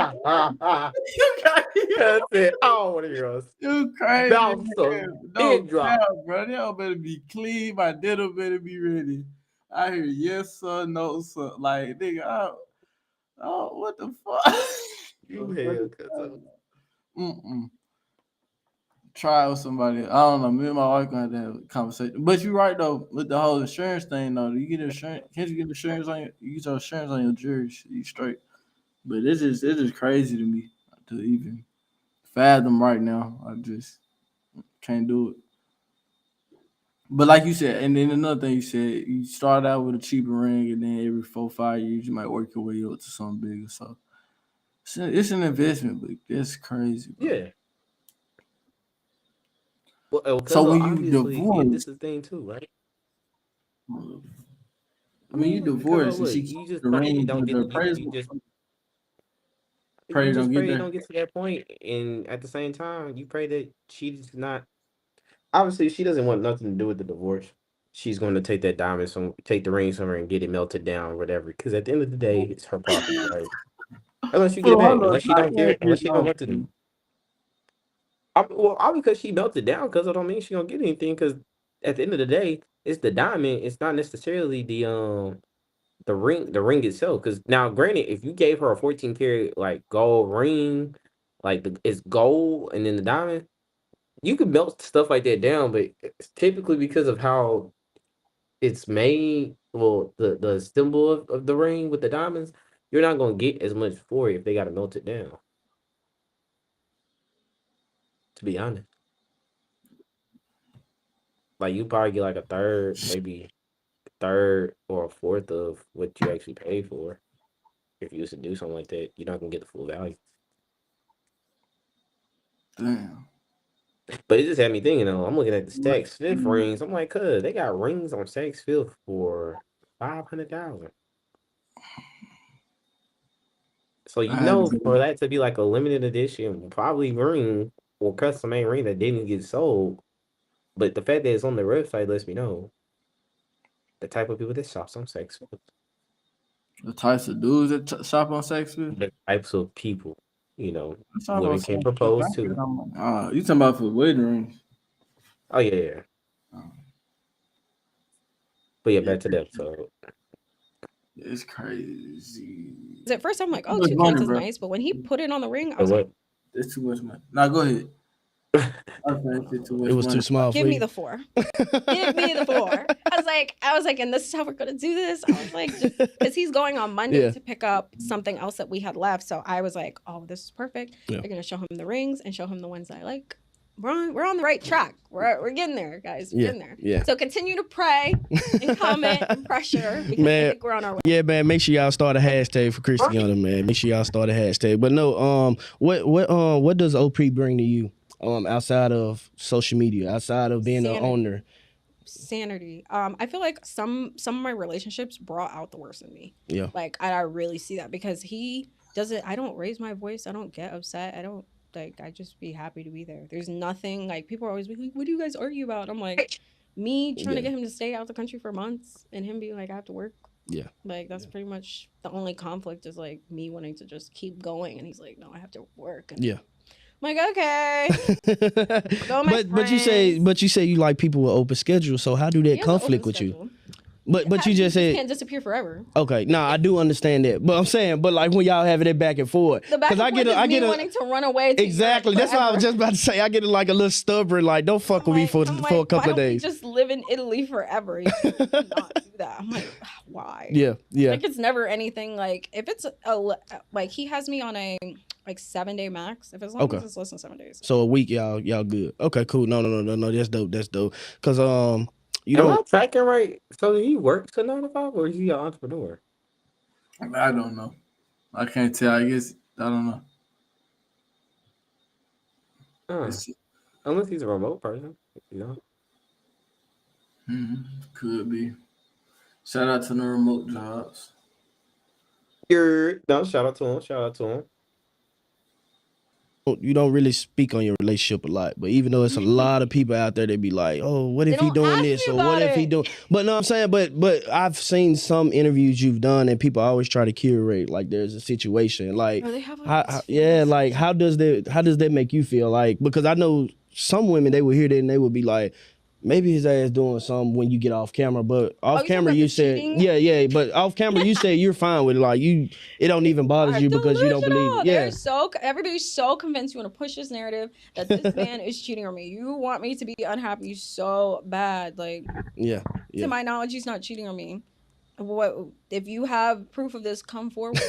S2: got
S6: That's it. I don't want to hear us.
S2: You crazy.
S6: No,
S2: bro. That better be clean. My dinner better be ready. I hear yes sir, no sir. Like nigga, what the fuck?
S6: You hell, cuz.
S2: try with somebody. I don't know. Me and my wife gonna have to have a conversation. But you're right though with the whole insurance thing though. You get insurance? Can't you get insurance on you get your insurance on your jury? You straight. But it's just crazy to me to even fathom right now. I just can't do it. But like you said, and then another thing you said, you start out with a cheaper ring, and then every 4-5 years you might work your way up to something bigger. So it's an investment, but it's crazy, bro.
S6: Yeah. Well,
S2: so when you
S6: obviously,
S2: divorce,
S6: this is the thing too, right?
S2: I mean, you divorce and she
S6: you
S2: keeps
S6: just
S2: the
S6: pray it
S2: ring,
S6: don't
S2: but
S6: get
S2: the
S6: you
S2: appraisal
S6: just
S2: pray
S6: you
S2: don't
S6: just
S2: get
S6: pray it
S2: there.
S6: don't get to that point, and at the same time, you pray that she's not. Obviously, she doesn't want nothing to do with the divorce. She's going to take that diamond, take the ring somewhere, and get it melted down, or whatever. Because at the end of the day, it's her property, right? Unless you get it back, unless she don't care, unless she don't want to do. All because she melted down, because it don't mean she don't get anything. Because at the end of the day, it's the diamond. It's not necessarily the ring itself. Because now, granted, if you gave her a 14 karat like gold ring, like it's gold, and then the diamond, you can melt stuff like that down. But it's typically because of how it's made, well, the symbol of the ring with the diamonds, you're not gonna get as much for it if they gotta melt it down. To be honest, like you probably get like a third, maybe third or a fourth of what you actually pay for. If you used to do something like that, you're not gonna get the full value.
S2: Damn.
S6: But it just had me thinking though. I'm looking at the Saks Fifth rings. I'm like, cuz they got rings on Saks Fifth for $500,000. So for that to be like a limited edition, probably ring or custom made ring that didn't get sold, but the fact that it's on the website lets me know the type of people that shops on Saks Fifth.
S2: The types of dudes that shop on Saks Fifth?
S6: The types of people, women can propose to.
S2: You talking about for wedding rings?
S6: Oh yeah. But yeah, back to the episode.
S2: It's crazy.
S4: At first, I'm like, oh, 2 kids is nice, but when he put it on the ring, I was like,
S2: it's too much money. Now go ahead.
S3: It was too small.
S4: Give me the 4. Give me the 4. I was like, and this is how we're gonna do this. I was like, because he's going on Monday to pick up something else that we had left. So I was like, oh, this is perfect. Yeah. We're gonna show him the rings and show him the ones that I like. We're on the right track. We're getting there, guys. We're getting there. Yeah. So continue to pray and comment and pressure because I think we're on our way.
S3: Yeah, man. Make sure y'all start a hashtag for Christianna, man. Make sure y'all start a hashtag. But no, what does OP bring to you? Outside of social media, outside of being an owner?
S4: Sanity. I feel like some of my relationships brought out the worst in me. Yeah. Like I really see that because he doesn't. I don't raise my voice. I don't get upset. I just be happy to be there. There's nothing like people are always like, what do you guys argue about? I'm like, me trying to get him to stay out the country for months and him being like, I have to work. Yeah. Like that's pretty much the only conflict is like me wanting to just keep going and he's like, no, I have to work. And I'm like, okay.
S3: But you say you like people with open schedules. So how do that conflict with you? But you just said
S4: can't disappear forever.
S3: Okay, I do understand that, but I'm saying, but like when y'all having it back and forth,
S4: because I get wanting to run away.
S3: Exactly, that's what I was just about to say. I get like a little stubborn, like don't fuck with me for a couple of days.
S4: Why don't we just live in Italy forever? You not do that. I'm like, why?
S3: Yeah.
S4: Like it's never anything. Like if it's like he has me on a 7-day max. If as long as it's less than 7 days.
S3: So a week, y'all good. Okay, cool. No. That's dope. That's dope. Cause
S6: Am I tracking right? So he works to 9 to 5, or is he an entrepreneur?
S2: I don't know. I can't tell. I guess I don't know.
S6: Unless he's a remote person,
S2: Could be. Shout out to the remote jobs.
S6: Shout out to him.
S3: You don't really speak on your relationship a lot, but even though it's a lot of people out there that be like, oh, what if he doing this or what if he doing? But no, I'm saying, but I've seen some interviews you've done and people always try to curate like there's a situation like, how does that make you feel? Like because I know some women they would hear that and they would be like, Maybe his ass doing something when you get off camera, but off camera you said,
S4: cheating?
S3: but off camera you said you're fine with it. Like it don't even bother you because you don't believe it. Yeah.
S4: Everybody's so convinced you want to push this narrative that this man is cheating on me. You want me to be unhappy so bad. Like, to my knowledge, he's not cheating on me. What if you have proof of this? Come forward.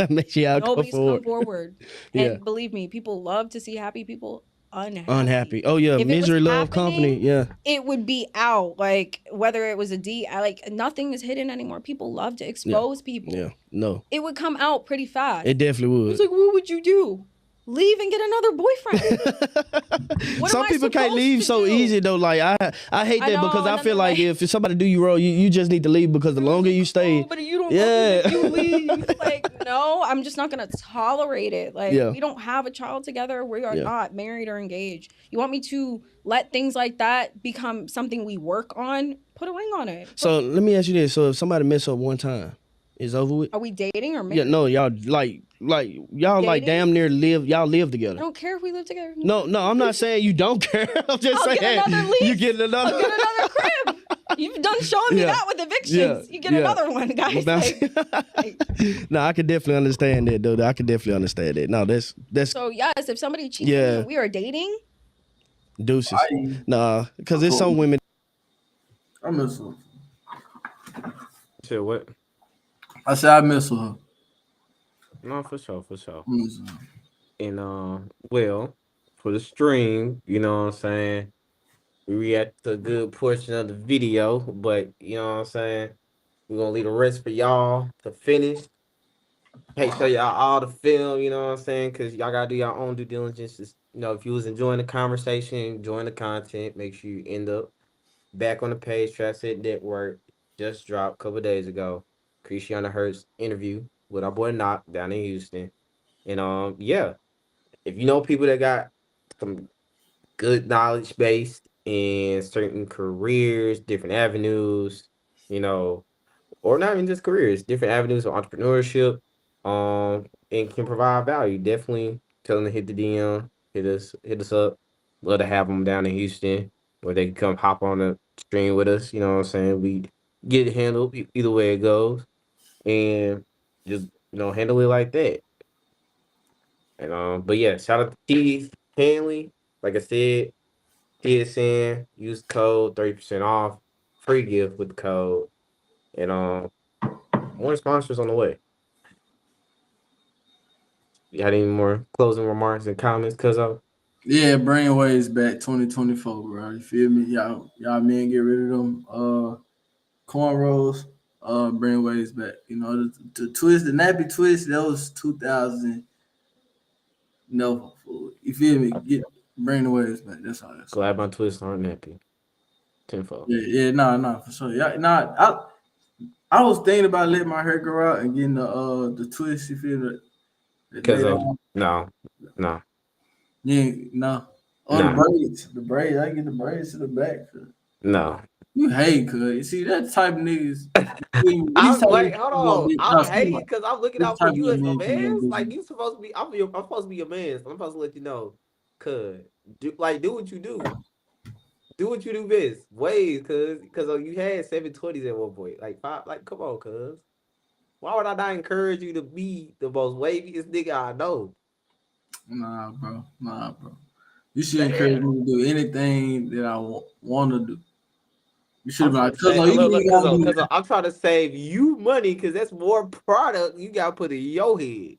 S4: Nobody's come forward. And believe me, people love to see happy people unhappy.
S3: Oh yeah,
S4: if
S3: misery love company. Yeah,
S4: it would be out. Like whether it was a D, like nothing is hidden anymore. People love to expose people.
S3: Yeah, no,
S4: it would come out pretty fast.
S3: It definitely would.
S4: It's like, what would you do? Leave and get another boyfriend.
S3: Some people can't leave so easy though. Like I hate that because I feel like if somebody do you wrong, you just need to leave because the longer you stay,
S4: but you don't if you leave. Like, no, I'm just not gonna tolerate it. Like we don't have a child together. We are not married or engaged. You want me to let things like that become something we work on? Put a ring on it.
S3: So let me ask you this: so if somebody mess up one time, it's over with?
S4: Are we dating or married?
S3: Yeah, no, y'all y'all dating? Like damn near live together.
S4: I don't care if we live together.
S3: No, I'm not saying you don't care. I'm just saying
S4: get another lease.
S3: You get another.
S4: I'll get another crib. You've done showing me that with evictions. You get another one, guys.
S3: No, I can definitely understand that, though. I can definitely understand that. No, that's.
S4: So yes, if somebody cheats, and we are dating.
S3: Deuces. Nah, because there's some women.
S2: I miss her.
S6: Said what?
S2: I said I miss her.
S6: No, for sure. And well, for the stream, you know what I'm saying, we react to a good portion of the video, but you know what I'm saying, we're gonna leave the rest for y'all to finish. Hey, show y'all all the film, you know what I'm saying, because y'all gotta do your own due diligence. Just, you know, if you was enjoying the conversation, enjoying the content, make sure you end up back on the page. Trap Set Network just dropped a couple days ago. Christianna Hurt's interview with our boy Knock down in Houston. And if you know people that got some good knowledge base in certain careers, different avenues, you know, or not even just careers, different avenues of entrepreneurship, and can provide value, definitely tell them to hit the DM, hit us up. Love to have them down in Houston where they can come hop on the stream with us. You know what I'm saying? We get it handled either way it goes, and just handle it like that. And but yeah, shout out to Keith Hanley. Like I said, TSN, use code 30% off, free gift with the code, and more sponsors on the way. You had any more closing remarks and comments, Cuzzo?
S2: Yeah, Brainwaves back 2024, bro. You feel me? Y'all men get rid of them cornrows. Brainwaves back. You know, the twist, the nappy twist, that was 2000. No, you feel me? Bring the waves back. That's all.
S6: Glad my twists aren't nappy. Tenfold.
S2: Yeah, no, for sure. Yeah, I was thinking about letting my hair grow out and getting the twist. You feel me?
S6: Because no.
S2: Yeah, no. Oh, nah. The braids. I get the braids to the back.
S6: No.
S2: You hate, cuz. You see, that type of niggas.
S6: Wait, hold on. I'm hating because I'm looking out for you as my man. Like, you supposed to be, I'm supposed to be your man. So I'm supposed to let you know, cuz. Do what you do. Do what you do best. Waves, cuz you had 720s at one point. Like, come on, cuz. Why would I not encourage you to be the most waviest nigga I know?
S2: Nah, bro. You should encourage me to do anything that I want to do. You should have
S6: because I'm trying to save you money because that's more product you got to put in your head.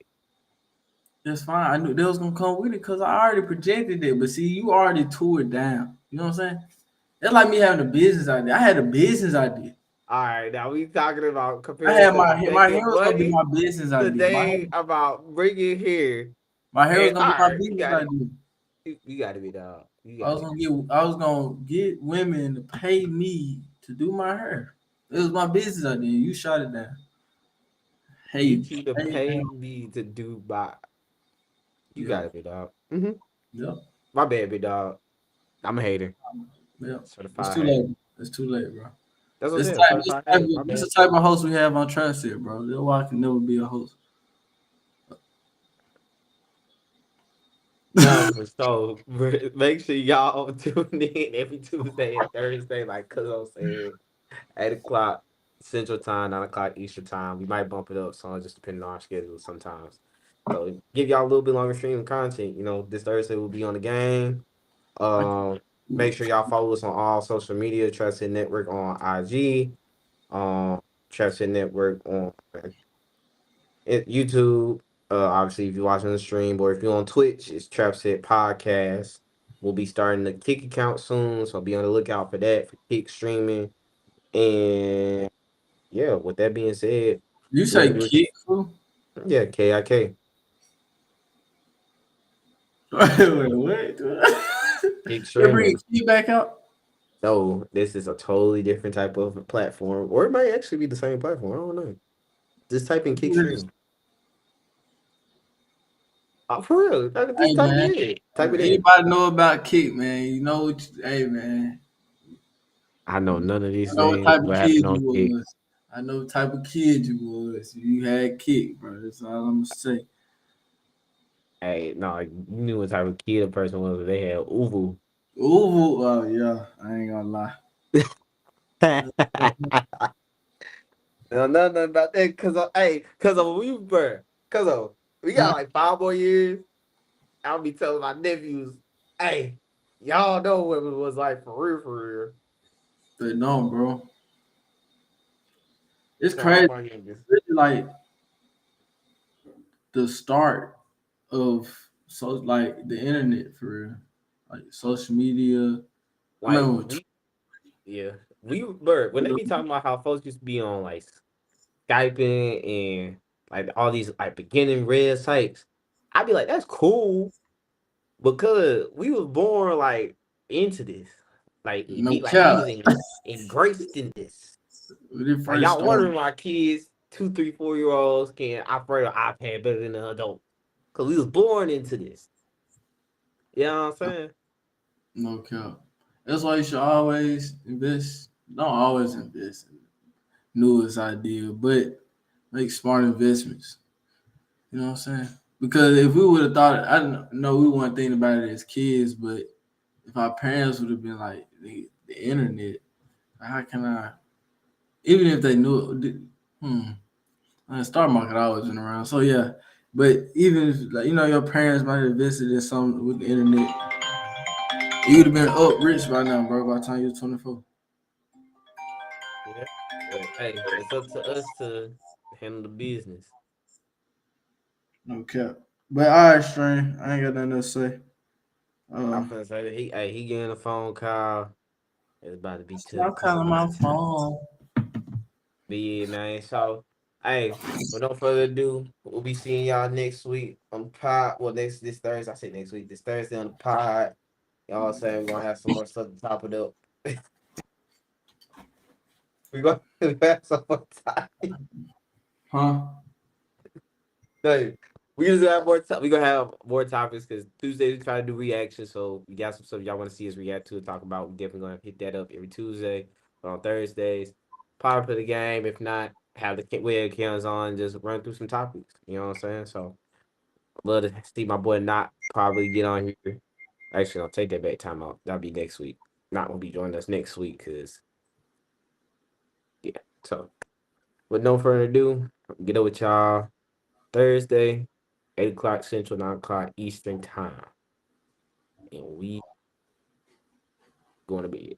S2: That's fine. I knew they was going to come with it because I already projected it. But see, you already tore it down. You know what I'm saying? That's like me having a business idea. I had a business idea.
S6: All right, now we talking about
S2: I had my hair was going to be my business idea.
S6: Today about bringing hair.
S2: My hair was going to be my business idea.
S6: You got to be dog.
S2: I was gonna get women to pay me to do my hair. It was my business idea. You shot it down.
S6: Hey, you to pay me to do my. You got it, big dog. Mm-hmm.
S2: Yeah.
S6: My bad, big dog. I'm a hater.
S2: Yeah. It's too late, bro.
S6: That's what
S2: it's the type of host we have on Trap Set, bro. That's why I can never be a host.
S6: No, for sure. Make sure y'all tune in every Tuesday and Thursday, like Cuzzo said, 8 o'clock Central Time, 9 o'clock Eastern Time. We might bump it up, so just depending on our schedule sometimes. So give y'all a little bit longer stream content. This Thursday will be on the game. Make sure y'all follow us on all social media. Trusted Network on IG. Trusted Network on YouTube. Obviously, if you're watching the stream, or if you're on Twitch, it's Trapset Podcast. We'll be starting the Kick account soon, so be on the lookout for that for Kick streaming. And yeah, with that being said,
S2: You
S6: we're gonna
S2: say
S6: do
S2: kick, fool?
S6: yeah, KIK.
S2: Wait, what?
S6: Kick
S2: They bring
S6: streaming.
S2: kick back out?
S6: No, this is a totally different type of platform, or it might actually be the same platform. I don't know. Just type in Kick stream. For real,
S2: Hey,
S6: just type
S2: man.
S6: it in. Type it in.
S2: Anybody know about kick, man? You know what? Hey, man.
S6: I know none of
S2: I
S6: these
S2: know what
S6: things
S2: type of
S6: will
S2: kid
S6: happen on
S2: you
S6: Kick.
S2: was. I know what type of kid you was. You had kick, bro. That's all I'm gonna say.
S6: Hey, no, you knew what type of kid a person was. They had Uvu.
S2: Ooh, oh yeah. I ain't gonna lie.
S6: No, nothing about that. Cause of we were, cause of we got like 5 more years. I'll be telling my nephews, hey, y'all know what it was like for real, for real.
S2: But no, bro. It's
S6: Tell all
S2: crazy.
S6: my youngest.
S2: Really like the start of like the internet for real. Like social media. I
S6: Like
S2: remember
S6: yeah, we were when they be talking about how folks used to be on like Skyping and like all these like beginning red sites. I'd be like, that's cool. Because we was born like into this, like
S2: no
S6: we
S2: cap.
S6: was engraced in this.
S2: When it
S6: Like
S2: first
S6: y'all
S2: started.
S6: wondering why kids, 2, 3, 4 year olds can operate an iPad better than an adult. Cause we was born into this. You know what I'm saying?
S2: No cap. That's why you should always invest. Don't always invest in newest idea, but make smart investments. You know what I'm saying? Because if we would have thought, I don't know, we weren't thinking about it as kids, but if our parents would have been like the internet, how can I? Even if they knew it, the stock market always been around. So yeah, but even if like your parents might have invested in something with the internet, you would have been up rich by now, bro. By the time you were 24.
S6: Yeah. But hey, it's up to us to handle the business.
S2: No cap. But all right, Strain. I ain't got nothing to say.
S6: I'm finna say that he getting a phone call. It's about to be to the
S2: Stop
S6: point.
S2: calling my phone.
S6: But yeah, man. So, hey, without further ado, we'll be seeing y'all next week on the pod. Well, this Thursday. I say next week. This Thursday on the pod. Y'all saying we're gonna have some more stuff to top it up. We're gonna have some more time.
S2: Huh?
S6: No, we just have more time. We're gonna have more topics because Tuesday we try to do reactions. So we got some stuff y'all want to see us react to and talk about. We definitely gonna hit that up every Tuesday. But on Thursdays, pop for the game. If not, have the webcams on. Just run through some topics. You know what I'm saying? So love to see my boy not probably get on here. Actually, I'll take that back time out. That'll be next week. Not gonna be joining us next week because yeah. So with no further ado, get up with y'all Thursday, 8 o'clock Central, 9 o'clock Eastern time. And we going to bed.